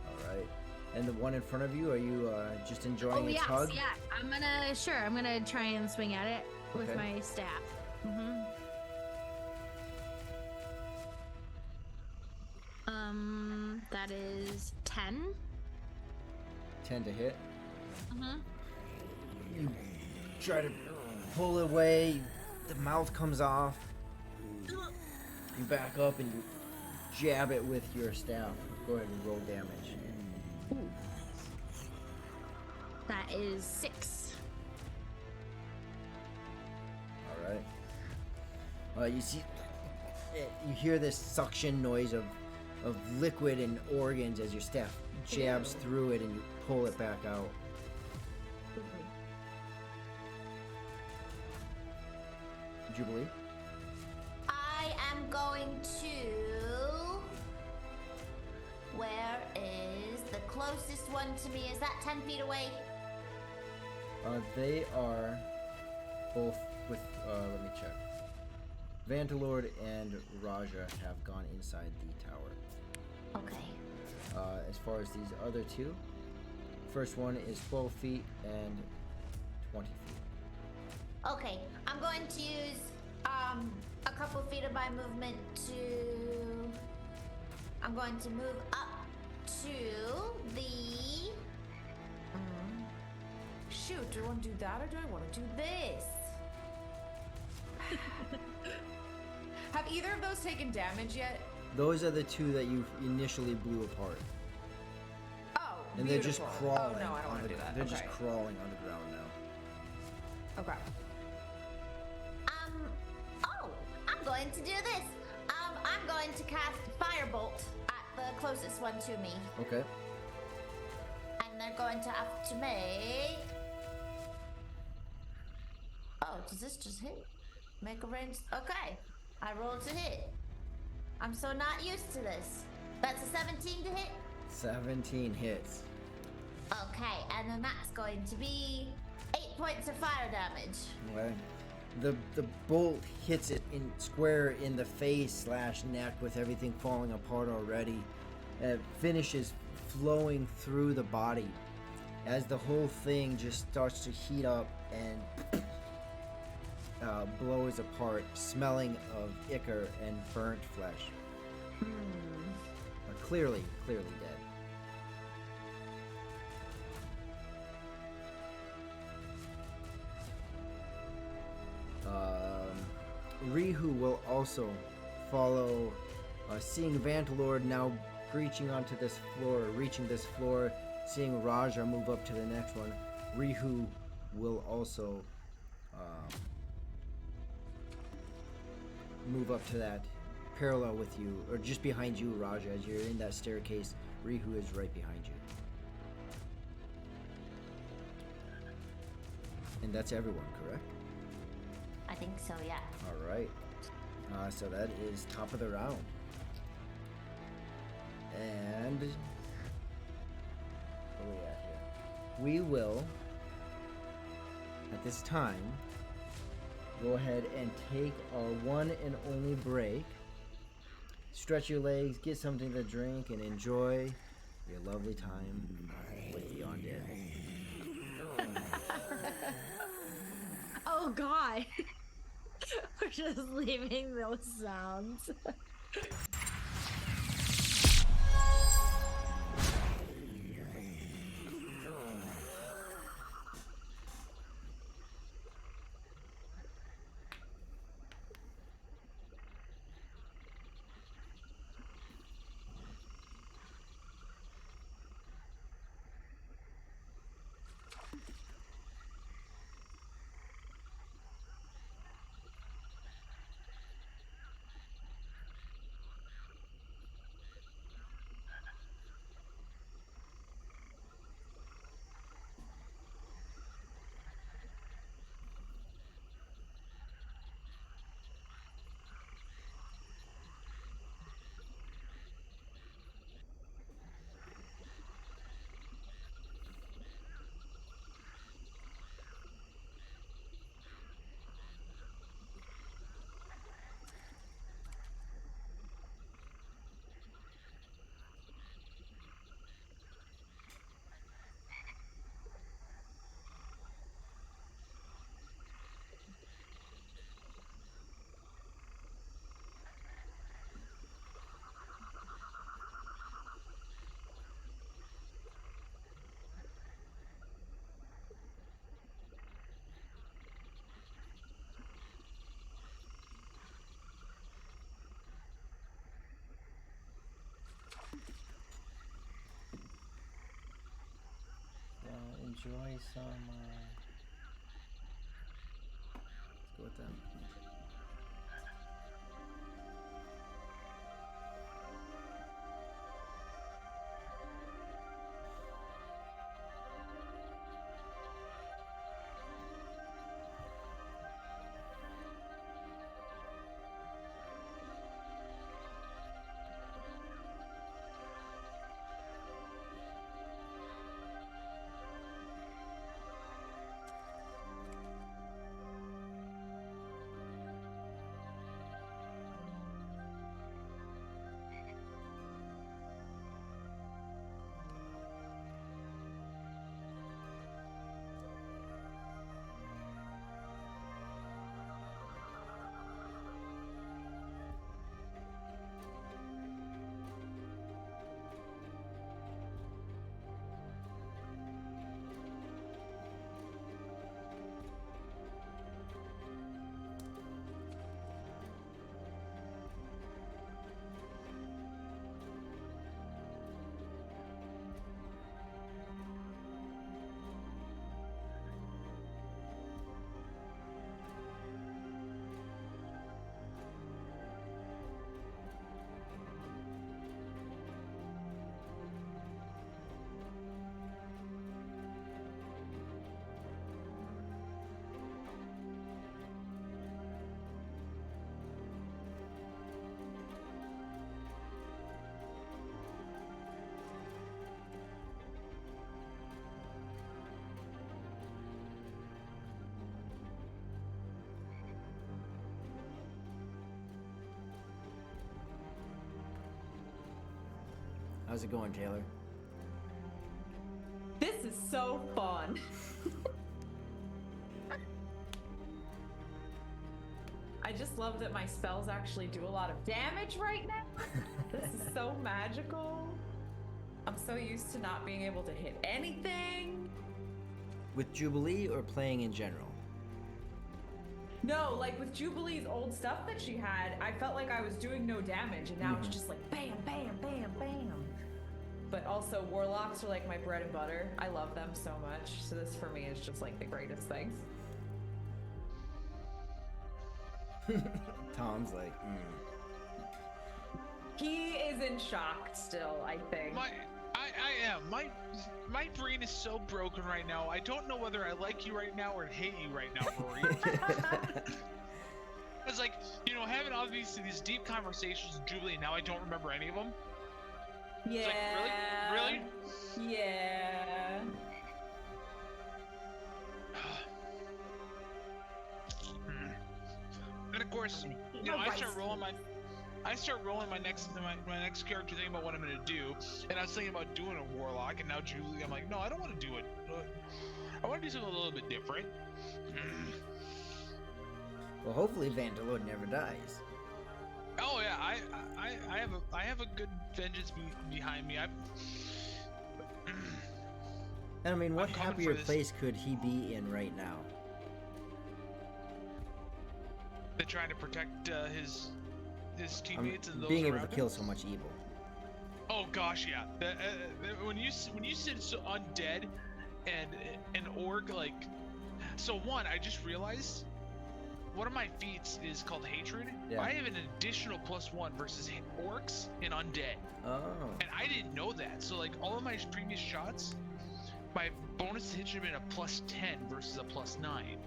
Alright. And the one in front of you, are you just enjoying Oh its yes, hug? yeah. I'm gonna try and swing at it with Okay. my staff. Mm-hmm. That is 10. 10 to hit. Mm-hmm. You try to pull it away, the mouth comes off. You back up and you jab it with your staff. Go ahead and roll damage. That is 6. Alright. You see, you hear this suction noise of liquid and organs as your staff jabs through it and you pull it back out. Jubilee? I am going to. Where is the closest one to me? Is that 10 feet away? They are both with, let me check. Vantalord and Raja have gone inside the tower. Okay. As far as these other two, first one is 12 feet and 20 feet. Okay. I'm going to use a couple feet of my movement to. I'm going to move up to the. Shoot, do I want to do that or do I want to do this? Have either of those taken damage yet? Those are the two that you initially blew apart. Oh, And they're just beautiful. crawling. Oh no, I don't on want the- to do that. They're okay. just crawling on the ground now. Okay. Oh, I'm going to do this. I'm going to cast Firebolt at the closest one to me, Okay. and they're going to have to make. Oh, does this just hit? Make a range. Okay, I rolled to hit. I'm so not used to this. That's a 17 to hit. 17 hits. Okay, and then that's going to be 8 points of fire damage. Okay. The bolt hits it in square in the face / neck with everything falling apart already. It finishes flowing through the body as the whole thing just starts to heat up and blows apart, smelling of ichor and burnt flesh. Clearly dead. Rihu will also follow, seeing Vantalord now reaching this floor, seeing Raja move up to the next one. Rihu will also move up to that parallel with you, or just behind you, Raja. As you're in that staircase, Rihu is right behind you. And that's everyone, correct? I think so, yeah. All right. So that is top of the round. And where are we at here? We will, at this time, go ahead and take our one and only break. Stretch your legs, get something to drink, and enjoy your lovely time with the undead. Oh god. We're just leaving those sounds. Enjoy some. Let's go with them. How's it going, Taylor? This is so fun. I just love that my spells actually do a lot of damage right now. This is so magical. I'm so used to not being able to hit anything. With Jubilee or playing in general? No, like with Jubilee's old stuff that she had, I felt like I was doing no damage, and now it's just like bam, bam, bam, bam. But also, warlocks are like my bread and butter. I love them so much. So this for me is just like the greatest thing. Tom's like, He is in shock still, I think. I am. My brain is so broken right now. I don't know whether I like you right now or hate you right now, Rory. It's like, you know, having obviously these deep conversations with Jubilee, now I don't remember any of them. Yeah. It's like, really? Yeah. And of course, you know, I start rolling my next character, thinking about what I'm gonna do, and I was thinking about doing a warlock, and now Jubilee, I'm like, no, I don't want to do it. I want to do something a little bit different. well, hopefully Vandalord never dies. Oh yeah, I have a good vengeance behind me. And I mean, what I'm coming happier for this. place could he be in right now? They're trying to protect his teammates and those Being able to around him. kill so much evil. Oh gosh, yeah. When you said so undead and an orc, like, so one, I just realized one of my feats is called hatred. Yeah. I have an additional +1 versus orcs and undead, Oh. and I didn't know that. So like all of my previous shots, my bonus to hit should have been a +10 versus a +9.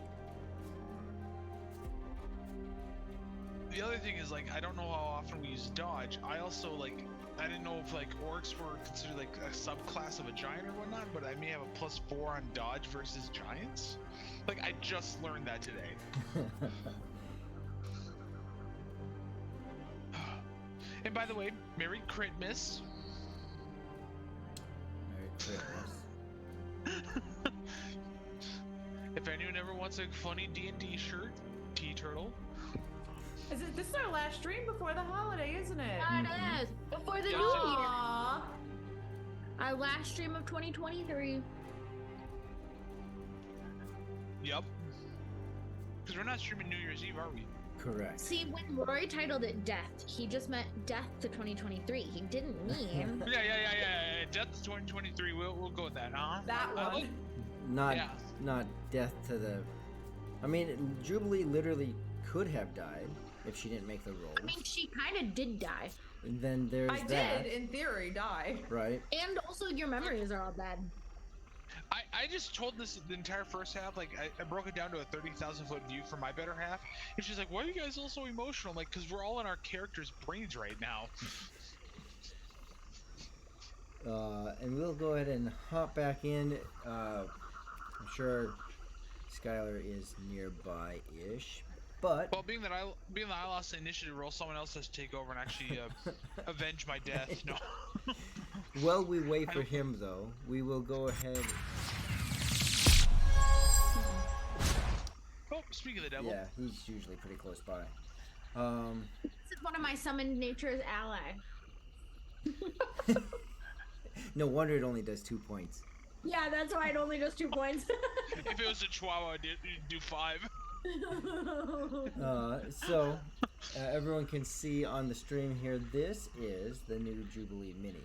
The other thing is, like, I don't know how often we use dodge. I also, like, I didn't know if, like, orcs were considered, like, a subclass of a giant or whatnot, but I may have a +4 on dodge versus giants. Like, I just learned that today. And by the way, Merry Christmas. Merry Christmas. If anyone ever wants a funny D&D shirt, T-Turtle. This is our last stream before the holiday, isn't it? That is before the Yeah. new year. Aww. Our last stream of 2023. Yup. Because we're not streaming New Year's Eve, are we? Correct. See, when Rory titled it Death, he just meant death to 2023. He didn't mean. Yeah. Death 2023. We'll go with that, huh? That I one. like- Not Yeah. not death to the. I mean, Jubilee literally could have died if she didn't make the roll. I mean, she kind of did die. And then there's I that, did, in theory, die. right? And also, your memories are all bad. I just told this the entire first half, like, I broke it down to a 30,000 foot view for my better half, and she's like, why are you guys all so emotional? I'm like, because we're all in our characters' brains right now. And we'll go ahead and hop back in. I'm sure Skylar is nearby-ish, but Well, being that I lost the initiative roll, someone else has to take over and actually avenge my death. No. while we wait for him, though, we will go ahead. Oh, speaking of the devil. Yeah, he's usually pretty close by. This is one of my summoned nature's ally. No wonder it only does 2 points. Yeah, that's why it only does 2 points. If it was a Chihuahua, I'd do 5. So, everyone can see on the stream here, this is the new Jubilee Mini.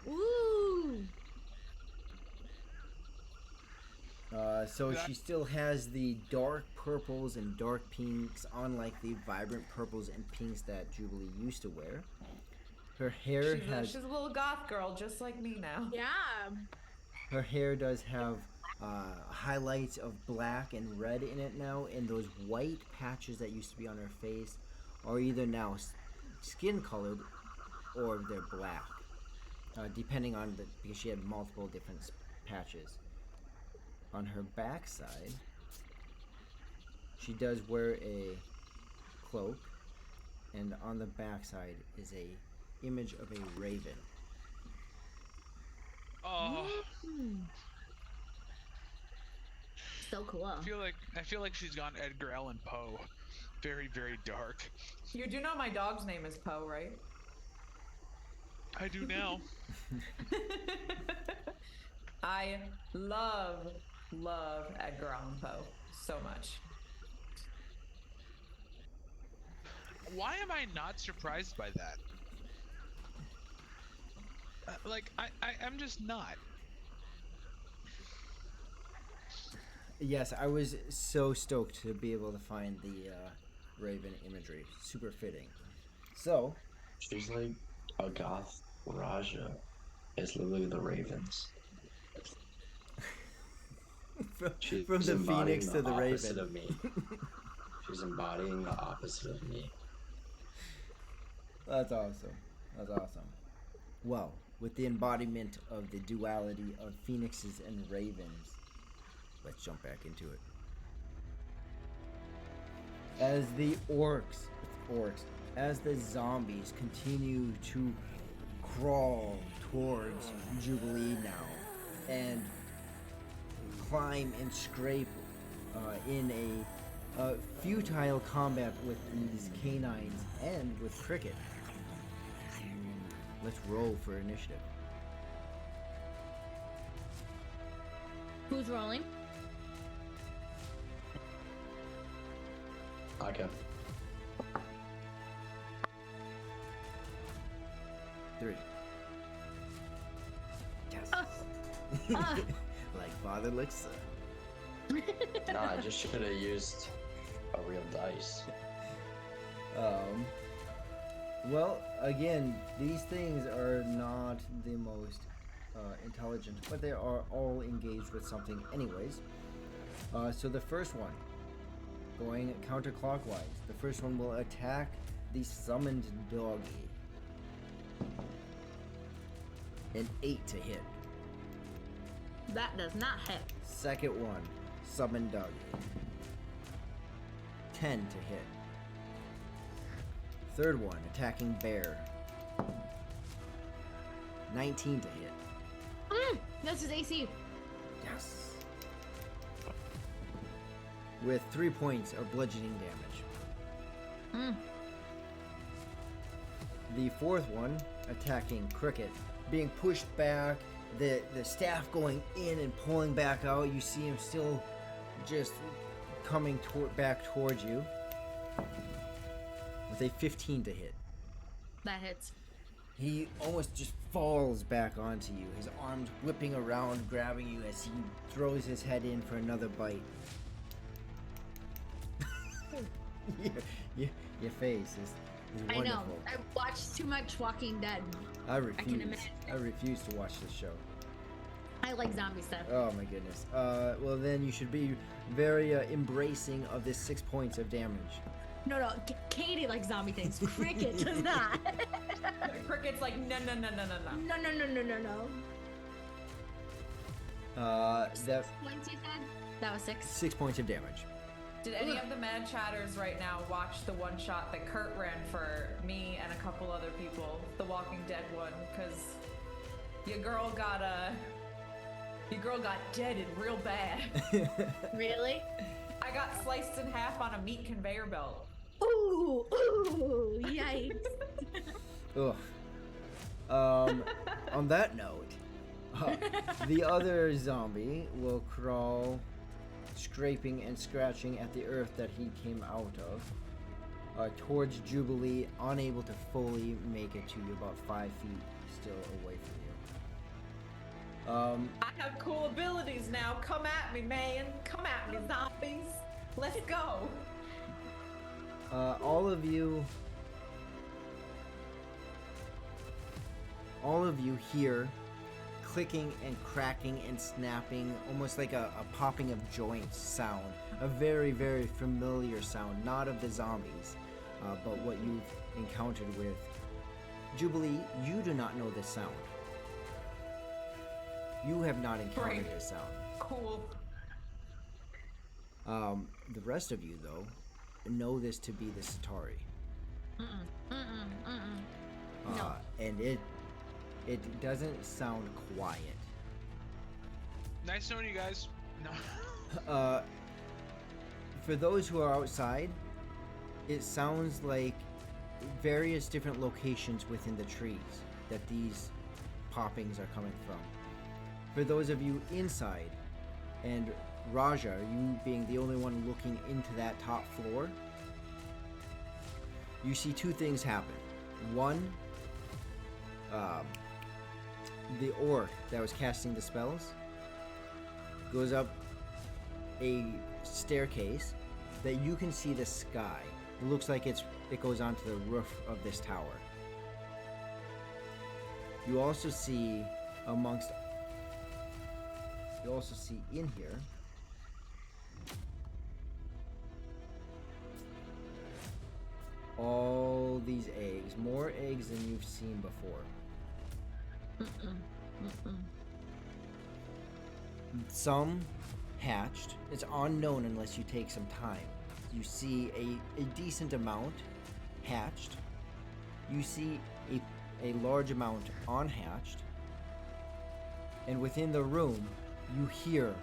Ooh. So she still has the dark purples and dark pinks, unlike the vibrant purples and pinks that Jubilee used to wear. Her hair She's a little goth girl, just like me now. Yeah. her hair does have highlights of black and red in it now, and those white patches that used to be on her face are either now skin colored or they're black, depending on because she had multiple different patches. On her backside, she does wear a cloak, and on the backside is a image of a raven. Oh, So cool. I feel like she's gone Edgar Allan Poe. Very, very dark. You do know my dog's name is Poe, right? I do now. I love Edgar Allan Poe so much. Why am I not surprised by that? I'm just not. Yes, I was so stoked to be able to find the raven imagery. Super fitting. So, She's like a goth Raja. It's literally the Ravens. She's from the embodying phoenix to the opposite raven. of me. She's embodying the opposite of me. That's awesome. That's awesome. Well, with the embodiment of the duality of phoenixes and ravens, let's jump back into it. As the as the zombies continue to crawl towards Jubilee now and climb and scrape in a futile combat with these canines and with Cricket. Let's roll for initiative. Who's rolling? Okay. 3. Yes. Ah. Like father looks son. Nah, I just should have used a real dice. Well, again, these things are not the most intelligent, but they are all engaged with something anyways. So the first one, going counterclockwise, the first one will attack the summoned doggy. An 8 to hit. That does not hit. Second one, summoned doggy. 10 to hit. Third one, attacking bear. 19 to hit. This is AC. Yes. With 3 points of bludgeoning damage. The fourth one, attacking Cricket, being pushed back, the staff going in and pulling back out. You see him still just coming back towards you. With a 15 to hit. That hits. He almost just falls back onto you, his arms whipping around, grabbing you as he throws his head in for another bite. your face is I wonderful. know. I watched too much Walking Dead. I refuse. can imagine. I refuse to watch this show. I like zombie stuff. Oh my goodness. Well then you should be very embracing of this 6 points of damage. No. Katie likes zombie things. Cricket does not. Cricket's like, no. No. That Points you said? That was 6. 6 points of damage. Did any of the Mad Chatters right now watch the one shot that Kurt ran for me and a couple other people? The Walking Dead one, because your girl got deaded real bad. Really? I got sliced in half on a meat conveyor belt. Ooh, yikes. Ugh. On that note, the other zombie will crawl, scraping and scratching at the earth that he came out of, towards Jubilee, unable to fully make it to you, about 5 feet still away from you. I have cool abilities now. Come at me, man. Come at me, zombies. Let's go. All of you hear clicking and cracking and snapping, almost like a popping of joints sound. A very, very familiar sound, not of the zombies, but what you've encountered with. Jubilee, you do not know this sound. You have not encountered Great. this sound. Cool. The rest of you, though, know this to be the Satari. No. And it doesn't sound quiet. Nice knowing you guys. No. For those who are outside, it sounds like various different locations within the trees that these poppings are coming from. For those of you inside, and Raja, you being the only one looking into that top floor, you see two things happen. One, the orc that was casting the spells goes up a staircase that you can see the sky. It looks like it goes onto the roof of this tower. You also see in here all these eggs, more eggs than you've seen before. Some hatched. It's unknown unless you take some time. You see a decent amount hatched. You see a large amount unhatched. And within the room, you hear,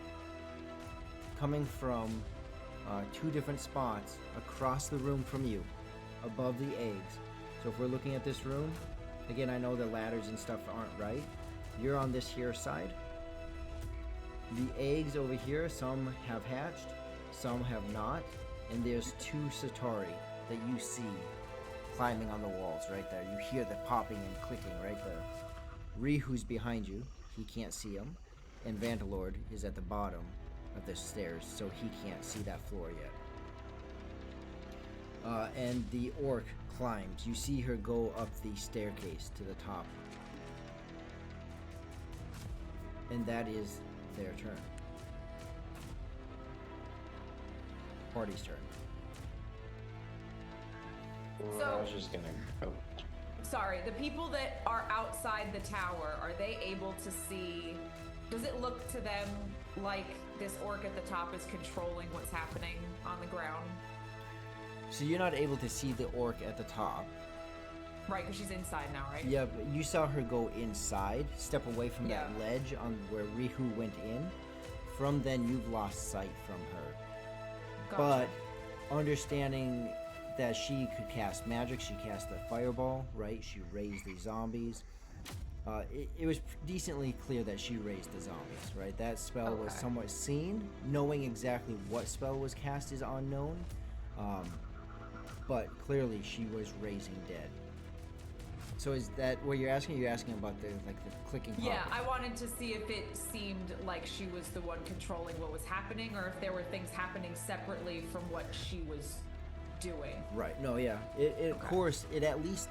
coming from two different spots across the room from you, above the eggs. So if we're looking at this room, again, I know the ladders and stuff aren't right. You're on this here side. The eggs over here, some have hatched, some have not, and there's two Satari that you see climbing on the walls right there. You hear the popping and clicking right there. Rihu's behind you, he can't see him, and Vantalord is at the bottom of the stairs, so he can't see that floor yet. And the orc climbs. You see her go up the staircase to the top. And that is their turn. Party's turn. So- I was just gonna go. Sorry, the people that are outside the tower, are they able to see? Does it look to them like this orc at the top is controlling what's happening on the ground? So you're not able to see the orc at the top. Right, because she's inside now, right? Yeah, but you saw her go inside, step away from that Yeah. ledge on where Rihu went in. From then, you've lost sight from her. Gotcha. But understanding that she could cast magic, she cast the fireball, right? She raised the zombies. It was decently clear that she raised the zombies, right? That spell was Okay. somewhat seen. Knowing exactly what spell was cast is unknown. But clearly she was raising dead. So is that what you're asking? You're asking about the clicking Yeah, popping? I wanted to see if it seemed like she was the one controlling what was happening, or if there were things happening separately from what she was doing. Right. No, yeah. Of course, it at least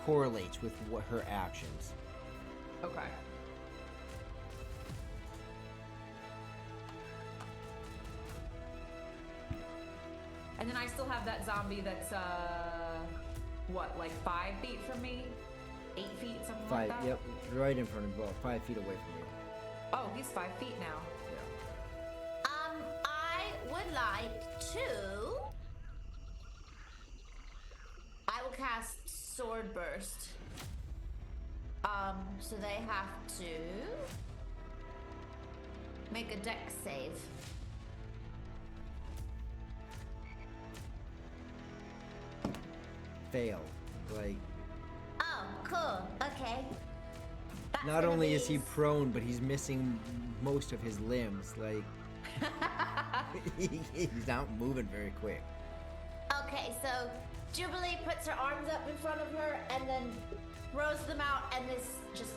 correlates with what her actions. Okay. And then I still have that zombie that's what, like 5 feet from me? 8 feet, something Five. like that? Yep. Right in front of you. Well, 5 feet away from you. Oh, he's 5 feet now. Yeah. I would like to. I will cast Sword Burst. So they have to make a dex save. Fail. Like, Oh, cool. Okay. That's not gonna only be is he prone, but he's missing most of his limbs. Like, he's not moving very quick. Okay, so Jubilee puts her arms up in front of her and then throws them out, and this just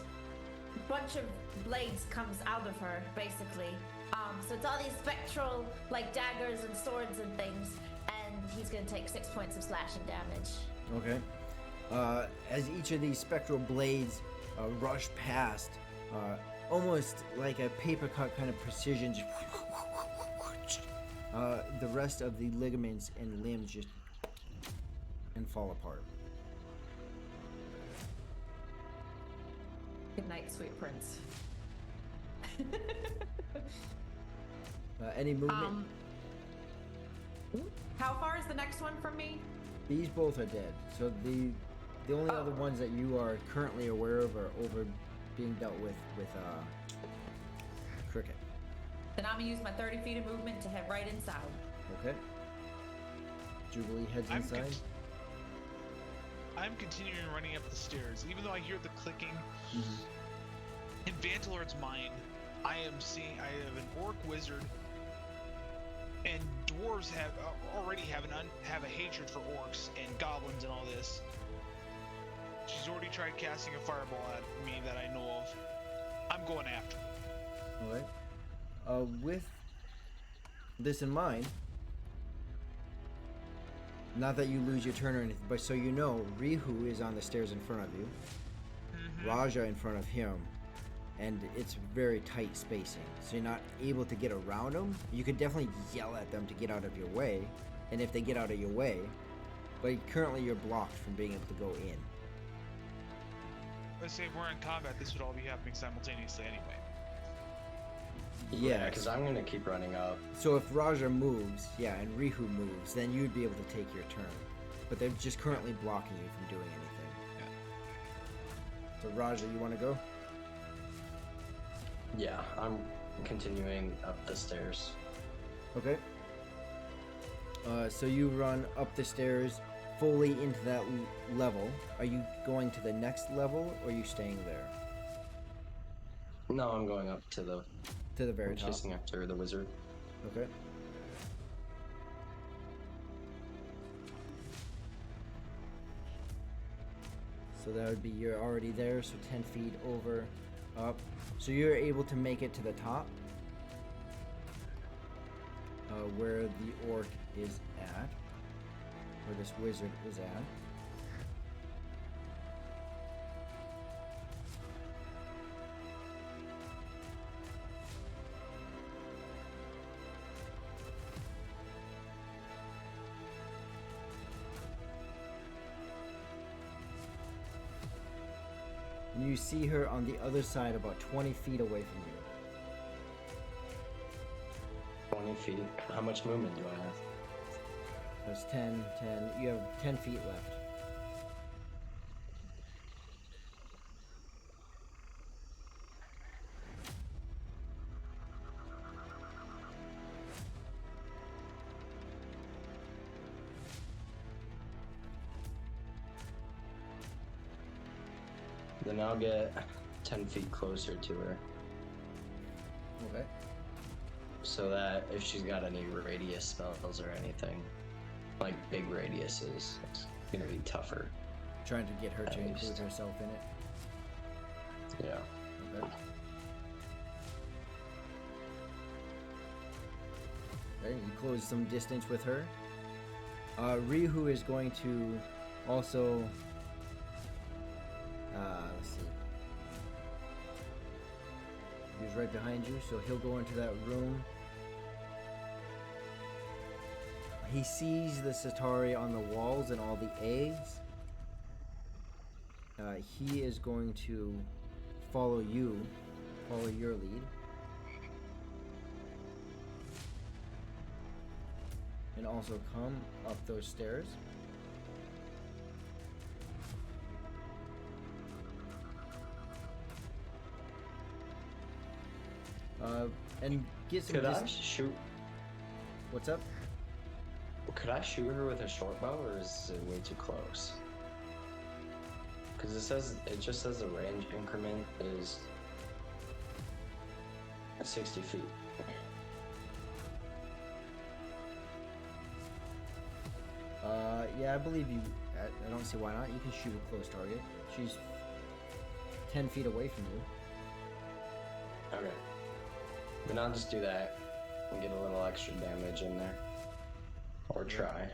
bunch of blades comes out of her, basically. So it's all these spectral, like daggers and swords and things, and he's gonna take 6 points of slashing damage. Okay. As each of these spectral blades rush past, almost like a paper cut kind of precision, just the rest of the ligaments and limbs just and fall apart. Good night, sweet prince. Any movement? How far is the next one from me? These both are dead. So The only Oh. other ones that you are currently aware of are over being dealt with Cricket. Then I'm gonna use my 30 feet of movement to head right inside. Okay. Jubilee heads I'm inside. I'm continuing running up the stairs, even though I hear the clicking. Mhm. In Vantalord's mind, I have an orc wizard, and dwarves already have a hatred for orcs and goblins and all this. She's already tried casting a fireball at me that I know of. I'm going after her. All right. With this in mind, not that you lose your turn or anything, but so you know, Rihu is on the stairs in front of you, Raja in front of him, and it's very tight spacing, so you're not able to get around them. You could definitely yell at them to get out of your way, and if they get out of your way, but currently you're blocked from being able to go in. Let's say if we're in combat, this would all be happening simultaneously anyway. Yeah, because I'm gonna keep running up. So if Raja moves, yeah, and Rihu moves, then you'd be able to take your turn. But they're just currently blocking you from doing anything. So Raja, you want to go? Yeah, I'm continuing up the stairs. Okay. So you run up the stairs fully into that level. Are you going to the next level, or are you staying there? No, I'm going up to the. To the very I'm top. chasing after the wizard. Okay. So that would be, you're already there, so 10 feet over, up. So you're able to make it to the top, where the orc is at, where this wizard is at. And you see her on the other side, about 20 feet away from you. 20 feet. How much movement do I have? That's 10, 10. You have 10 feet left. Then I'll get 10 feet closer to her, Okay. so that if she's got any radius spells or anything, like big radiuses, it's gonna be tougher. Trying to get her to At include least. herself in it. Yeah. Okay. Okay, you close some distance with her. Rihu is going to also. Let's see. He's right behind you, so he'll go into that room. He sees the Satari on the walls and all the eggs. He is going to follow your lead. And also come up those stairs. And get some Could I dis- shoot? What's up? Could I shoot her with a short bow, or is it way too close? Because it just says the range increment is 60 feet. Yeah, I believe you. I don't see why not. You can shoot a close target. She's 10 feet away from you. Okay. Then I'll just do that and get a little extra damage in there. Or try.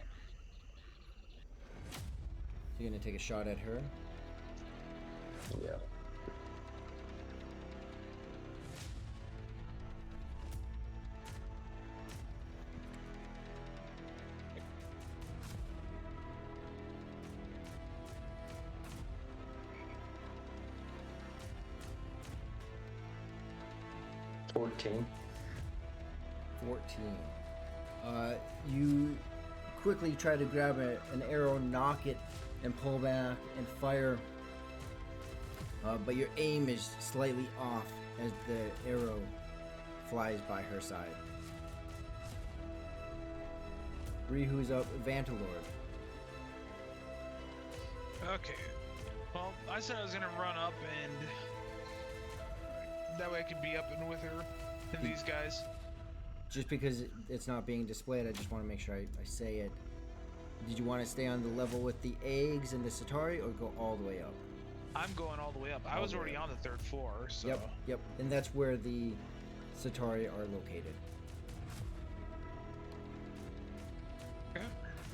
So you're gonna take a shot at her. Yeah. $14. 14. You quickly try to grab an arrow, knock it and pull back and fire. But your aim is slightly off as the arrow flies by her side. Rihu's up, Vantalord. Okay. Well, I said I was gonna run up and that way I could be up and with her and these guys. Just because it's not being displayed, I just want to make sure I say it. Did you want to stay on the level with the eggs and the Satari, or go all the way up? I'm going all the way up. I All was the way already up. on the 3rd floor, so. Yep. And that's where the Satari are located. Okay.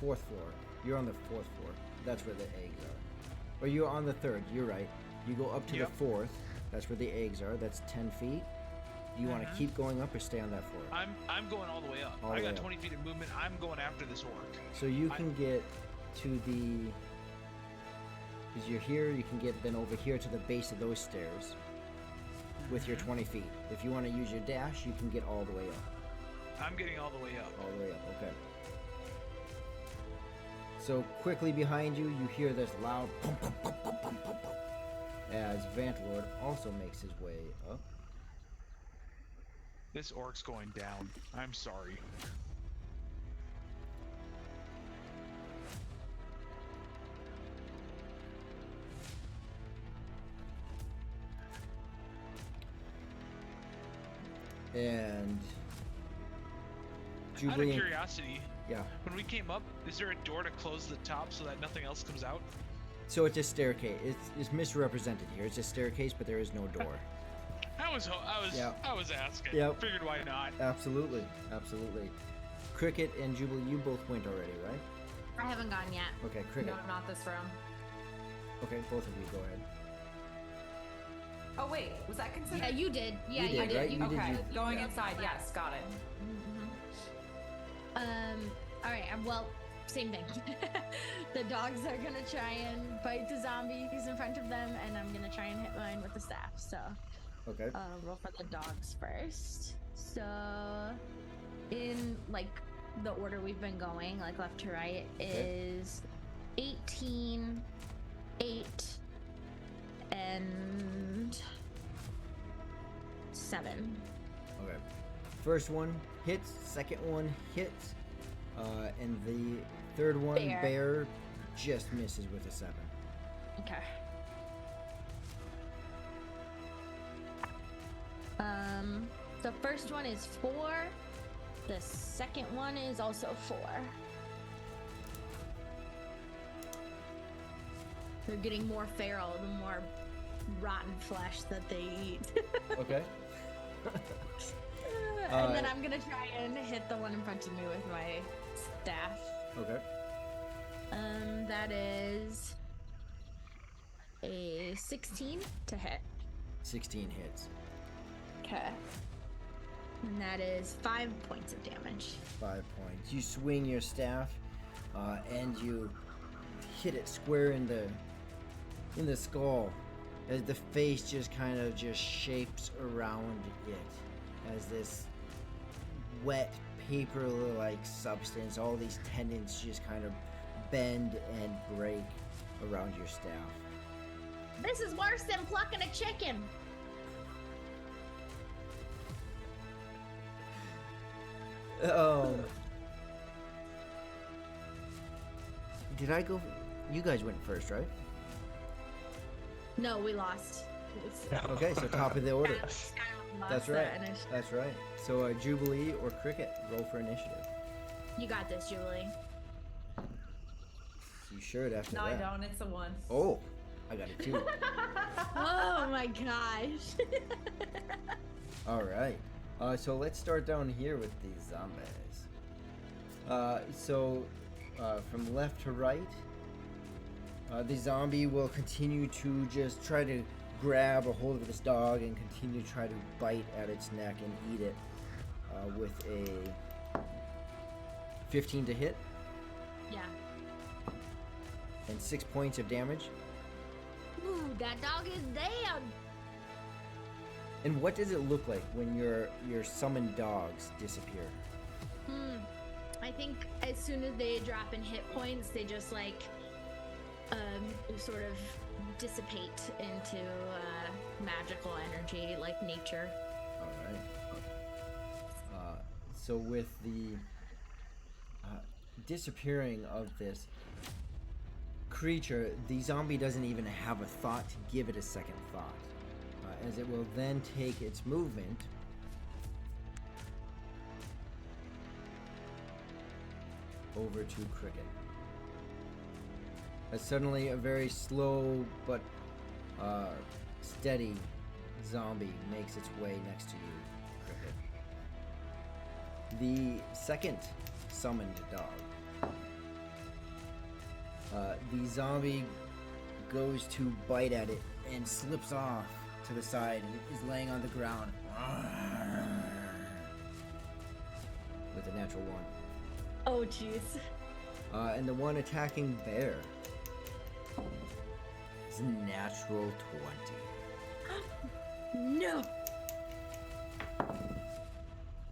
4th floor. You're on the 4th floor. That's where the eggs are. Or you're on the 3rd. You're right. You go up to Yep. the 4th. That's where the eggs are. That's 10 feet. Do you want to keep going up or stay on that floor? I'm going all the way up. All I the way got up. 20 feet of movement. I'm going after this orc. So you can get to the... Because you're here, you can get then over here to the base of those stairs with your 20 feet. If you want to use your dash, you can get all the way up. I'm getting all the way up. All the way up, okay. So quickly behind you, you hear this loud pum pum pum pum pum pum pum as Vantalord also makes his way up. This orc's going down. I'm sorry. And Out of Jubilee, curiosity, yeah. when we came up, is there a door to close the top so that nothing else comes out? So it's a staircase. It's misrepresented here. It's a staircase, but there is no door. I was Yeah. asking. Yep. Figured why not. Absolutely. Cricket and Jubilee, you both went already, right? I haven't gone yet. Okay, Cricket. No, not this round. Okay, both of you go ahead. Oh wait, was that considered? Yeah, you did. Yeah, You did, right? You did Okay, you- going yeah. inside. Yes, got it. All right. Well, same thing. The dogs are gonna try and bite the zombies in front of them, and I'm gonna try and hit mine with the staff. So, Okay. roll for the dogs first. So, in like the order we've been going, like left to right, is 18, 8, and 7. Okay. First one hits, second one hits, and the third one, Bear. Bear, just misses with a 7. Okay. The first one is 4. The second one is also 4. They're getting more feral the more rotten flesh that they eat. Okay. And then I'm gonna try and hit the one in front of me with my staff. Okay. That is a 16 to hit. 16 hits. Okay. And that is 5 points of damage. 5 points. You swing your staff, and you hit it square in the skull, as the face just kind of just shapes around it, as this wet paper-like substance. All these tendons just kind of bend and break around your staff. This is worse than plucking a chicken. Did I go? You guys went first, right? No, we lost. Okay, so top of the order. That's right. Initiative. That's right. So Jubilee or Cricket, roll for initiative. You got this, Julie. You should after No, I that. don't. It's a 1. Oh, I got it too. Oh my gosh. All right. So let's start down here with these zombies. From left to right, the zombie will continue to just try to grab a hold of this dog and continue to try to bite at its neck and eat it with a 15 to hit Yeah. and 6 points of damage. Ooh, that dog is dead. And what does it look like when your summoned dogs disappear? I think as soon as they drop in hit points, they just like sort of dissipate into magical energy like nature. All right. So with the disappearing of this creature, the zombie doesn't even have a thought to give it a second thought, as it will then take its movement over to Cricket. As suddenly a very slow but steady zombie makes its way next to you, Cricket. The second summoned dog. The zombie goes to bite at it and slips off to the side and is laying on the ground with a natural one. Oh, jeez. And the one attacking Bear is a natural 20 No.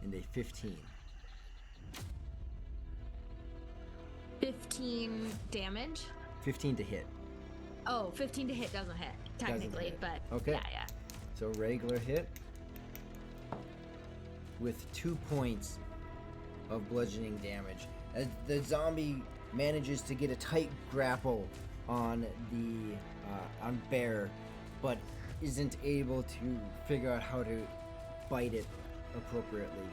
and a 15. 15 damage. 15 to hit. Oh, 15 to hit doesn't hit technically, hit. but Okay. yeah. So regular hit with 2 points of bludgeoning damage. As the zombie manages to get a tight grapple on the on Bear, but isn't able to figure out how to bite it appropriately,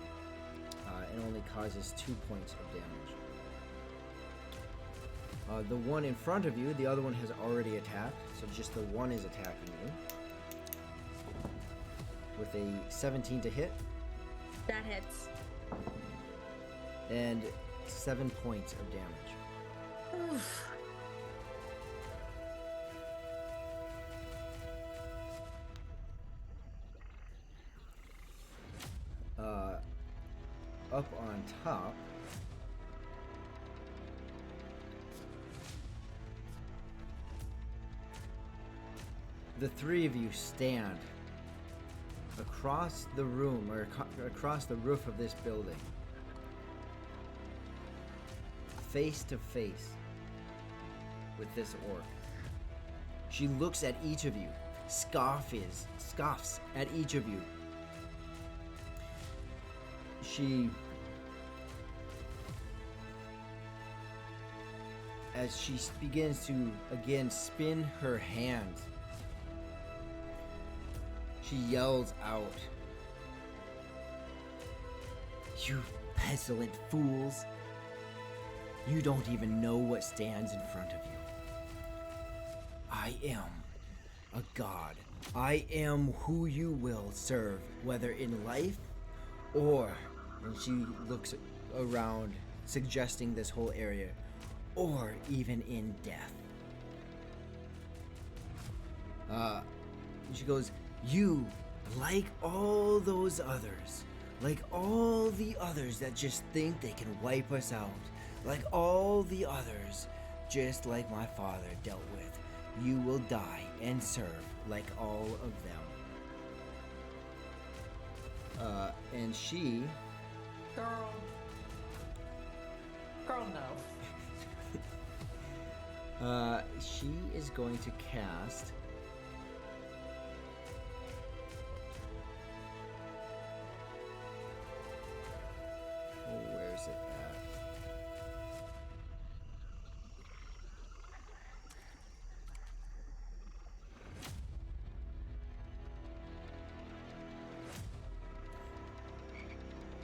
and only causes 2 points of damage. The one in front of you, the other one has already attacked, so just the one is attacking you. With a 17 to hit That hits. and 7 points of damage. Oof. Up on top, the three of you stand across the room, or across the roof of this building, face to face with this orc. She looks at each of you, scoffs at each of you. As she begins to again spin her hands, she yells out, "You pestilent fools! You don't even know what stands in front of you. I am a god. I am who you will serve, whether in life or," and she looks around, suggesting this whole area, "or even in death." She goes, "You, like all those others, like all the others that just think they can wipe us out, like all the others, just like my father dealt with, you will die and serve like all of them." And she, Girl, no. she is going to cast where's it at?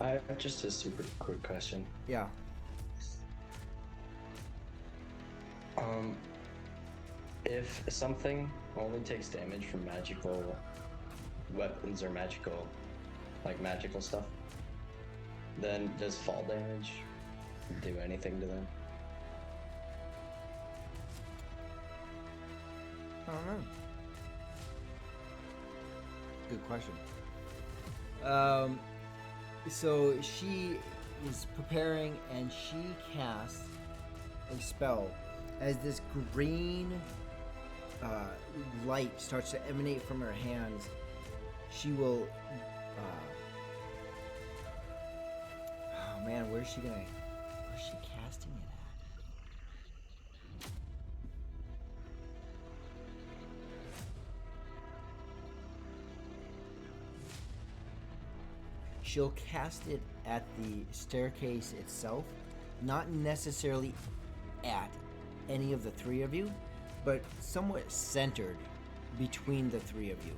I have just a super quick question. Yeah. If something only takes damage from magical weapons or magical stuff, then does fall damage do anything to them? I don't know. Good question. So she is preparing and she casts a spell as this green light starts to emanate from her hands. She will oh man, where's she casting it she'll cast it at the staircase itself, not necessarily at any of the three of you, but somewhat centered between the three of you.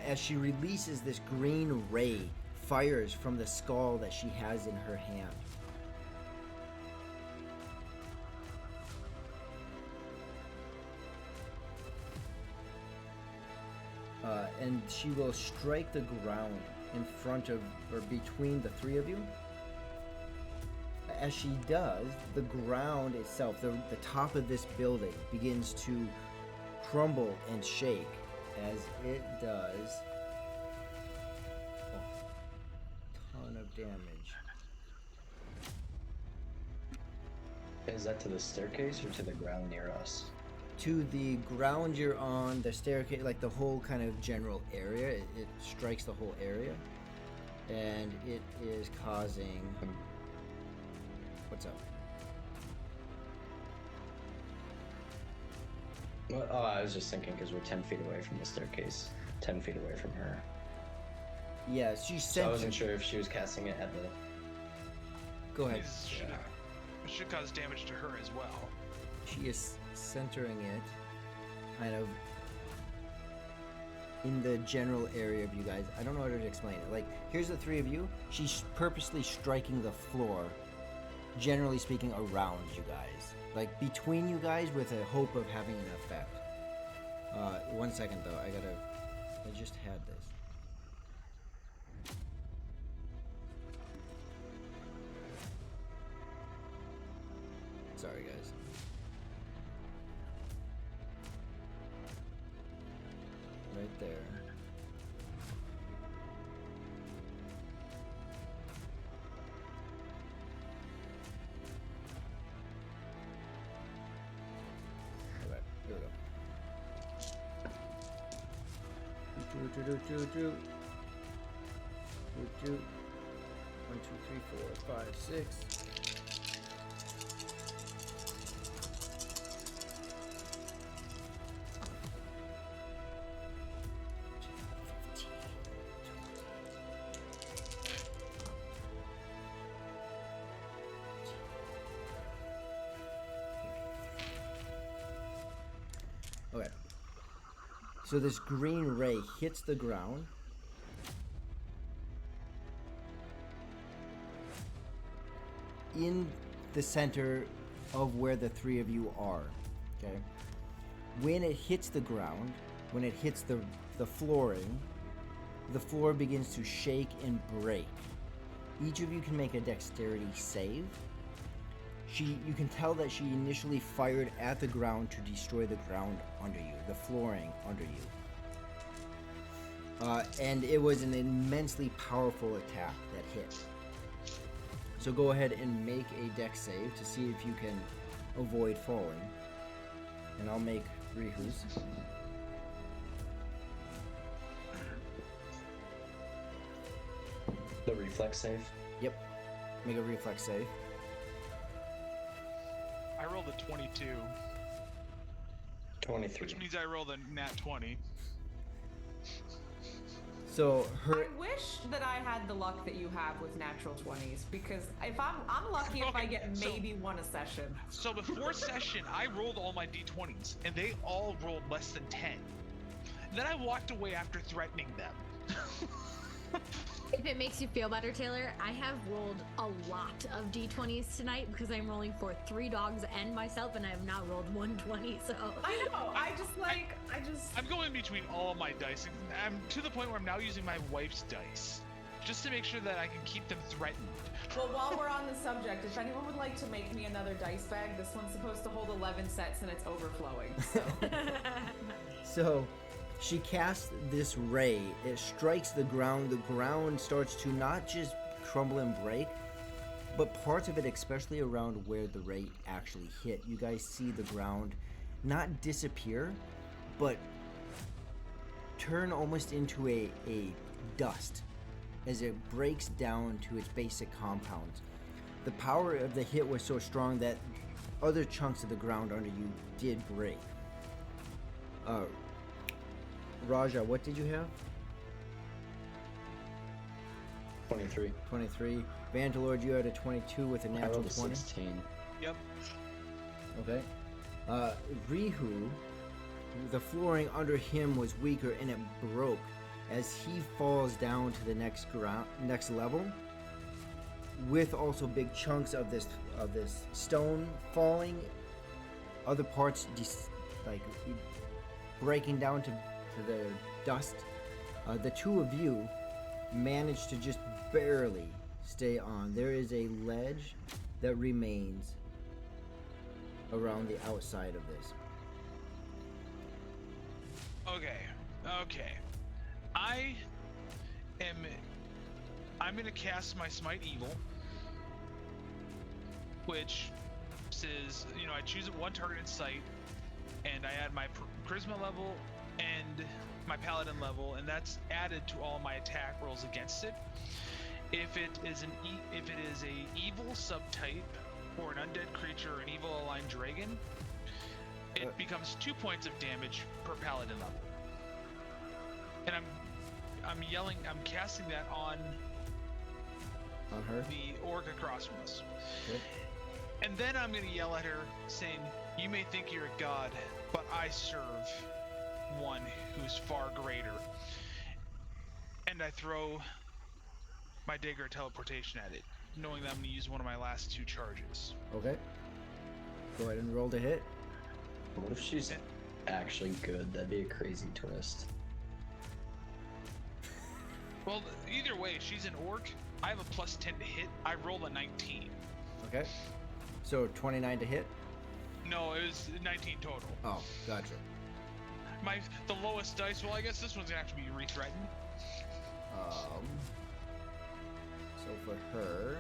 As she releases this green ray, fires from the skull that she has in her hand. And she will strike the ground in front of, or between the three of you. As she does, the ground itself, the top of this building, begins to crumble and shake as it does a ton of damage. Is that to the staircase or to the ground near us? To the ground you're on, the staircase, like the whole kind of general area, it strikes the whole area, and it is causing. What's up? Well, oh, I was just thinking because we're 10 feet away from the staircase, 10 feet away from her. Yeah, she's So I centered. wasn't sure if she was casting it at the. Go ahead. It should cause damage to her as well. She is centering it kind of in the general area of you guys. I don't know how to explain it. Like, here's the three of you. She's purposely striking the floor, generally speaking, around you guys. Like, between you guys with a hope of having an effect. 1 second, though. I just had this. Sorry, guys. Right there. Okay, here we go. Do. 1, 2, 3, 4, 5, 6. Okay. So this green ray hits the ground. In the center of where the three of you are. Okay. When it hits the ground, when it hits the flooring, the floor begins to shake and break. Each of you can make a dexterity save. You can tell that she initially fired at the ground to destroy the ground under you, the flooring under you. And it was an immensely powerful attack that hit. So go ahead and make a dex save to see if you can avoid falling. And I'll make Rihu's. The reflex save? Yep. Make a reflex save. I rolled a 22, 23. which means I rolled a nat 20. So her I wish that I had the luck that you have with natural 20s, because if I'm lucky if I get Okay, so- maybe one a session. So before session, I rolled all my d20s, and they all rolled less than 10. Then I walked away after threatening them. If it makes you feel better, Taylor, I have rolled a lot of d20s tonight because I'm rolling for 3 dogs and myself, and I have not rolled 120. So I know. I'm going between all my dice, and I'm to the point where I'm now using my wife's dice, just to make sure that I can keep them threatened. Well, while we're on the subject, if anyone would like to make me another dice bag, this one's supposed to hold 11 sets and it's overflowing. So. So she casts this ray. It strikes the ground. The ground starts to not just crumble and break, but parts of it, especially around where the ray actually hit. You guys see the ground not disappear, but turn almost into a dust as it breaks down to its basic compounds. The power of the hit was so strong that other chunks of the ground under you did break. Raja, what did you have? 23. 23. Vantalord, you had a 22 with a I natural rolled a 20. 16. Yep. Okay. Rihu, the flooring under him was weaker and it broke as he falls down to the next level, with also big chunks of this stone falling, other parts like breaking down to the dust. The two of you manage to just barely stay on. There is a ledge that remains around the outside of this. Okay. I'm gonna cast my Smite Evil, which says, I choose one target in sight, and I add my charisma level and my paladin level, and that's added to all my attack rolls against it. If it is a evil subtype or an undead creature or an evil aligned dragon, it becomes 2 points of damage per paladin level. And I'm casting that on her, the orc across from us. Okay. And then I'm gonna yell at her saying, "You may think you're a god, but I serve one who's far greater." And I throw my dagger of teleportation at it, knowing that I'm gonna use one of my last 2 charges. Okay. Go ahead and roll to hit. What if she's actually good? That'd be a crazy twist. Well, either way, she's an orc. I have a plus 10 to hit. I rolled a 19. Okay. So 29 to hit. No, it was 19 total. Oh, gotcha. The lowest dice. Well, I guess this one's gonna have to be rethreatened. So for her,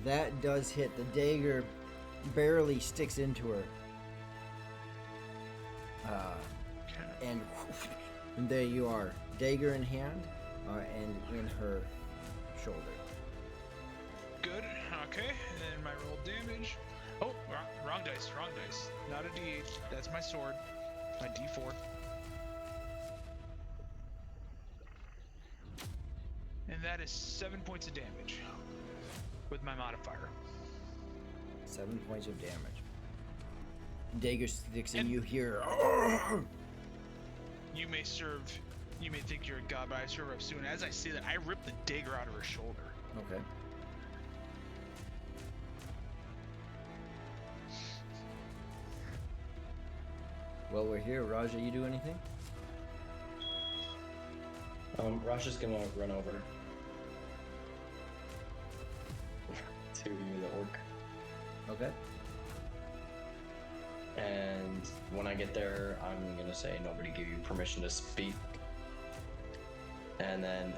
that does hit. The dagger barely sticks into her. And there you are, dagger in hand, and in her shoulder. Good. Okay. And then my roll damage. Oh, wrong dice. Not a D8. That's my sword. My D4. And that is 7 points of damage with my modifier. 7 points of damage. Dagger sticks in. And- You hear. You may think you're a god, but I serve up soon. As I say that, I rip the dagger out of her shoulder. Okay. Well, we're here. Raja, you do anything? Rasha's gonna run over to the orc. Okay. And when I get there, I'm gonna say, "Nobody gave you permission to speak." And then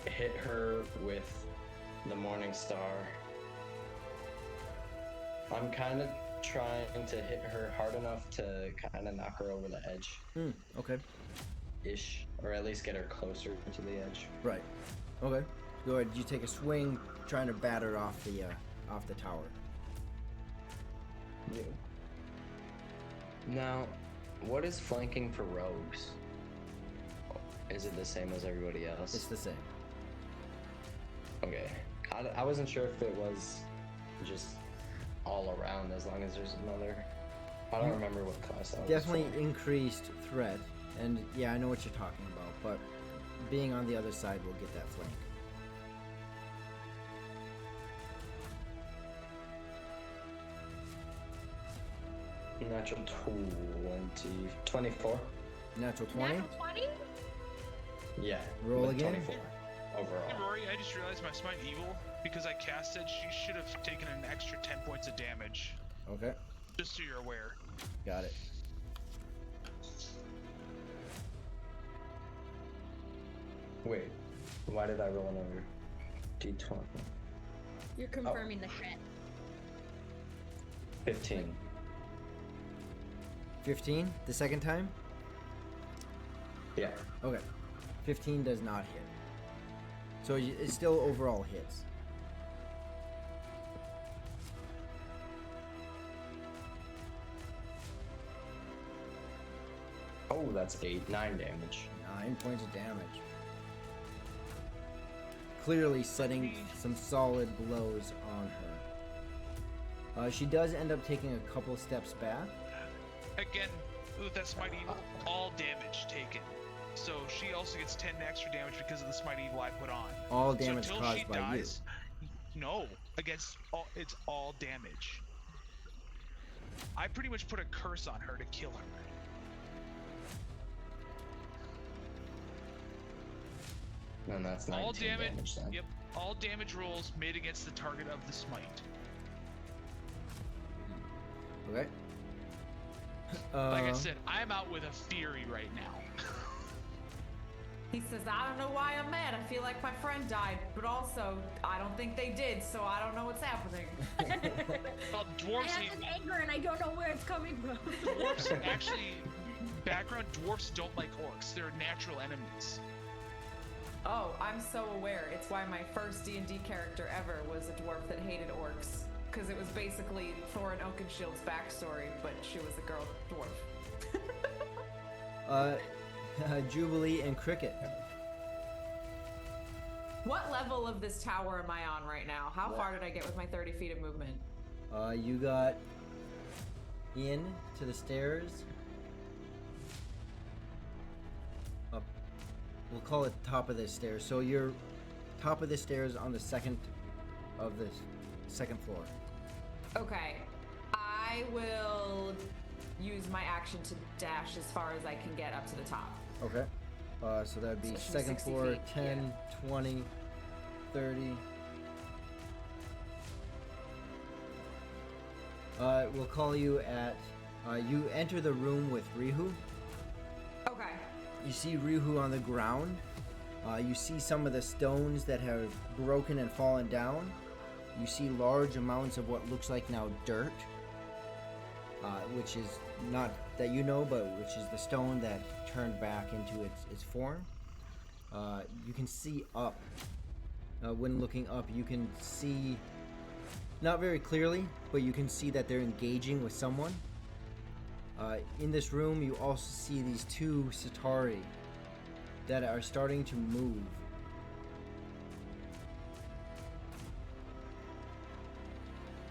hit her with the Morning Star. I'm kind of trying to hit her hard enough to kind of knock her over the edge Okay. ish, or at least get her closer to the edge. Right. Okay. Go ahead. You take a swing, trying to batter off the tower. Yeah. Now, what is flanking for rogues? Is it the same as everybody else? It's the same. Okay. I wasn't sure if it was just all around as long as there's another. I don't remember what class that was. Definitely for. increased threat, and yeah, I know what you're talking about. But being on the other side will get that flank. Natural 24. Natural 20. Natural 20? Yeah. Roll with again. 24 Hey, overall. Rory, I just realized my Smite Evil, because I cast it, she should have taken an extra 10 points of damage. Okay. Just so you're aware. Got it. Wait. Why did I roll another D20? You're confirming the crit. 15. 15. The second time. Yeah. Okay. 15 does not hit. So it still overall hits. Oh, that's 9 damage. 9 points of damage. clearly setting some solid blows on her. She does end up taking a couple steps back. Again, with that Smite Evil, all damage taken. So she also gets 10 extra damage because of the Smite Evil I put on. All damage so until caused she by dies, no, against all, it's all damage. I pretty much put a curse on her to kill her. And that's 19 All damage, then. yep. All damage rolls made against the target of the smite. you. Okay. Like I said, I'm out with a fury right now. He says, I don't know why I'm mad. I feel like my friend died, but also I don't think they did, so I don't know what's happening. Well, I dwarves have hate an anger and I don't know where it's coming from. dwarves actually background dwarves don't like orcs. They're natural enemies. Oh, I'm so aware. It's why my first D&D character ever was a dwarf that hated orcs. Because it was basically Thorin Oakenshield's backstory, but she was a girl dwarf. Jubilee and Cricket. What level of this tower am I on right now? How far did I get with my 30 feet of movement? You got in to the stairs. Up. We'll call it top of the stairs. So you're top of the stairs on the second of the second floor. Okay. I will use my action to dash as far as I can get up to the top. Okay. So that would be So it should be second 60 floor, feet, 10, 20, 30. We'll call you at. You enter the room with Rihu. Okay. You see Rihu on the ground. You see some of the stones that have broken and fallen down. You see large amounts of what looks like now dirt, which is not that you know, but which is the stone that turned back into its form. You can see up. When looking up, you can see, not very clearly, but you can see that they're engaging with someone. In this room, you also see these two Satari that are starting to move.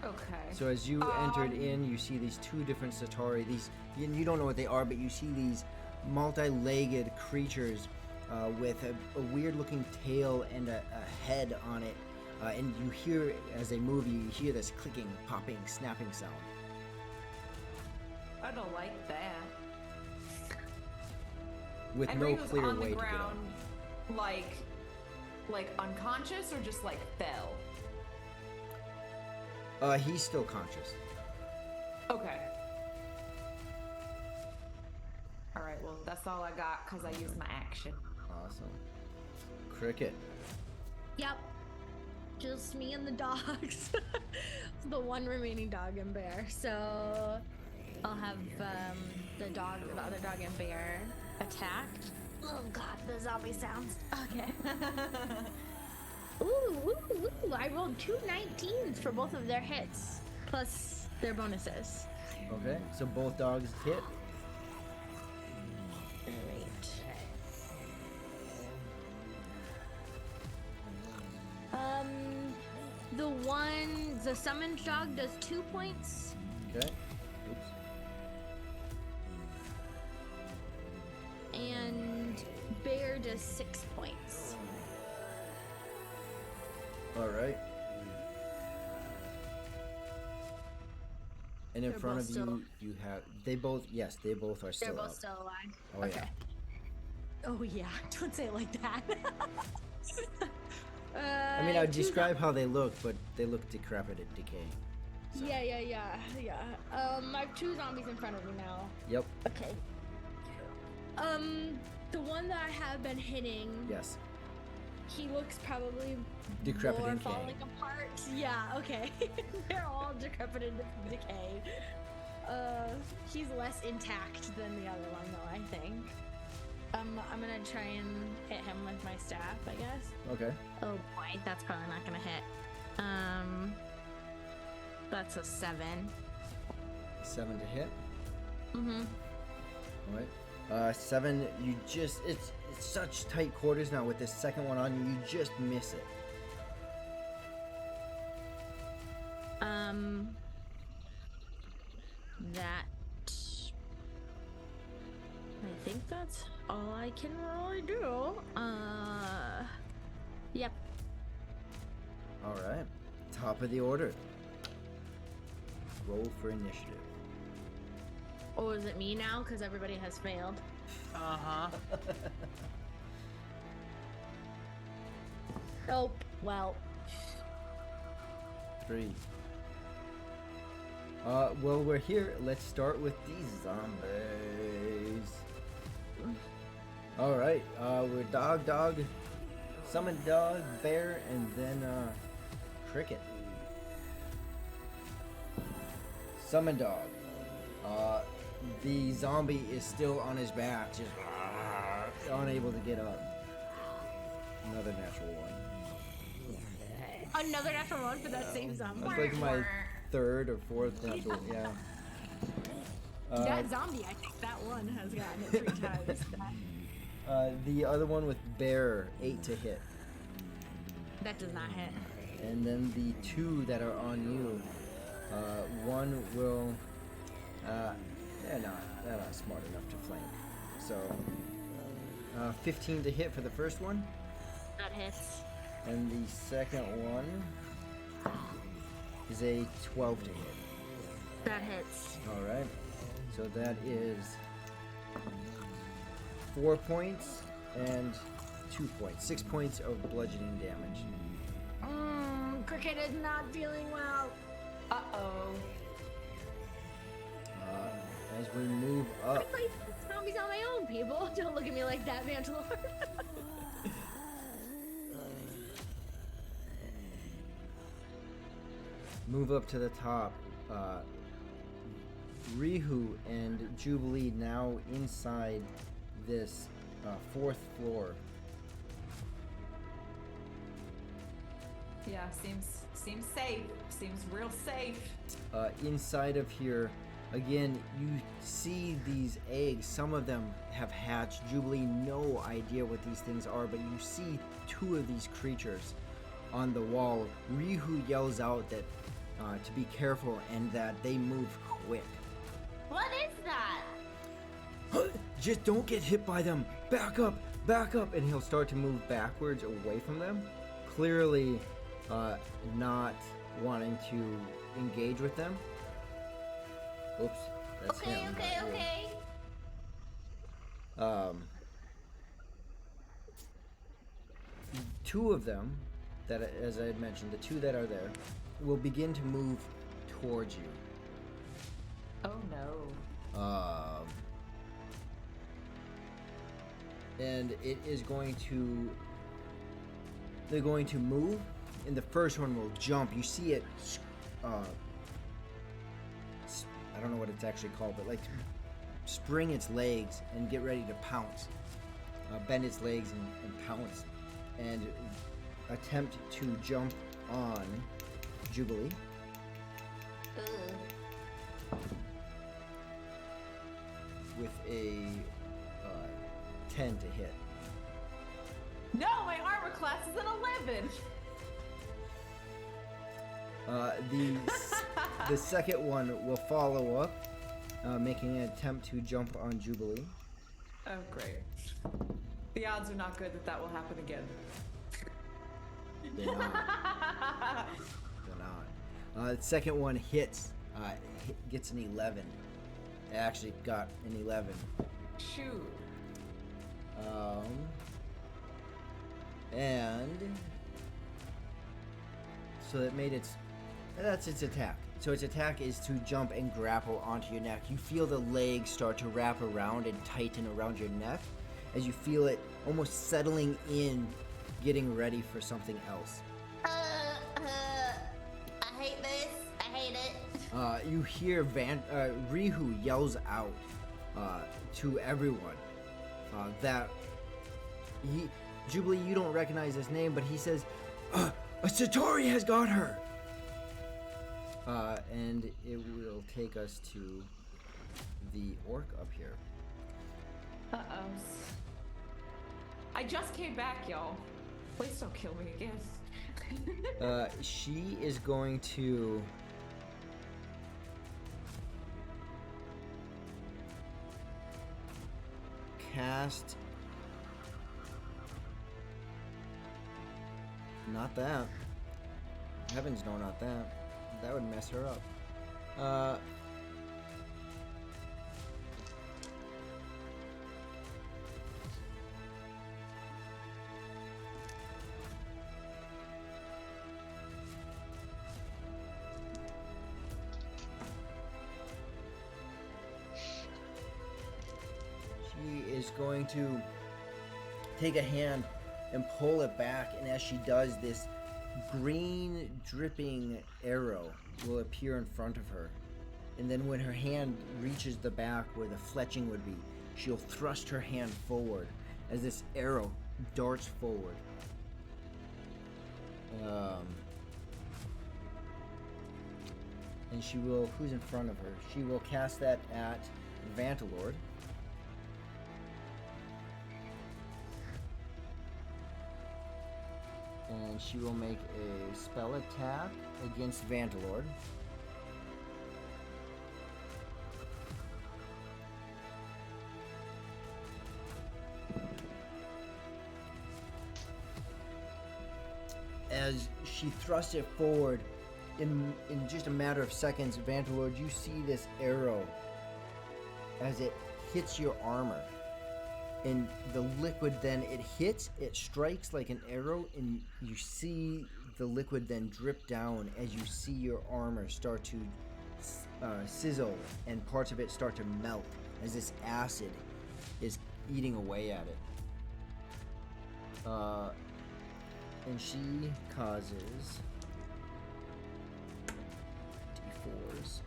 Okay. So as you entered in, you see these two different Satari. These you don't know what they are, but you see these multi-legged creatures with a weird-looking tail and a head on it. And you hear, as they move, you hear this clicking, popping, snapping sound. I don't like that. With And no Riku's clear on way the to get up. ground, like unconscious or just like fell? He's still conscious. Okay. All right. Well, that's all I got because I used my action. Awesome. Cricket. Yep. Just me and the dogs. The one remaining dog and bear. So I'll have the other dog and bear attacked. Oh god, the zombie sounds. Okay. Ooh, I rolled 2 19s for both of their hits, plus their bonuses. Okay, so both dogs hit. Great. The summoned dog does 2 points. Okay. Oops. And bear does 6 points. All right. And in They're front both of still- you have they both they both are still They're both up. still alive. Oh okay. yeah. Oh yeah, don't say it like that. I mean, I'd two describe how they look, but they look decrepit and decaying. So. Yeah. I have 2 zombies in front of me now. Yep. Okay. The one that I have been hitting, Yes. he looks probably Decrepit more and decaying. falling apart. Yeah, okay. They're all decrepit and decay. He's less intact than the other one, though, I think. I'm gonna try and hit him with my staff, I guess. Okay. Oh boy, that's probably not gonna hit. That's a 7. 7 to hit. Mm-hmm. All right. 7. You just it's such tight quarters now with this second one on you. You just miss it. That. I think that's all I can really do. Yep. All right. Top of the order. Roll for initiative. Oh, is it me now? Because everybody has failed. Uh-huh. Oh, well. 3. Well, we're here. Let's start with these zombies. All right. We're dog, summon dog, bear, and then cricket. Summon dog. The zombie is still on his back, just unable to get up. Another natural one. Another natural one for that same zombie. That's like my 3rd or 4th natural. Yeah. That zombie, I think that one has gotten it 3 times. The other one with bear, 8 to hit. That does not hit. And then the 2 that are on you, one will, they're not smart enough to flank. So, 15 to hit for the first one, That hits. and the second one is a 12 to hit. That hits. All right, so that is 4 points and 2 points, 6 points of bludgeoning damage. Cricket is not feeling well. Uh-oh. As we move up, I fight zombies on my own, people. Don't look at me like that, Mantalore. move up to the top. Rihu and Jubilee now inside this 4th floor. Yeah, seems safe. Seems real safe. Inside of here, again, you see these eggs. Some of them have hatched. Jubilee, no idea what these things are, but you see 2 of these creatures on the wall. Rihu yells out that to be careful and that they move quick. What is that? Just don't get hit by them. Back up, and he'll start to move backwards away from them. Clearly, not wanting to engage with them. Oops, that's Okay, him. okay, not you. okay. 2 of them, that as I had mentioned, the 2 that are there, will begin to move towards you. Oh no. And it is going to. They're going to move, and the first one will jump. You see it. I don't know what it's actually called, but like spring its legs and get ready to pounce. Bend its legs and pounce, and attempt to jump on Jubilee. Ugh. With a 10 to hit. No, my armor class is an 11. The second one will follow up, making an attempt to jump on Jubilee. Oh great. The odds are not good that that will happen again. They're not. They're not. The second one hits, gets an 11. It actually got an 11. Shoot. And so that's its attack. So its attack is to jump and grapple onto your neck. You feel the legs start to wrap around and tighten around your neck as you feel it almost settling in, getting ready for something else. I hate this. I hate it. You hear Rihu yells out to everyone that Jubilee, you don't recognize his name, but he says, a Satori has got her! And it will take us to the orc up here. Uh-oh. I just came back, y'all. Please don't kill me again. She is going to cast. Not that. Heavens no, not that. That would mess her up. She is going to take a hand and pull it back, and as she does, this green dripping arrow will appear in front of her. And then when her hand reaches the back where the fletching would be, she'll thrust her hand forward as this arrow darts forward. And she will, who's in front of her? She will cast that at Vantalord. And she will make a spell attack against Vantalord. As she thrusts it forward, in just a matter of seconds, Vantalord, you see this arrow as it hits your armor. And the liquid then, it hits, it strikes like an arrow, and you see the liquid then drip down as you see your armor start to sizzle and parts of it start to melt as this acid is eating away at it. And she causes D4s.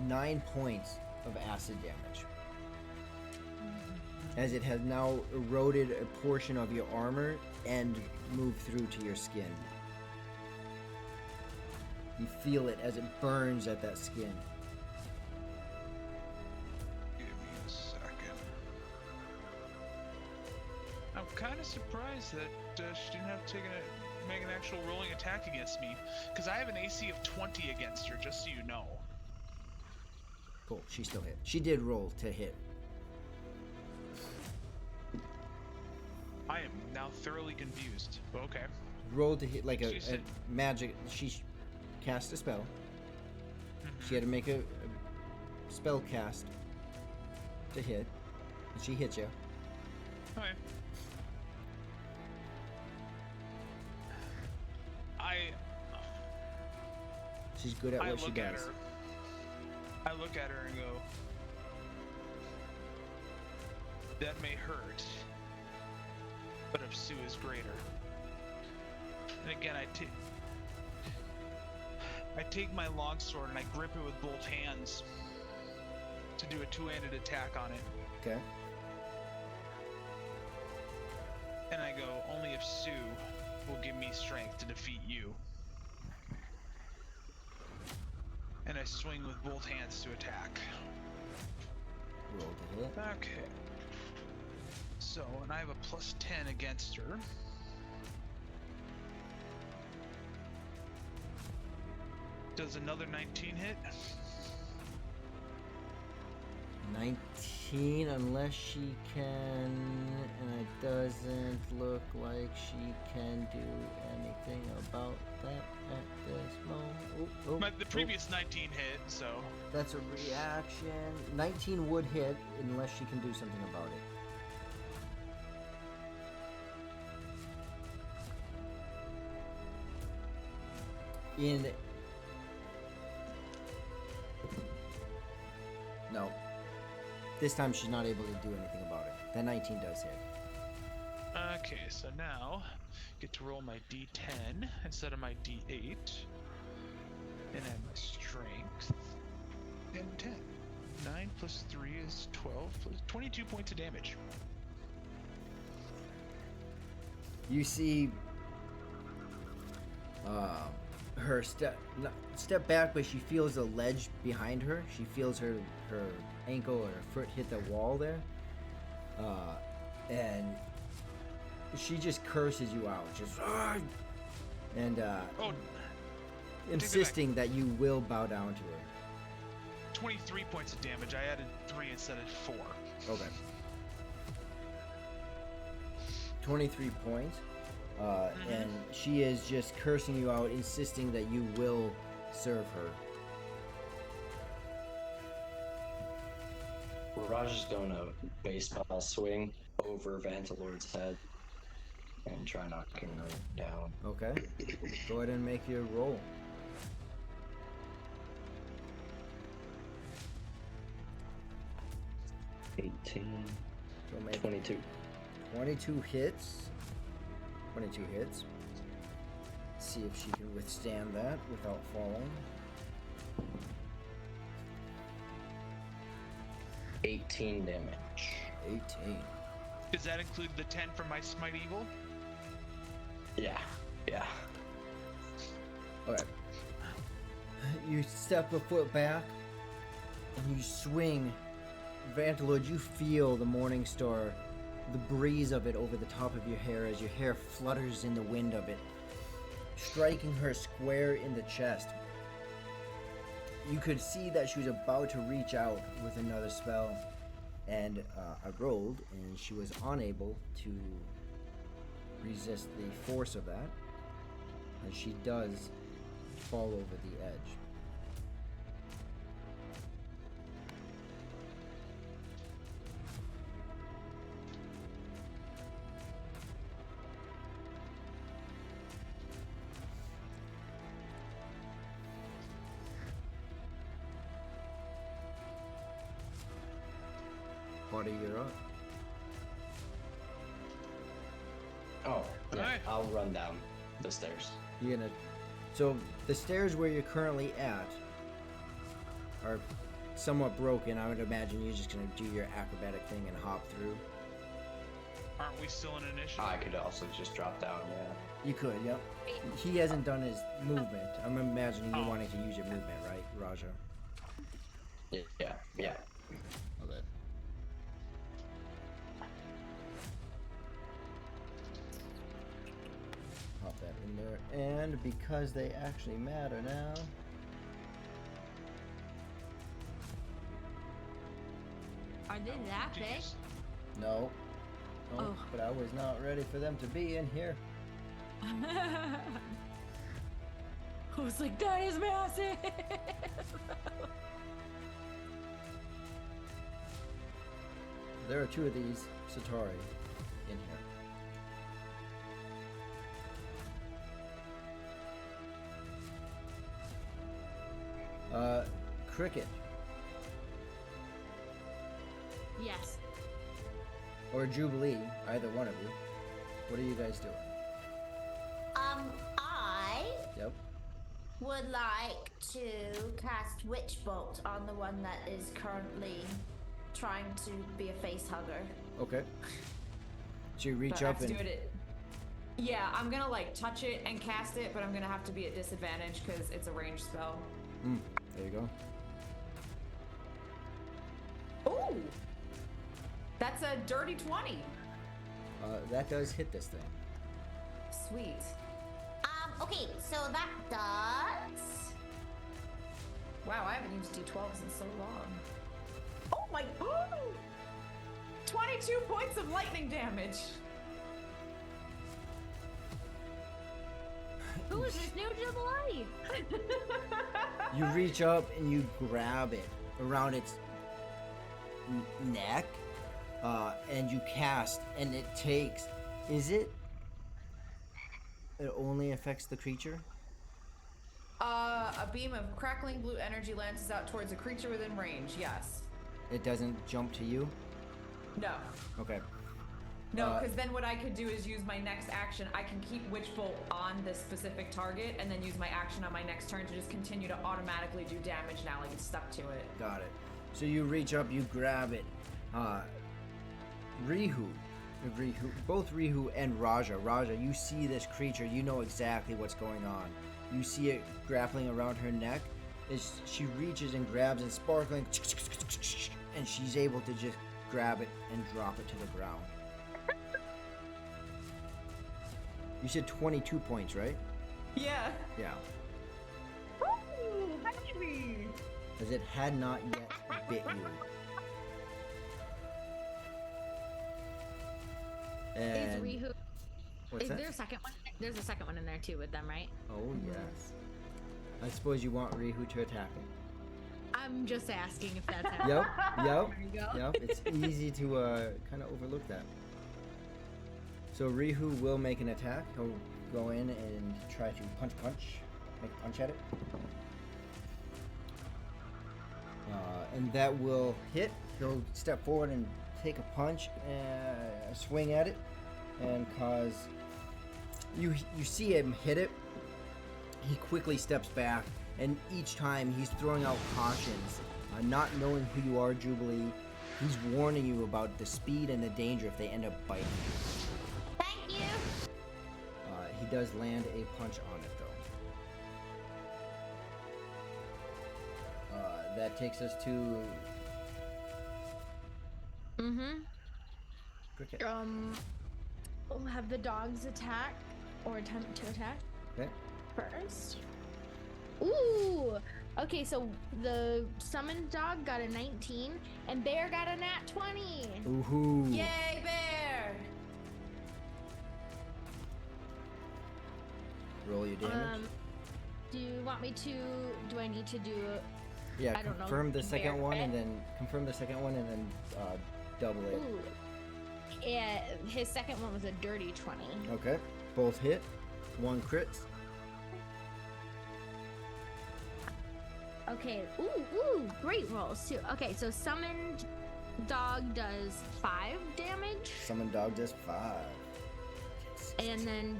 9 points of acid damage. As it has now eroded a portion of your armor and moved through to your skin. You feel it as it burns at that skin. Give me a second. I'm kind of surprised that she didn't have to make an actual rolling attack against me, because I have an AC of 20 against her, just so you know. Cool, she still hit. She did roll to hit. I am now thoroughly confused, but okay. Rolled to hit like a She said- magic. She cast a spell. She had to make a spell cast to hit. And she hit you. Okay. She's good at I what she look at does. her. I look at her and go, that may hurt, but if Sue is greater. And again, I take my longsword and I grip it with both hands to do a two-handed attack on it. Okay. And I go, only if Sue will give me strength to defeat you. And I swing with both hands to attack. Roll to hit. Okay. So, and I have a plus 10 against her. Does another 19 hit? 19, unless she can, and it doesn't look like she can do anything about that at this moment. The previous 19 hit, so. That's a reaction. 19 would hit unless she can do something about it. No. This time she's not able to do anything about it. That 19 does hit. Okay, so now get to roll my d10 instead of my d8. And add my strength. And 10. 9 plus 3 is 12 plus 22 points of damage. You see her step back, but she feels a ledge behind her. She feels her ankle or her foot hit the wall there. And she just curses you out. Just, "Argh!" And Oh, insisting that you will bow down to her. 23 points of damage. I added 3 instead of 4. Okay. 23 points. And she is just cursing you out, insisting that you will serve her. Raj is going to baseball swing over Vantalord's head and try knocking her down. Okay. Go ahead and make your roll. So 22. 22 hits. 22 hits. See if she can withstand that without falling. 18 damage. 18. Does that include the 10 from my Smite Evil? Yeah. Okay. You step a foot back and you swing. Vantalord, you feel the Morning Star, the breeze of it over the top of your hair as your hair flutters in the wind of it, striking her square in the chest. You could see that she was about to reach out with another spell, and I rolled, and she was unable to resist the force of that, and she does fall over the edge. Buddy, you're up. Oh, yeah. Alright. I'll run down the stairs. You're gonna. So the stairs where you're currently at are somewhat broken. I would imagine you're just gonna do your acrobatic thing and hop through. Aren't we still in initiative? I could also just drop down, yeah. You could, yep. He hasn't done his movement. I'm imagining you wanting to use your movement, right, Raja? Yeah. Okay. Pop that in there, and because they actually matter now. Are they that big? Jeez. No. No, Oh. but I was not ready for them to be in here. I was like, that is massive. There are 2 of these Satari in here. Cricket Yes. or Jubilee, either one of you. What are you guys doing? I Yep. would like to cast Witch Bolt on the one that is currently trying to be a face hugger. Okay. So you reach But I up have to and do it. Yeah, I'm gonna like touch it and cast it, but I'm gonna have to be at disadvantage because it's a ranged spell. there you go. Ooh, that's a dirty 20. That does hit this thing. Sweet. Okay, so that does. Wow, I haven't used D12s in so long. Oh my! 22 points of lightning damage. Who is this new Jubilee? You reach up and you grab it around its neck, and you cast, and it takes. Is it? It only affects the creature? A beam of crackling blue energy lances out towards a creature within range. Yes. It doesn't jump to you? No. Okay. No, because then what I could do is use my next action. I can keep Witch Bolt on this specific target and then use my action on my next turn to just continue to automatically do damage now, like it's stuck to it. Got it. So you reach up, you grab it. Rihu, both Rihu and Raja. Raja, you see this creature, you know exactly what's going on. You see it grappling around her neck. As she reaches and grabs and sparkling, and she's able to just grab it and drop it to the ground. You said 22 points, right? Yeah. Yeah. as it had not yet bit you. Is And Rihu? what's Is that? there a second one? There's a second one in there too with them, right? Oh yes. I suppose you want Rihu to attack it. I'm just asking if that's how. Yep, yep, There you go. yep. It's easy to kind of overlook that. So Rihu will make an attack. He'll go in and try to punch, make a punch at it. And that will hit. He'll step forward and take a punch, swing at it, and cause you see him hit it. He quickly steps back, and each time he's throwing out cautions, not knowing who you are, Jubilee. He's warning you about the speed and the danger if they end up biting you. Thank you. He does land a punch on it, though. That takes us to Cricket. We'll have the dogs attack or attempt to attack Okay. first. Ooh. Okay, so the summoned dog got a 19 and bear got a nat 20. Ooh. Yay, bear! Roll your damage. Do you want me to? Do I need to do? Yeah, I don't know, confirm the bear second one, and crit? then double it. Ooh. Yeah, his second one was a dirty 20. Okay. Both hit. One crits. Okay. Ooh, great rolls too. Okay, so summoned dog does 5 damage, Summon dog does 5. and then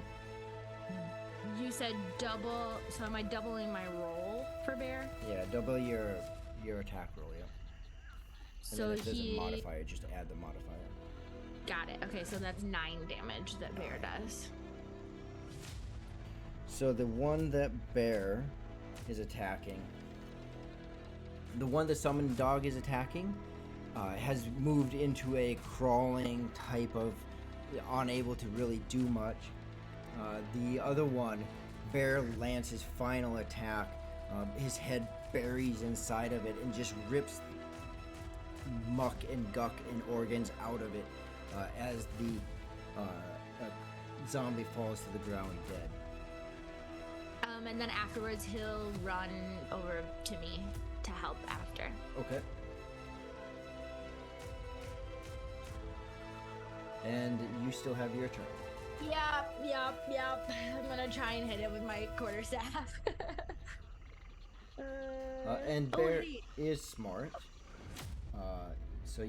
you said double. So am I doubling my roll for bear? Yeah, double your attack roll, yeah. And So then if there's a he modifier, just add the modifier. got it. Okay, so that's 9 damage that bear does. So the one that bear is attacking, the one the summoned dog is attacking, has moved into a crawling type of, unable to really do much. The other one, bear lands his final attack. His head buries inside of it and just rips muck and guck and organs out of it as the zombie falls to the ground dead. And then afterwards he'll run over to me to help after. Okay. And you still have your turn. Yep. I'm gonna try and hit it with my quarterstaff. And oh, Bear wait. is smart. So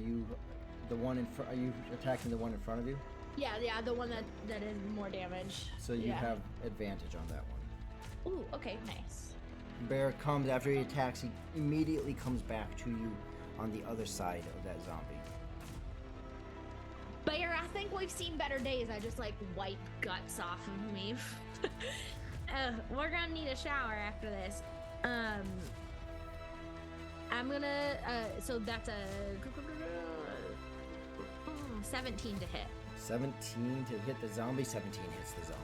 the one in front. Are you attacking the one in front of you? Yeah, the one that is more damage. So you Yeah. have advantage on that one. Ooh, okay, nice. Bear comes after he attacks. He immediately comes back to you on the other side of that zombie. Bear, I think we've seen better days. I just like wipe guts off of me. We're gonna need a shower after this. I'm gonna. So that's a 17 to hit. 17 to hit the zombie. 17 hits the zombie.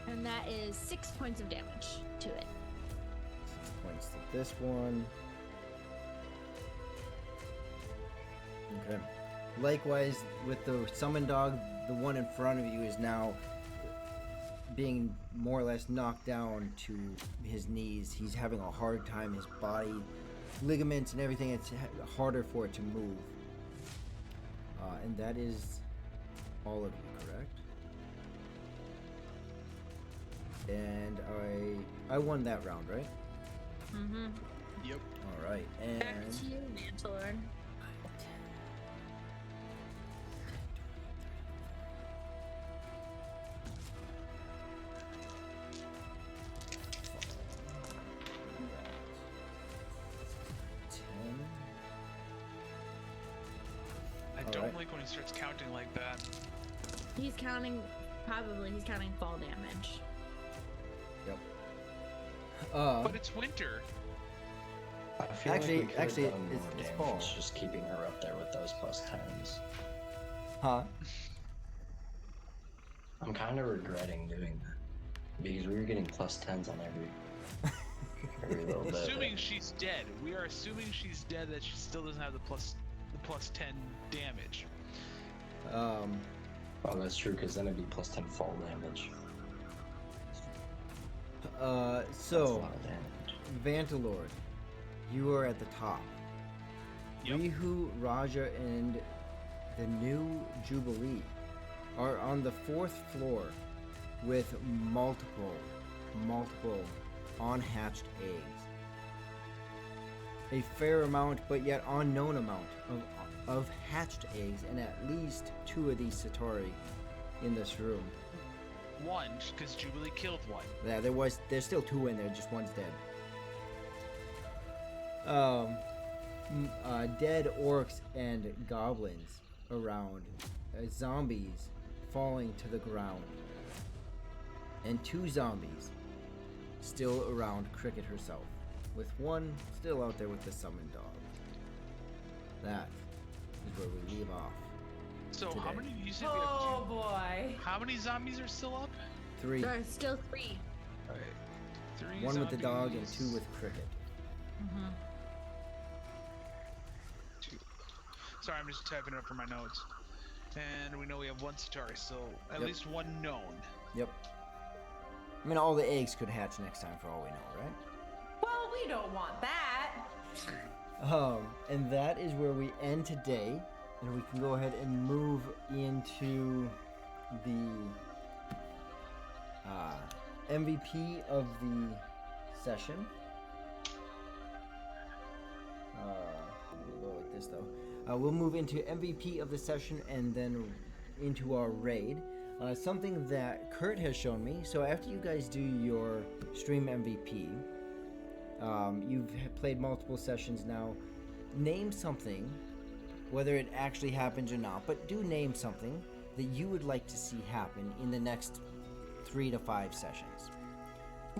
And that is 6 points of damage to it. 6 points to this one. Okay. Likewise, with the summon dog, the one in front of you is now being more or less knocked down to his knees. He's having a hard time. His body, ligaments and everything, it's harder for it to move. And that is all of you, correct? And I won that round, right? Mm-hmm. Yep. All right. Back And to you, Mantalord. I All don't right. like when he starts counting like that. He's counting fall damage. Yep. But it's winter. I feel Actually- like we could actually, have done more it's damage fall. just keeping her up there with those +10s. Huh? I'm kind of regretting doing that because we were getting +10s on every Every little bit. Assuming she's dead. We are assuming she's dead, that she still doesn't have the plus 10 damage. Oh, that's true, because then it'd be plus 10 fall damage. That's a So lot of damage. Vantalord, you are at the top. Yep. Rihu, Raja, and the new Jubilee are on the 4th floor with multiple unhatched eggs. A fair amount, but yet unknown amount of hatched eggs, and at least 2 of these Satori in this room. One, because Jubilee killed one. Yeah, there's still 2 in there, just one's dead. Dead orcs and goblins around, zombies falling to the ground, and 2 zombies still around Cricket herself, with one still out there with the summoned dog. That is where we leave off. So Today. how many? You said we have Oh boy. how many zombies are still up? 3, There are still 3. All right, 3. 1 with the dog and zombies. 2 with Cricket. Mm-hmm. 2. Sorry, I'm just typing it up for my notes. And we know we have 1 Satari still, at Yep. least 1 known. Yep. I mean, all the eggs could hatch next time for all we know, right? Well, we don't want that. And that is where we end today, and we can go ahead and move into the MVP of the session. We'll go like this though. We'll move into MVP of the session and then into our raid. Something that Kurt has shown me. So after you guys do your stream MVP, you've played multiple sessions now. Name something, whether it actually happens or not, but do name something that you would like to see happen in the next 3 to 5 sessions.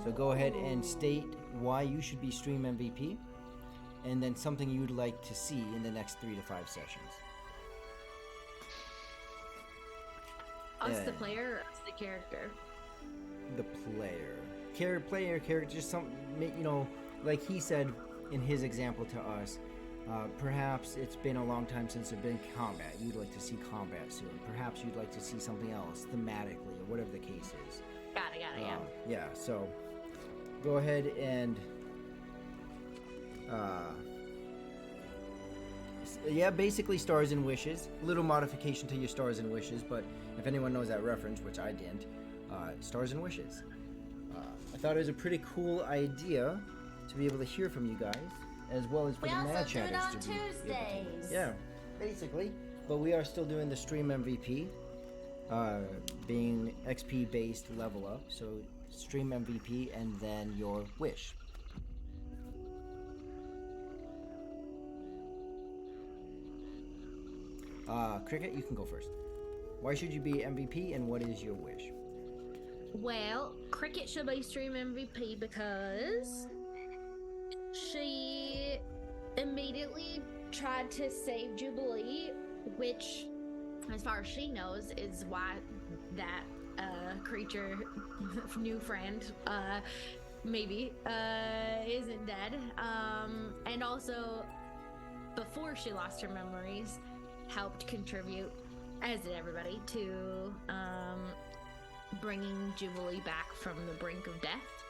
So go ahead and state why you should be stream MVP, and then something you'd like to see in the next 3 to 5 sessions. Us, the Yeah. player, or us, the character? The player. Character, just some, like he said in his example to us, perhaps it's been a long time since there's been combat. You'd like to see combat soon. Perhaps you'd like to see something else thematically, or whatever the case is. Got it, yeah. Yeah, so go ahead and basically Stars and Wishes. Little modification to your Stars and Wishes, but if anyone knows that reference, which I didn't, Stars and Wishes. I thought it was a pretty cool idea to be able to hear from you guys, as well as for We the also Mad do it Chatters on to be able to- Tuesdays. Yeah, basically. But we are still doing the stream MVP, being XP based level up. So stream MVP and then your wish. Cricket, you can go first. Why should you be MVP and what is your wish? Well, Cricket should be stream MVP because she immediately tried to save Jubilee, which, as far as she knows, is why that creature, new friend, maybe, isn't dead. And also, before she lost her memories, helped contribute, as did everybody, to bringing Jubilee back from the brink of death.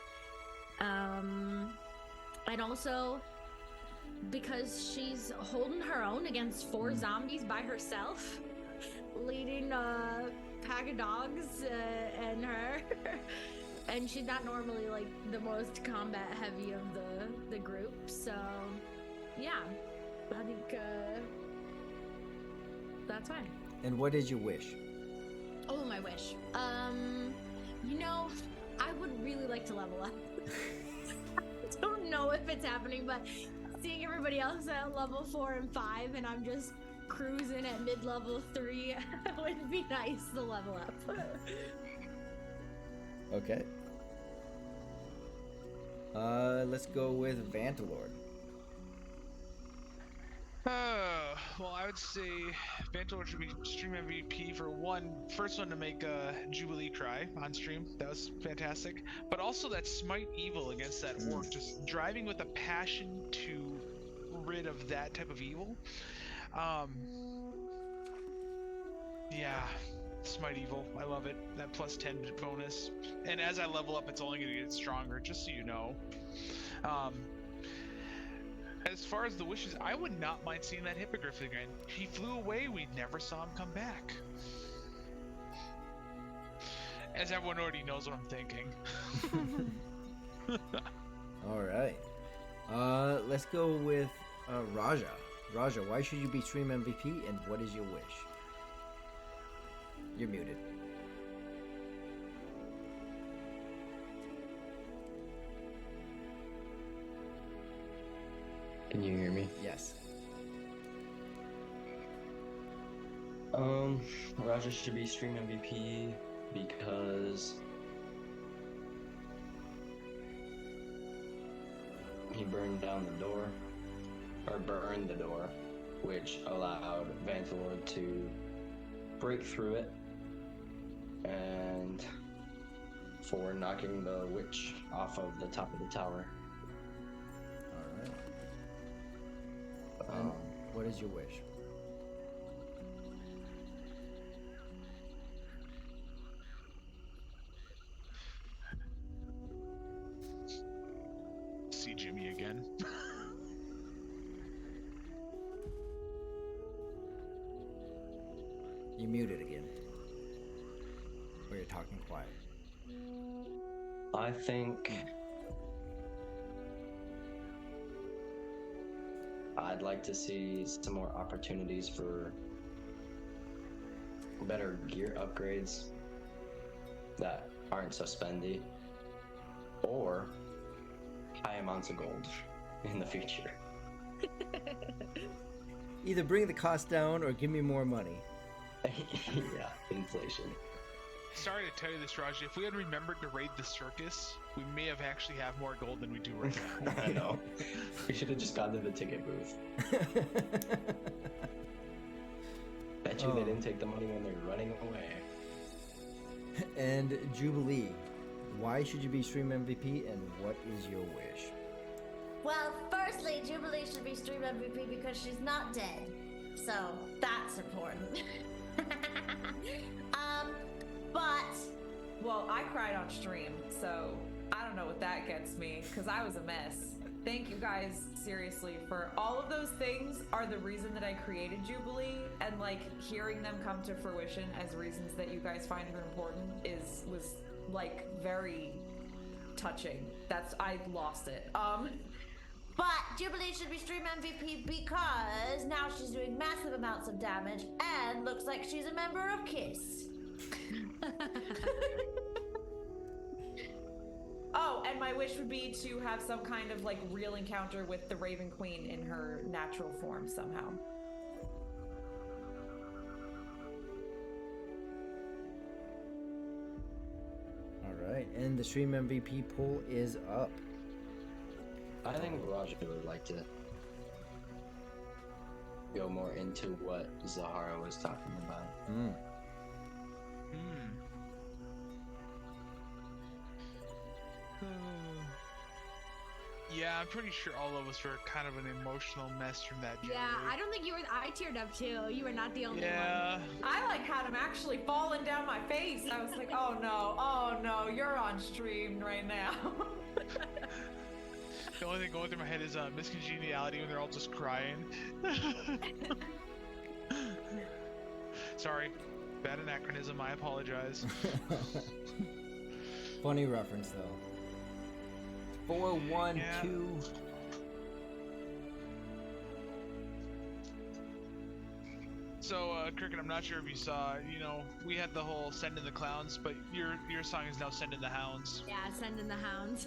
And also because she's holding her own against 4 zombies by herself, leading a pack of dogs and her. And she's not normally like the most combat heavy of the group, so yeah, I think that's fine. And what is your wish? Oh, my wish. I would really like to level up. I don't know if it's happening, but seeing everybody else at level 4 and 5, and I'm just cruising at mid-level 3, would be nice to level up. Okay. Let's go with Vantalord. Well, I would say Vantilor should be stream MVP for first one to make Jubilee cry on stream. That was fantastic. But also that Smite Evil against that orc, just driving with a passion to rid of that type of evil. Yeah, Smite Evil. I love it. That plus 10 bonus. And as I level up, it's only going to get stronger, just so you know. As far as the wishes, I would not mind seeing that hippogriff again. He flew away, we never saw him come back. As everyone already knows what I'm thinking. All right. Let's go with Raja. Raja, why should you be stream MVP, and what is your wish? You're muted. Can you hear me? Yes. Raja should be stream MVP because he burned down the door, or burned the door, which allowed Vantilord to break through it, and for knocking the witch off of the top of the tower. All right. What is your wish? See Jimmy again. You muted again. Or you're talking quiet. I think I'd like to see some more opportunities for better gear upgrades that aren't so spendy, or high amounts of gold in the future. Either bring the cost down or give me more money. Yeah, inflation. Sorry to tell you this, Raji. If we had remembered to raid the circus, we may have actually have more gold than we do right now. I know. We should have just gone to the ticket booth. Bet you they didn't take the money when they were running away. And Jubilee, why should you be stream MVP, and what is your wish? Well, firstly, Jubilee should be stream MVP because she's not dead. So that's important. But Well, I cried on stream, so I don't know what that gets me, because I was a mess. Thank you guys, seriously, for all of those things are the reason that I created Jubilee, and like hearing them come to fruition as reasons that you guys find her important was like very touching. I lost it. But Jubilee should be stream MVP because now she's doing massive amounts of damage and looks like she's a member of KISS. Oh, and my wish would be to have some kind of like real encounter with the Raven Queen in her natural form somehow. All right, and the stream MVP poll is up. I think Raja would like to go more into what Zahara was talking about. Yeah, I'm pretty sure all of us were kind of an emotional mess from that journey. Yeah, I don't think you were. I teared up too. You were not the only Yeah. one. I like had him actually falling down my face. I was like, oh no, you're on stream right now. The only thing going through my head is miscongeniality when they're all just crying. Sorry, bad anachronism. I apologize. Funny reference though. 4-1-2. So, Cricket, I'm not sure if you saw, we had the whole Send in the Clowns, but your song is now Send in the Hounds. Yeah, send in the hounds.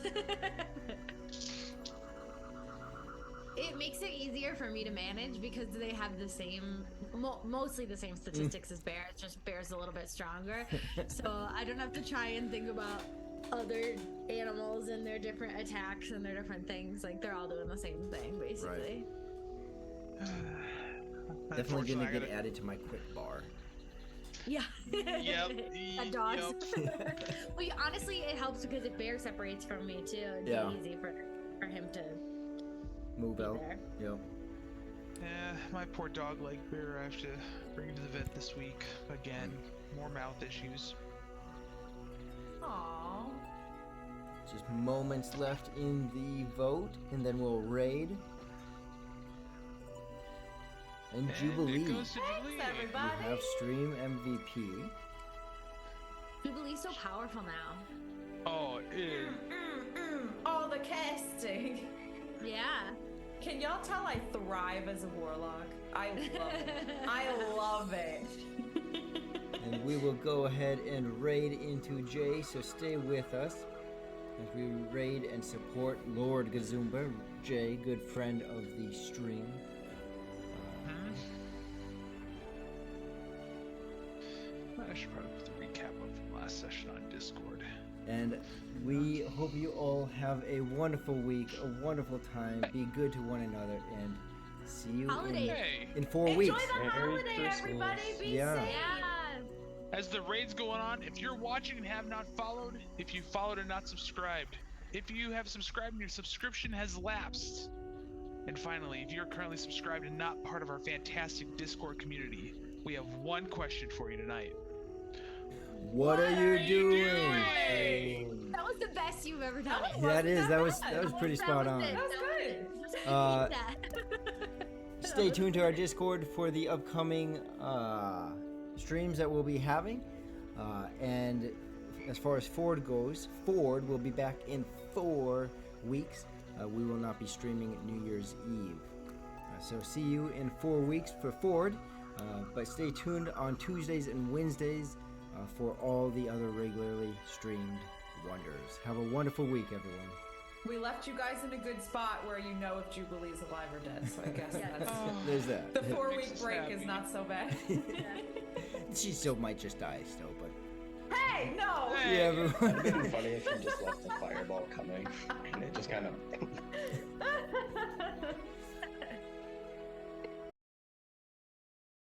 It makes it easier for me to manage because they have the same, mostly the same statistics as Bear. It's just Bear's a little bit stronger. So I don't have to try and think about other animals and their different attacks and their different things. Like they're all doing the same thing, basically. Definitely gonna Unfortunately, I get gotta- added to my quick bar. Yeah. Yep. A dog. Yep. Well, honestly, it helps because if Bear separates from me too, it'd Yeah. be easy for him to Move be out. there. Yep. Yeah, my poor dog like Bear. I have to bring him to the vet this week again. More mouth issues. Aww. Just moments left in the vote, and then we'll raid. And Jubilee. It goes to Jubilee. We everybody. have stream MVP. Jubilee's so powerful now. Oh, it, All the casting. Yeah. Can y'all tell I thrive as a warlock? I love it. I love it. And we will go ahead and raid into Jay, so stay with us as we raid and support Lord Gazumba, Jay, good friend of the stream. I should probably put the recap up from last session on Discord. And we hope you all have a wonderful week, a wonderful time. Be good to one another, and see you Holiday. Hey, in 4 Enjoy weeks. the Merry holiday, Christmas. everybody. Be Yeah. safe. Yeah. as the raid's going on, if you're watching and have not followed, if you followed and not subscribed, if you have subscribed and your subscription has lapsed, and finally, if you're currently subscribed and not part of our fantastic Discord community, we have one question for you tonight. What are you doing? That was the best you've ever done. That That is. That was bad. pretty spot on. That was good. Uh, That. Stay tuned to our Discord for the upcoming streams that we'll be having. And as far as Ford goes, Ford will be back in 4 weeks. We will not be streaming New Year's Eve. So see you in 4 weeks for Ford. But stay tuned on Tuesdays and Wednesdays for all the other regularly streamed wonders. Have a wonderful week, everyone. We left you guys in a good spot where you know if Jubilee's alive or dead, so I guess that's... There's that. The Makes 4-week us break happy. is not so bad. She still might just die still, but Hey, no! yeah, Hey, everyone. It'd been funny if you just left the fireball coming and it just kind of